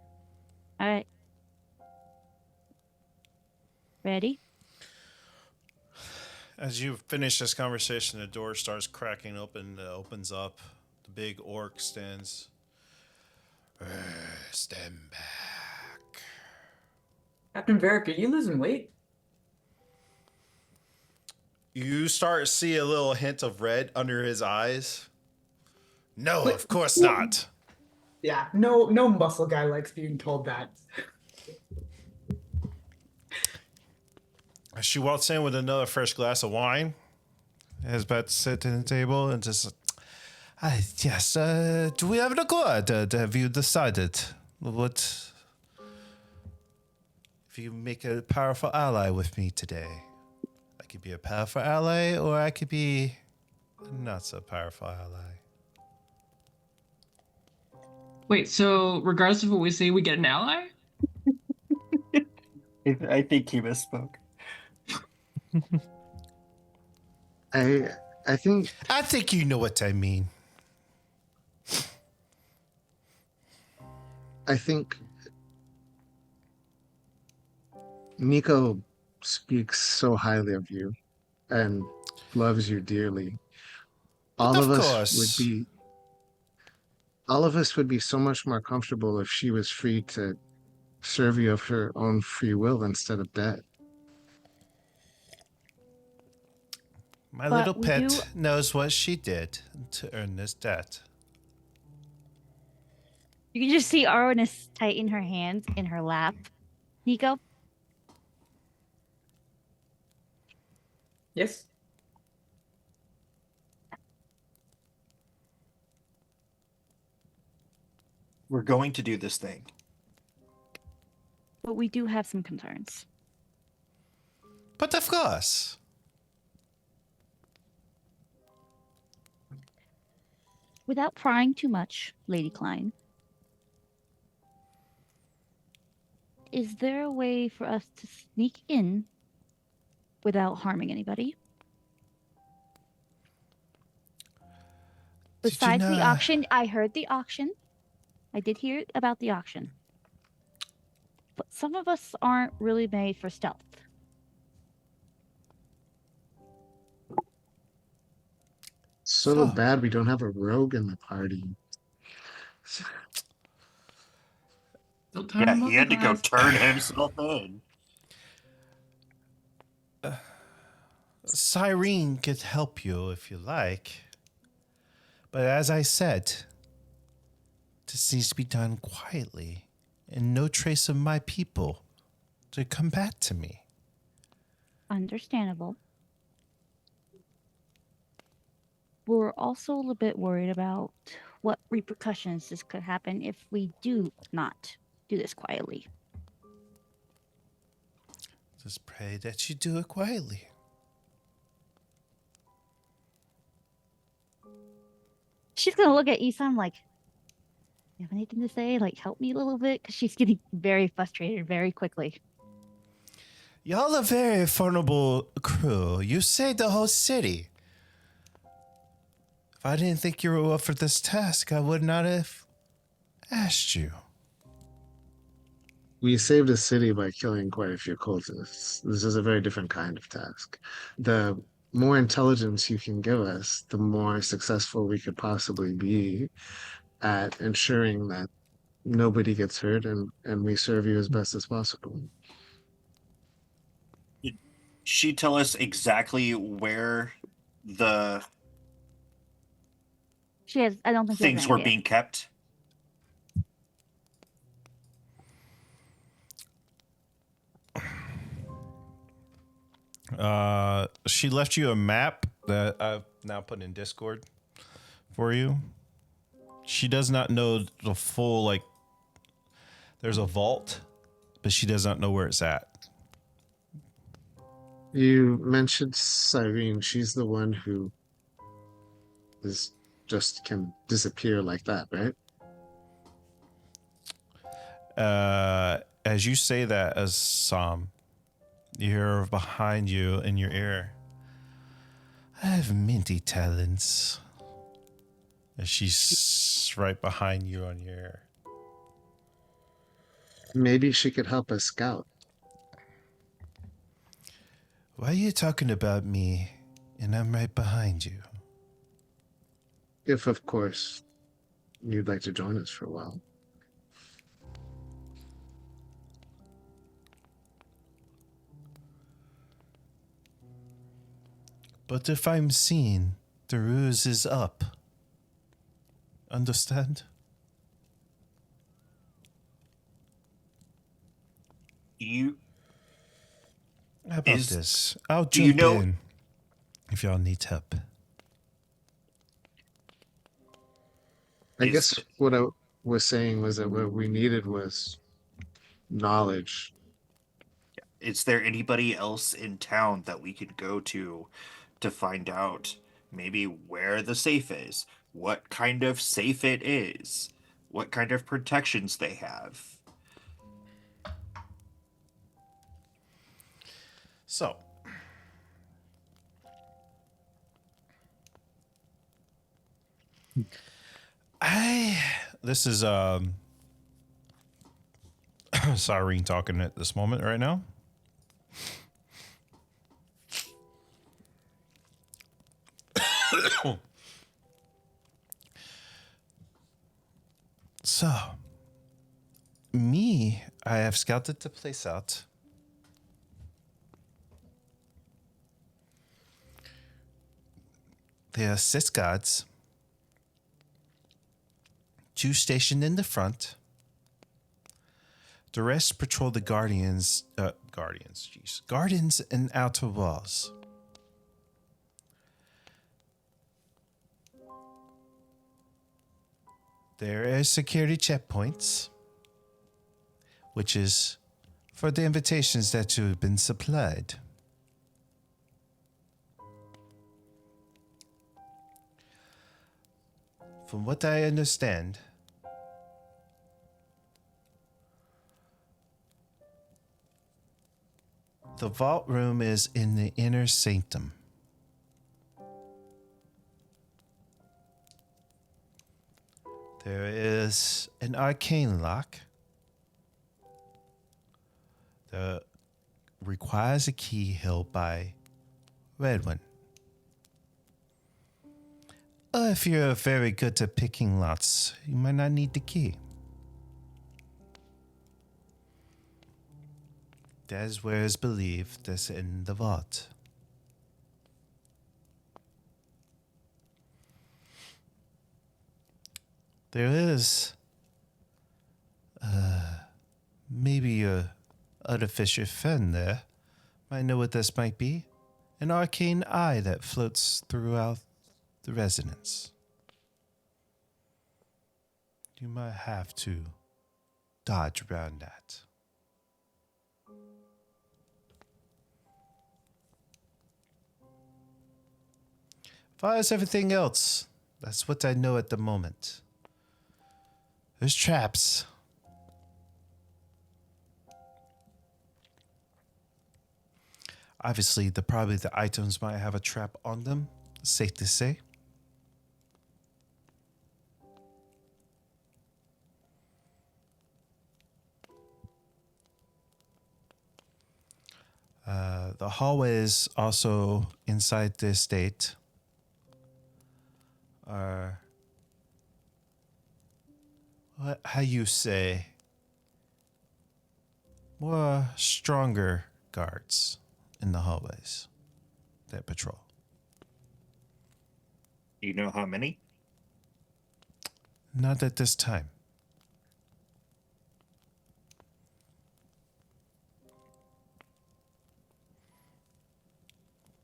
All right. Ready? As you finish this conversation, the door starts cracking open. Opens up. The big orc stands. Stand back. Captain Varric, are you losing weight? You start to see a little hint of red under his eyes. No, of course not. Yeah, no muscle guy likes being told that. She walks in with another fresh glass of wine. Is about to sit at the table and just, yes. Do we have an accord? Have you decided what? If you make a powerful ally with me today, I could be a powerful ally, or I could be a not so powerful ally. Wait, so regardless of what we say, we get an ally? I think he misspoke. I think I think you know what I mean. Nico speaks so highly of you and loves you dearly. All Of of us course. would be so much more comfortable if she was free to serve you of her own free will instead of debt. My But little we pet do- knows what she did to earn this debt. You can just see Arwanis tighten her hands in her lap. Nico? Yes? We're going to do this thing. But we do have some concerns. But of course. Without prying too much, Lady Klein, is there a way for us to sneak in without harming anybody? Did you Besides the know? auction, I heard the auction. I did hear about the auction. But some of us aren't really made for stealth. So So, bad we don't have a rogue in the party. Still time Yeah, about he the had to go glass. turn himself in. Cyrene could help you if you like. But as I said, this needs to be done quietly, and no trace of my people to come back to me. Understandable. We're also a little bit worried about what repercussions this could happen if we do not do this quietly. Just pray that you do it quietly. She's gonna look at Isam like, you have anything to say? Like, help me a little bit? Because she's getting very frustrated very quickly. Y'all a very vulnerable crew. You saved the whole city. If I didn't think you were up for this task, I would not have asked you. We saved a city by killing quite a few cultists. This is a very different kind of task. The more intelligence you can give us, the more successful we could possibly be at ensuring that nobody gets hurt and we serve you as best as possible. Did she tell us exactly where the She has, I don't think she has things an were idea. being kept? She left you a map that I've now put in Discord for you. She does not know the full, like, there's a vault, but she does not know where it's at. You mentioned Cyrene. She's the one who is just can disappear like that, right? As you say that, as Sam, you hear behind you in your ear, I have minty talents. And she's right behind you on your ear. Maybe she could help us scout. Why are you talking about me and I'm right behind you? If, of course, you'd like to join us for a while. But if I'm seen, the ruse is up. Understand? You How about Is- this? I'll do you jump know- in if y'all need help. I Is- guess what I was saying was that what we needed was knowledge. is there anybody else in town that we could go to find out maybe where the safe is, what kind of safe it is, what kind of protections they have? So, this is Cyrene talking at this moment right now. So, I have scouted the place out. There are 6 guards, 2 stationed in the front. The rest patrol the gardens and outer walls. There are security checkpoints, which is for the invitations that you have been supplied. From what I understand, The vault room is in the inner sanctum. There is an arcane lock that requires a key held by Redwin. Or if you're very good at picking lots, you might not need the key. That is where it's believed that's in the vault. There is maybe a artificial friend there. Might know what this might be. An arcane eye that floats throughout the residence. You might have to dodge around that. As far as everything else, that's what I know at the moment. There's traps. Obviously, probably the items might have a trap on them. Safe to say. The hallways also inside the estate are, how you say, more stronger guards in the hallways that patrol. Do you know how many? Not at this time.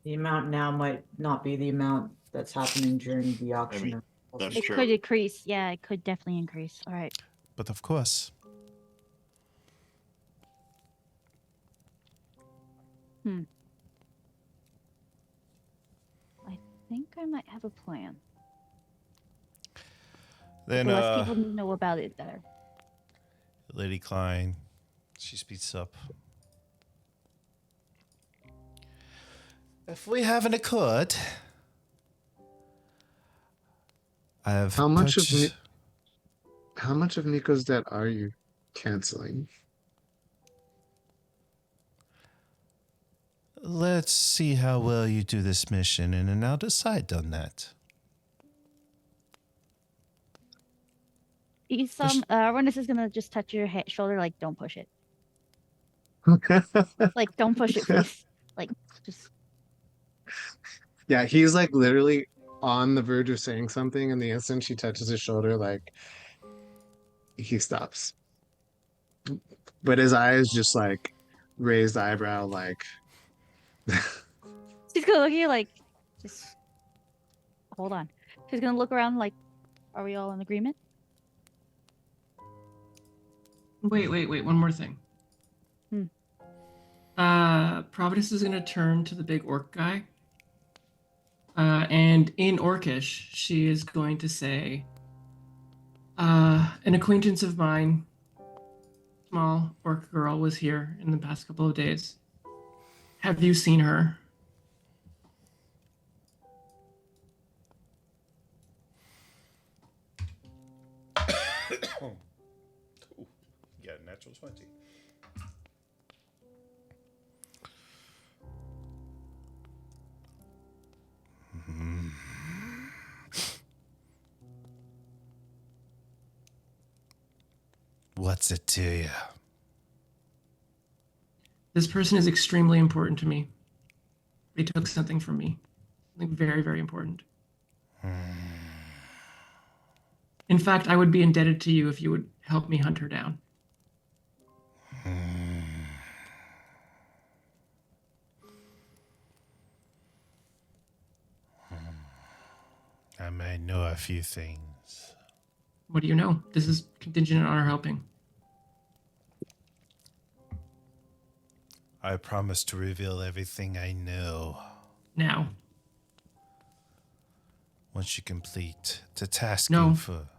The amount now might not be the amount that's happening during the auction. mean, that's It true. could increase. Yeah, it could definitely increase. All right. But of course, I think I might have a plan. then The less people know about it, better. Lady Klein, she speaks up. If we have an accord, I have How much of purchased- How much of Nico's debt are you canceling? Let's see how well you do this mission, and then I'll decide on that. Arnis is gonna just touch your shoulder, like, don't push it. Like, don't push it, please. Like, just. Yeah, he's like literally on the verge of saying something, and the instant she touches his shoulder, like he stops. But his eyes just like raised eyebrow, like She's gonna look at you like, just hold on. She's gonna look around like, are we all in agreement? Wait. One more thing. Providence is gonna turn to the big orc guy. And in Orcish, she is going to say, an acquaintance of mine, small orc girl, was here in the past couple of days. Have you seen her? Yeah, natural 20. What's it to you? This person is extremely important to me. They took something from me. Something very, very important. In fact, I would be indebted to you if you would help me hunt her down. I may know a few things. What do you know? This is contingent on our helping. I promise to reveal everything I know Now. once you complete the task No. for.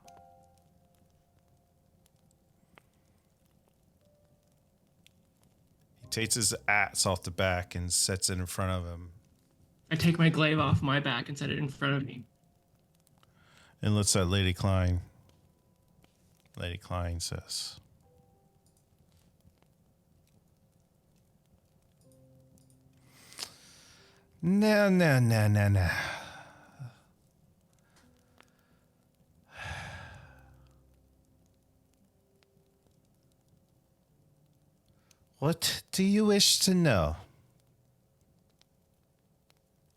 He takes his axe off the back and sets it in front of him. I take my glaive off my back and set it in front of me. And looks at Lady Klein. Lady Klein says, No. What do you wish to know?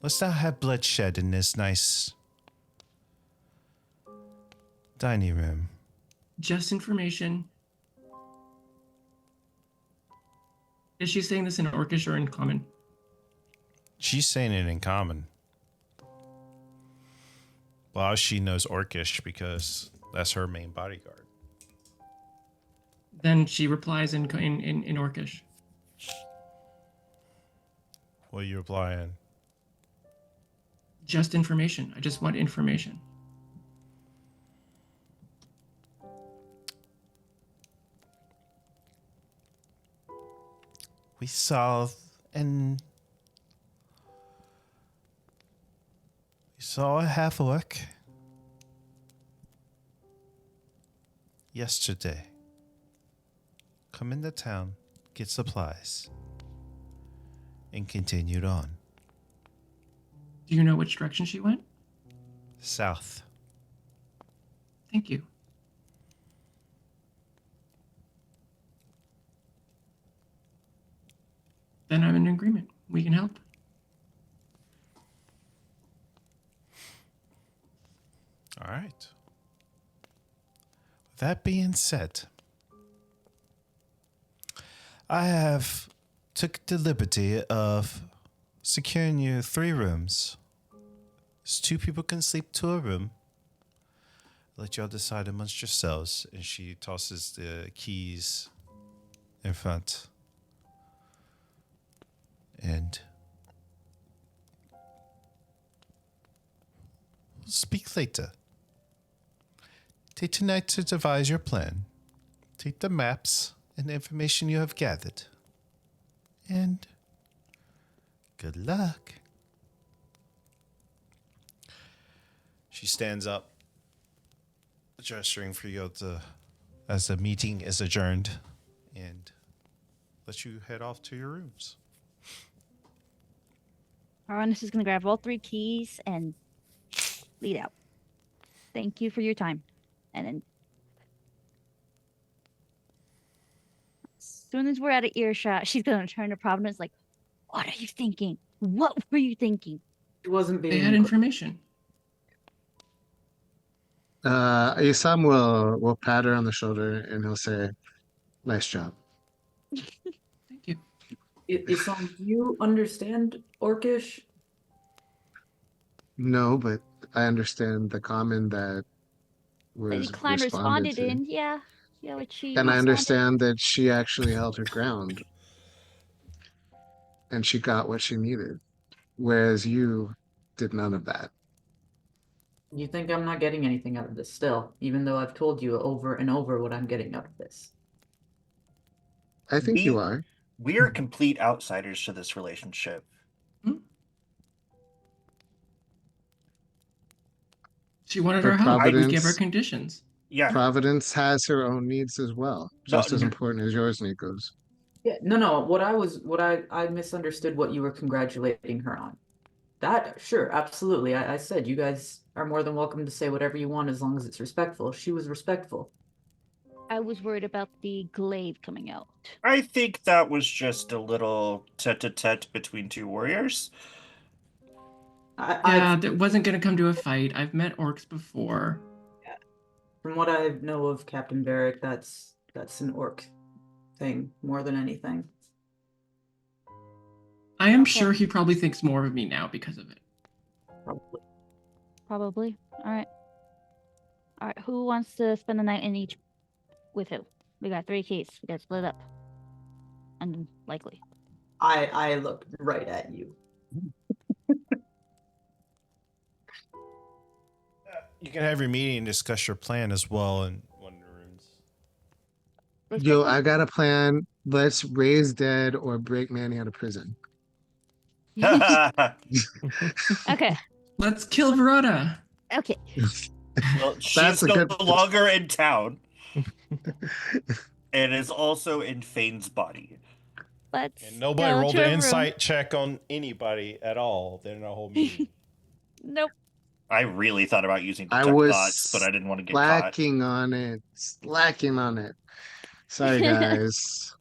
Let's not have bloodshed in this nice dining room. Just information. Is she saying this in Orcish or in Common? She's saying it in common. Well, she knows Orcish because that's her main bodyguard. Then she replies in Orcish. What are you replying? Just information. I just want information. We saw a half orc yesterday. Come into town, get supplies, and continued on. Do you know which direction she went? South. Thank you. Then I'm in agreement. We can help. All right. With that being said, I have took the liberty of securing you 3 rooms. So 2 people can sleep to a room. Let y'all decide amongst yourselves. And she tosses the keys in front. And we'll speak later. Take tonight to devise your plan. Take the maps and the information you have gathered. And good luck. She stands up, gesturing for you to, as the meeting is adjourned, and lets you head off to your rooms. Aranis is going to grab all 3 keys and lead out. Thank you for your time. And then as soon as we're out of earshot, she's going to turn to Providence like, what are you thinking? What were you thinking? It wasn't They being. had information. Isam will pat her on the shoulder and he'll say, "Nice job." Thank you. Isam, do you understand Orcish? No, but I understand the common that Lady was Klein responded responded to. in, yeah, what she And I responded. understand that she actually held her ground. And she got what she needed. Whereas you did none of that. You think I'm not getting anything out of this still, even though I've told you over and over what I'm getting out of this. I think you are. We are complete outsiders to this relationship. She wanted But our help. We Providence- give her conditions. Yeah. Providence has her own needs as well, just as important as yours, Nikos. Yeah, no. What I misunderstood what you were congratulating her on. That, sure, absolutely. I said you guys are more than welcome to say whatever you want as long as it's respectful. She was respectful. I was worried about the glaive coming out. I think that was just a little tete-a-tete between 2 warriors. Yeah, that wasn't going to come to a fight. I've met orcs before. From what I know of Captain Varric, that's an orc thing more than anything. I am sure he probably thinks more of me now because of it. Probably. All right. Who wants to spend the night in each with who? We got 3 keys. We got to split up. Unlikely. I looked right at you. You can have your meeting and discuss your plan as well in one of the rooms. Yo, I got a plan. let's raise dead or break Manny out of prison. Okay. Let's kill Verada. Okay. Well, That's she's a no good- longer in town. And is also in Fane's body. Let's And nobody go rolled to an a room. insight check on anybody at all during the whole meeting. Nope. I really thought about using I detect was thoughts, but I didn't want to get caught. slacking on it. Slacking on it. Sorry, guys.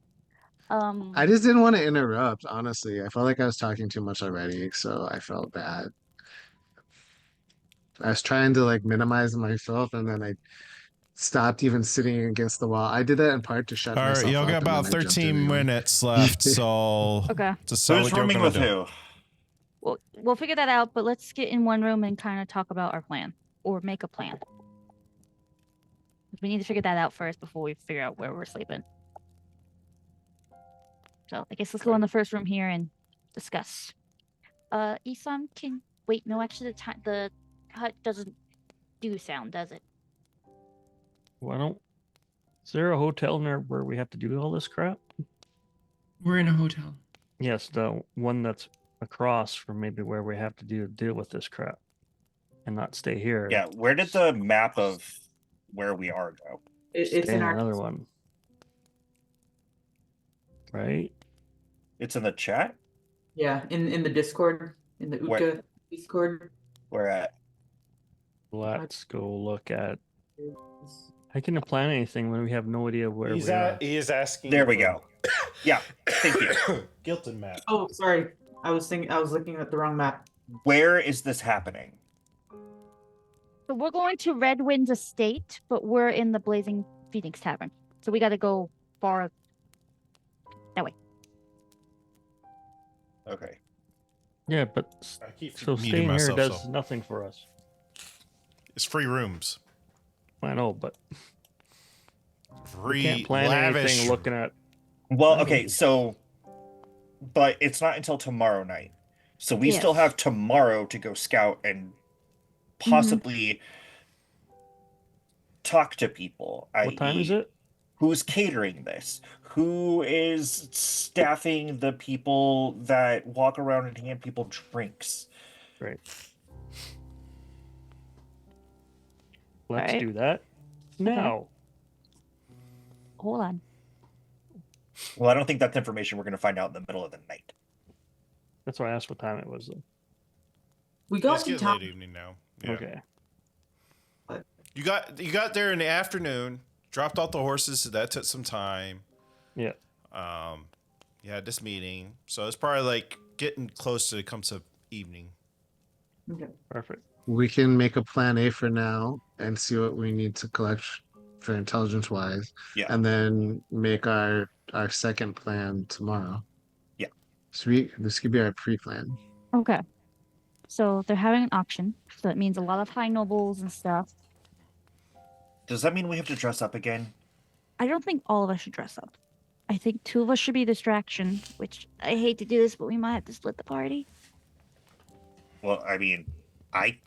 I just didn't want to interrupt, honestly. I felt like I was talking too much already, so I felt bad. I was trying to like minimize myself, and then I stopped even sitting against the wall. I did that in part to shut All right, myself y'all up. got and about then I jumped 13 in. minutes left, so Okay. decide Who's what you're rooming gonna with do. who? We'll figure that out, but let's get in one room and kind of talk about our plan or make a plan. We need to figure that out first before we figure out where we're sleeping. So I guess let's go in the first room here and discuss. Isam can wait. No, actually, the hut doesn't do sound, does it? Why don't? Is there a hotel near where we have to do all this crap? We're in a hotel. Yes, the one that's across from maybe where we have to deal with this crap, and not stay here. Yeah, where did the map of where we are go? It's Stay in in our another one, right? It's in the chat? yeah, in the Discord, in the Where- Utka Discord. Where at? Let's go look at. How can you plan anything when we have no idea where He's we are? he is asking. There we for go. Yeah, thank you. Gilton map. Oh, sorry. I was looking at the wrong map. Where is this happening? So we're going to Red Wind's estate, but we're in the Blazing Phoenix Tavern. So we got to go far that way. Okay. Yeah, but I keep so muting staying here myself, does so- nothing for us. It's free rooms. I know, but we Free, can't plan lavish. anything looking at. Well, okay, so but it's not until tomorrow night. So we still Yes. have tomorrow to go scout and possibly talk to people. What time is i.e., it? Who's catering this? Who is staffing the people that walk around and hand people drinks? Great. Let's Alright. do that now. Hold on. Well, I don't think that's information we're going to find out in the middle of the night. That's why I asked what time it was. Though. We got It's to getting talk. late evening now. Yeah. Okay. You got there in the afternoon. Dropped off the horses, so that took some time. Yeah. You had this meeting, so it's probably like getting close to come to evening. Okay. Perfect. We can make a plan A for now and see what we need to collect for intelligence wise. Yeah. And then make our second plan tomorrow. Yeah. Sweet. This could be our pre-plan. Okay. So they're having an auction. So that means a lot of high nobles and stuff. Does that mean we have to dress up again? I don't think all of us should dress up. I think two of us should be distraction, which I hate to do this, but we might have to split the party. Well, I mean, I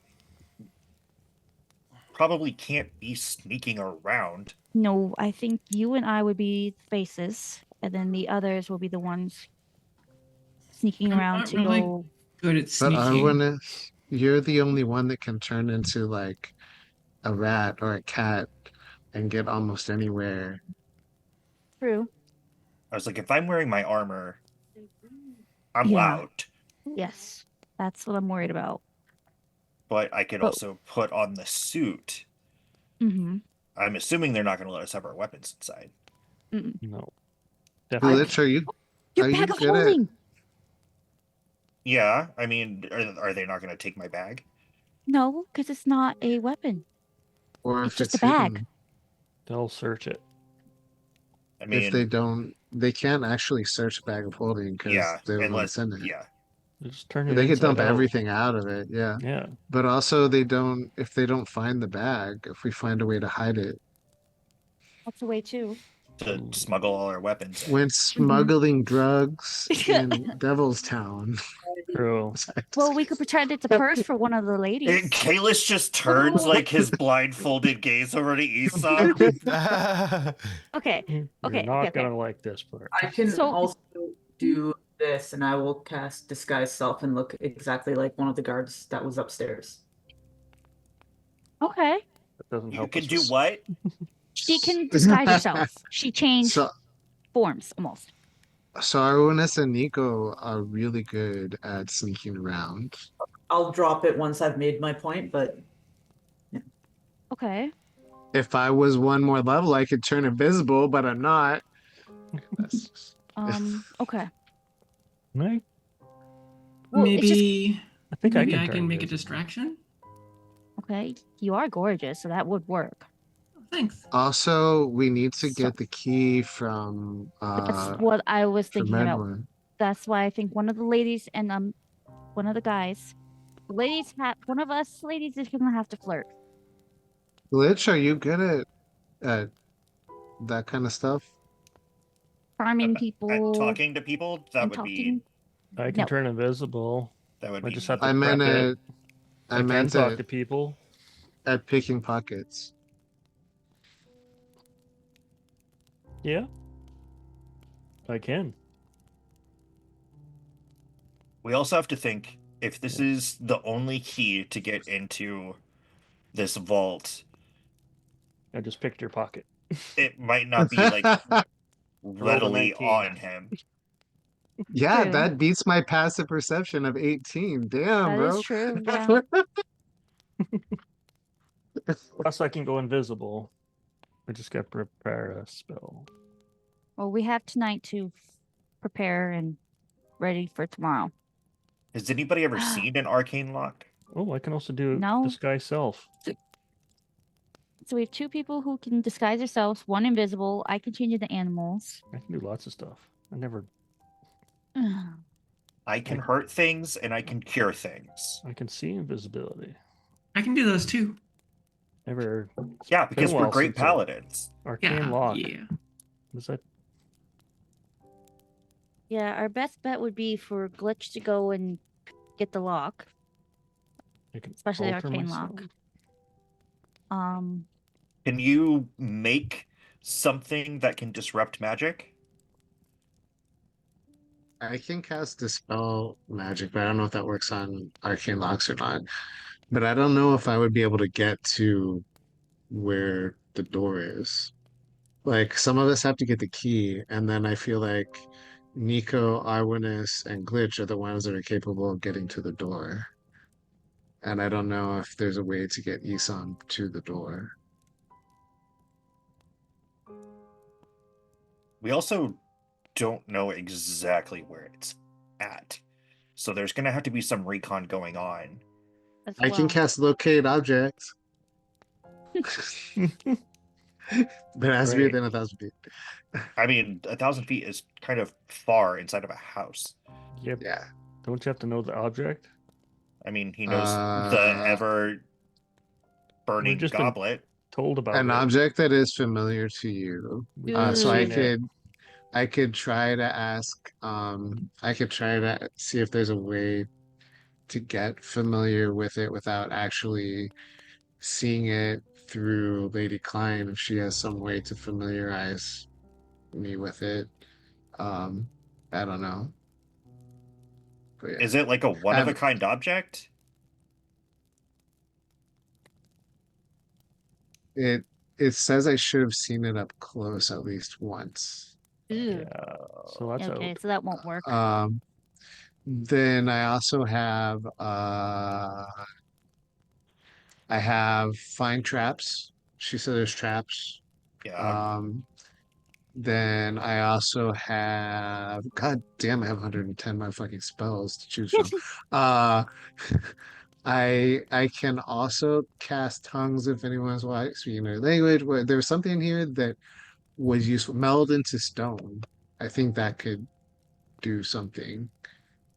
probably can't be sneaking around. No, I think you and I would be faces, and then the others will be the ones sneaking I'm around not to really go. good at But sneaking. Arwen, you're the only one that can turn into like a rat or a cat and get almost anywhere. True. I was like, if I'm wearing my armor, I'm Yeah. loud. Yes, that's what I'm worried about. But I could But- also put on the suit. Mm-hmm. I'm assuming they're not going to let us have our weapons inside. No. Definitely. Glitch, are you? Your Are you bag of good at- holding. Yeah, I mean, are they not going to take my bag? No, because it's not a weapon. Or It's if just it's a bag. hidden. They'll search it. I mean, If they don't, they can't actually search a bag of holding because yeah, they would unless, send it. yeah. Just turn it. They could inside dump out. everything out of it, yeah. Yeah. But also they don't, if they don't find the bag, if we find a way to hide it. That's a way too. To smuggle all our weapons. in. When smuggling drugs in Devil's Town. True. Well, we could pretend it's a purse for one of the ladies. Kalis just turns like his blindfolded gaze over to Esau. Okay. You're Okay. not Okay. gonna like this part. I can So- also do this, and I will cast Disguise Self and look exactly like one of the guards that was upstairs. Okay. That doesn't You help can us do with- what? She can disguise herself. She changed So, forms almost. so Arwanis and Nico are really good at sneaking around. I'll drop it once I've made my point, but Okay. If I was one more level, I could turn invisible, but I'm not. That's- Okay. Right? Well, it's just- Maybe I think maybe I I can, can turn make a invisible. distraction. Okay. You are gorgeous, so that would work. Thanks. Also, we need to So- get the key from That's what I was from thinking about. Edwin. That's why I think one of the ladies and one of the guys. The ladies have one of us ladies is gonna have to flirt. Glitch, are you good at that kind of stuff? Charming At people. talking to people? That and would talking. be I can No. turn invisible. that would I be just me. have to I meant prep it. at I I can meant talk at, to people. at picking pockets. Yeah. I can. We also have to think if this is the only key to get into this vault, I just picked your pocket. it might not be like readily 19. on him. Yeah, True. that beats my passive perception of 18. Damn, That bro. is true. Yeah. Plus, I can go invisible. I just got to prepare a spell. Well, we have tonight to prepare and ready for tomorrow. Has anybody ever seen an arcane lock? Oh, I can also do No. disguise self. So we have two people who can disguise themselves, one invisible. I can change into animals. I can do lots of stuff. I never. I can hurt things and I can cure things. I can see invisibility. I can do those too. Never. Yeah, because Been a we're while great since paladins. Arcane Yeah. lock. Yeah. Was that? Yeah, our best bet would be for Glitch to go and get the lock, I can especially the alter arcane myself? lock. Can you make something that can disrupt magic? I can cast Dispel Magic, but I don't know if that works on arcane locks or not. But I don't know if I would be able to get to where the door is. Like, some of us have to get the key, and then I feel like Nico, Arwanis, and Glitch are the ones that are capable of getting to the door. And I don't know if there's a way to get Isan to the door. We also don't know exactly where it's at. So there's going to have to be some recon going on. as I can well. cast Locate Object. But it has to be Great. within 1,000 feet. I mean, 1,000 feet is kind of far inside of a house. Yep. Yeah. Don't you have to know the object? I mean, he knows the ever burning just been goblet. Told about An it. object that is familiar to you. We've So I seen it. could try to ask, I could try to see if there's a way to get familiar with it without actually seeing it through Lady Klein, if she has some way to familiarize me with it. I don't know. But yeah. Is it like a one of a kind object? It says I should have seen it up close at least once. Ew. Yeah. So that's Okay, out. so that won't work. Then I also have I have find traps. She said there's traps. Yeah. Then I also have, god damn, I have 110 motherfucking spells to choose from. I can also cast tongues if anyone's speaking their language. There was something here that was useful. Meld into stone. I think that could do something.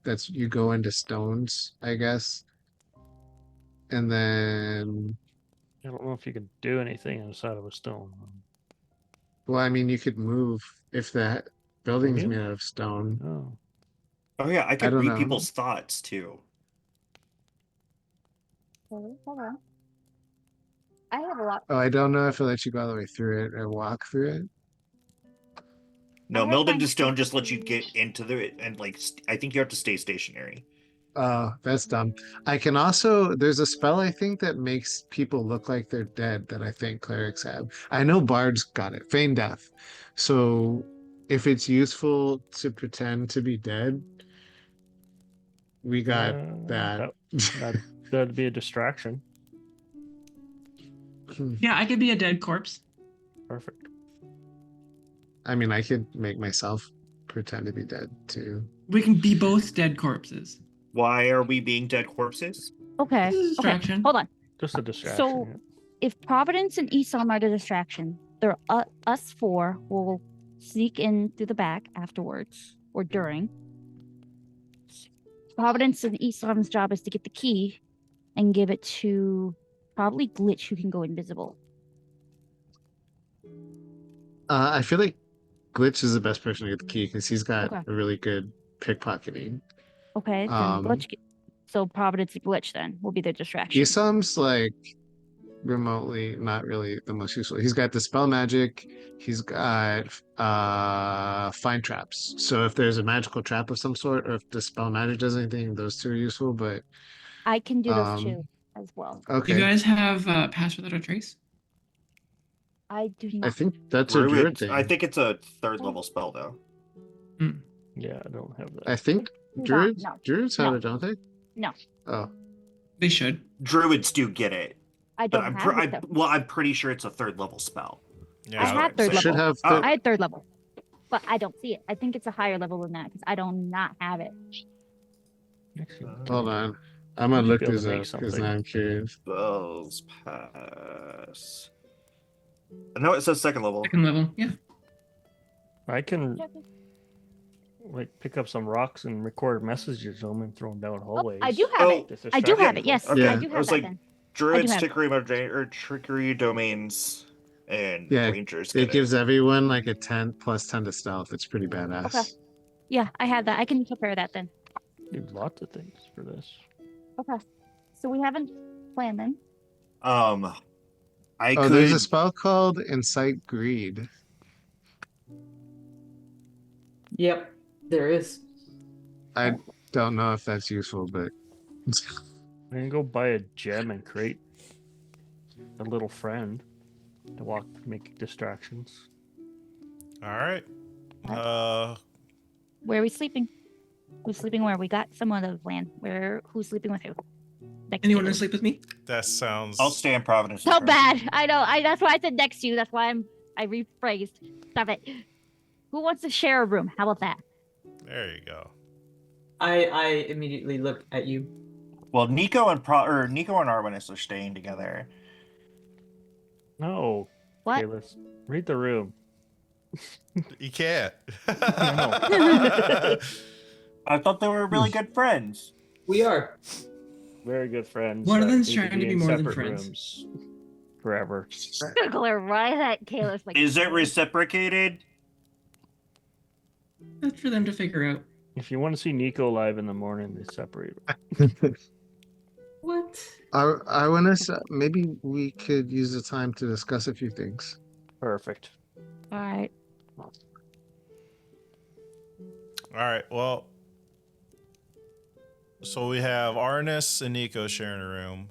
That's you go into stones, I guess. And then, I don't know if you can do anything inside of a stone. well, I mean, you could move if the building's you? made out of stone. Oh. Oh yeah, I I could don't read know. people's thoughts too. Hold on. I have a lot. Oh, I don't know if it lets you go all the way through it and walk through it. No, have Meld my into Stone just lets you get into the and like I think you have to stay stationary. Oh, that's dumb. I can also, there's a spell I think that makes people look like they're dead that I think clerics have. I know bards got it, feign death. So if it's useful to pretend to be dead, we got that. That'd be a distraction. Yeah, I could be a dead corpse. Perfect. I mean, I could make myself pretend to be dead too. We can be both dead corpses. Why are we being dead corpses? Okay. This is a Okay. distraction. Hold on. Just a distraction. So, yeah. if Providence and Esom are the distraction, there us four will sneak in through the back afterwards or during. Providence and Esom's job is to get the key and give it to probably Glitch, who can go invisible. I feel like Glitch is the best person to get the key because he's got Okay. a really good pickpocketing. Okay, then Glitch. So Providence and Glitch then will be the distraction. Esom's like remotely not really the most useful. He's got the spell magic, he's got find traps. So if there's a magical trap of some sort, or if the spell magic does anything, those two are useful, but I can do those two as well. okay. You guys have Pass Without a Trace? I do not. I think that's a druid Druid, thing. I think it's a 3rd level spell though. Yeah, I don't have that. I think No, druids no. druids have No. it, don't they? No. Oh. They should. Druids do get it, I but don't have it, though. I'm pretty sure it's a 3rd level spell. Yeah, I That's what had I'm third saying. Should level. have Oh. I had third level, but I don't see it. I think it's a higher level than that because I do not have it. Hold on. I'm gonna You look should be able this to make up because something. now I'm curious. Spells pass. No, it says 2nd level. Second level, yeah. I can like pick up some rocks and record messages on them and throw them down hallways. I do have it. Oh, I do have it. Yes, Okay. I do I have was that like, then. Druids, have it. trickery domains, and Yeah, rangers. It get gives everyone like a 10 plus 10 to stealth. It's pretty badass. Okay. Yeah, I have that. I can prepare that then. Need lots of things for this. Okay. So we haven't planned then. I Oh, could. there's a spell called Incite Greed. Yep, there is. I don't know if that's useful, but I can go buy a gem and create a little friend to make distractions. All right. Where are we sleeping? Who's sleeping where? We got some of the plan. Who's sleeping with who? Next Anyone to want you. to sleep with me? That sounds. I'll stay in Providence. So bad. I know. That's why I said next to you. That's why I rephrased. Stop it. Who wants to share a room? How about that? There you go. I immediately look at you. Well, Nico and Arwinis are staying together. No. What? Okay, let's read the room. You can't. I thought they were really good friends. We are. Very good friends. One of that them's need trying to be in more than separate friends. rooms forever. I'm gonna clarify that. Kayla's like. Is it reciprocated? That's for them to figure out. If you want to see Nico live in the morning, they separate. What? I want to. Maybe we could use the time to discuss a few things. Perfect. All right. All right. Well, so we have Arnis and Nico sharing a room.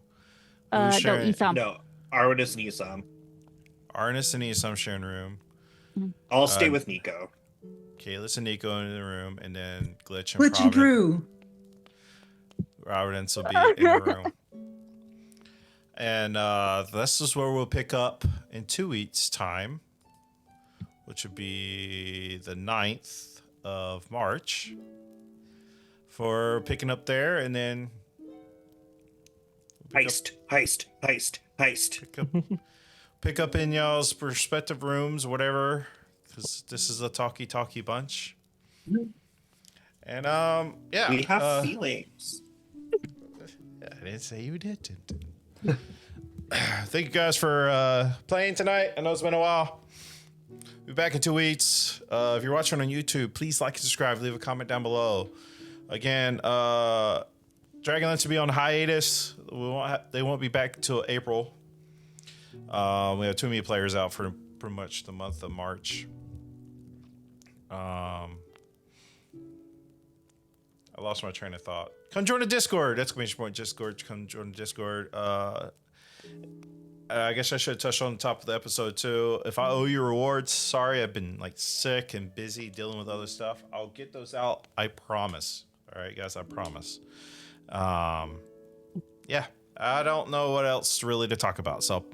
No, sharing? Esam. No, Arwinis and Isam. Arnis and Esam sharing a room. I'll stay with Nico. Kaylis and Nico in the room, and then Glitch and Glitch and Drew. Providence will be in the room. And this is where we'll pick up in 2 weeks' time, which would be the 9th of March, for picking up there, and then Heist. pick up in y'all's respective rooms, whatever, because this is a talky bunch. And yeah, We have feelings. I didn't say you didn't. Thank you guys for playing tonight. I know it's been a while. Be back in 2 weeks. If you're watching on YouTube, please like and subscribe. Leave a comment down below. Again, Dragonlance will be on hiatus. They won't be back until April. We have too many players out for pretty much the month of March. I lost my train of thought. Come join the Discord. That's exclamation point Discord. Come join the Discord. I guess I should have touched on the top of the episode too. If I owe you rewards, sorry, I've been like sick and busy dealing with other stuff. I'll get those out. I promise. All right, guys, I promise. Yeah, I don't know what else really to talk about. So,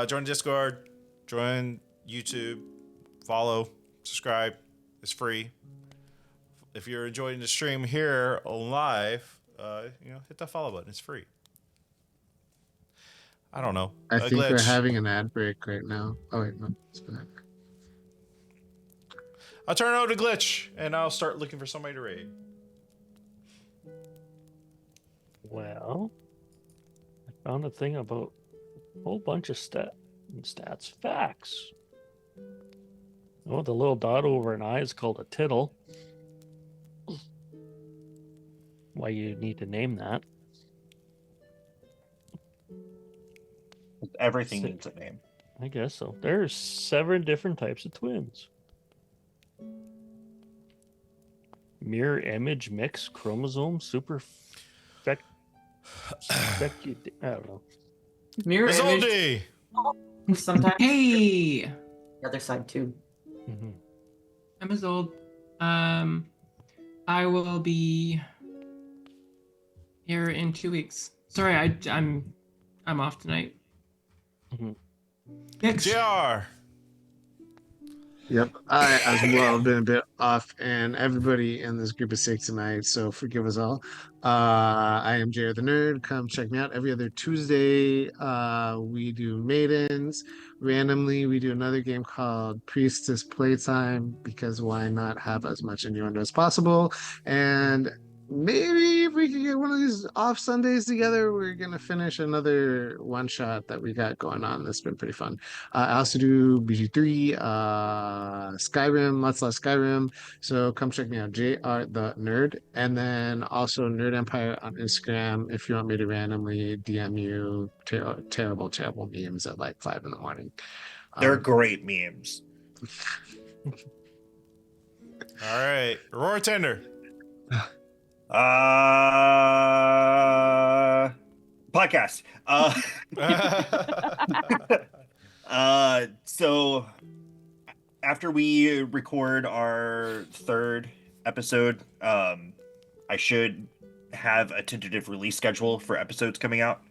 join Discord, join YouTube, follow, subscribe. It's free. If you're enjoying the stream here live, hit that follow button. It's free. I don't know. I think Glitch. we're having an ad break right now. Oh wait, no, it's back. I'll turn it over to Glitch, and I'll start looking for somebody to raid. Well, I found a thing about a whole bunch of stats facts. Oh, the little dot over an eye is called a tittle. Why you need to name that? Everything needs a name. I guess so. There's 7 different types of twins. Mirror image mix chromosome super I don't know. Mirror image. Isolde! Sometimes Hey, the other side too. Mm-hmm. I'm Isolde. I will be here in 2 weeks. Sorry, I'm off tonight. Mm-hmm. Next. JR! Yep, I as well have been a bit off, and everybody in this group is sick tonight, so forgive us all. I am Jared the Nerd. Come check me out every other Tuesday. We do Maidens. Randomly, we do another game called Priestess Playtime, because why not have as much innuendo as possible? And maybe if we can get one of these off Sundays together, we're gonna finish another one shot that we got going on. That's been pretty fun. I also do BG3, Skyrim, lots of Skyrim. So come check me out, JR the Nerd, and then also Nerd Empire on Instagram. If you want me to randomly DM you terrible memes at like 5 in the morning. They're great memes. All right. Aurora Tender. Podcast. So after we record our 3rd episode, I should have a tentative release schedule for episodes coming out.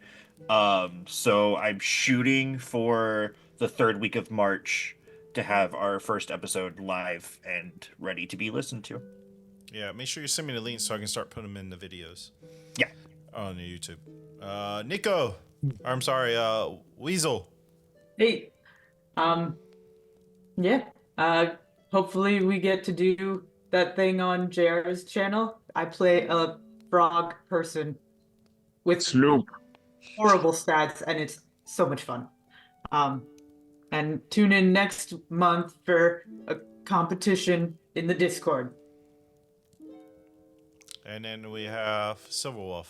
So I'm shooting for the 3rd week of March to have our first episode live and ready to be listened to. Yeah, make sure you send me the link so I can start putting them in the videos. Yeah. On the YouTube. Nico. I'm sorry, Weasel. Hey, yeah. Hopefully we get to do that thing on JR's channel. I play a frog person with Sloop. horrible stats, and it's so much fun. And tune in next month for a competition in the Discord. And then we have Silverwolf.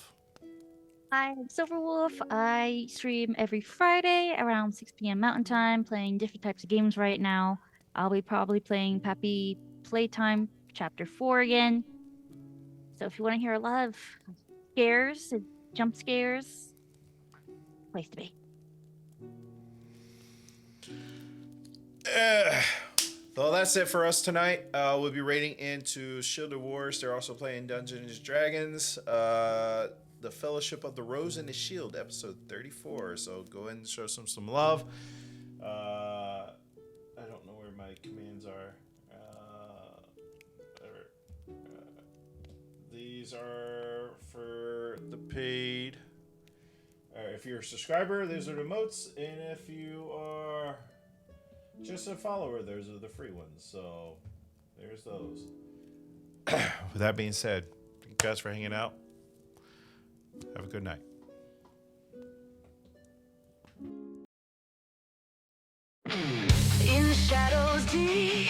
I'm Silverwolf. I stream every Friday around 6 p.m. Mountain Time, playing different types of games right now. I'll be probably playing Pappy Playtime Chapter 4 again. So if you want to hear a lot of scares and jump scares, place to be. Well, that's it for us tonight. We'll be raiding into Shielded Wars. They're also playing Dungeons & Dragons. The Fellowship of the Rose and the Shield, episode 34. So go ahead and show some love. I don't know where my commands are. These are for the paid. If you're a subscriber, those are the emotes. And if you are just a follower, those are the free ones. So there's those. With that being said, thank you guys for hanging out. Have a good night. In the shadows deep,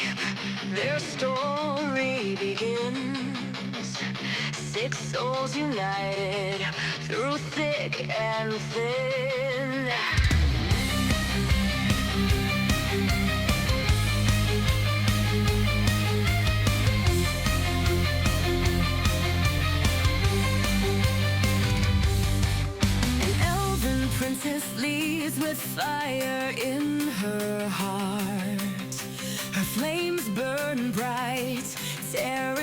their story begins. 6 souls united through thick and thin. An elven princess leads with fire in her heart. Her flames burn bright, tearing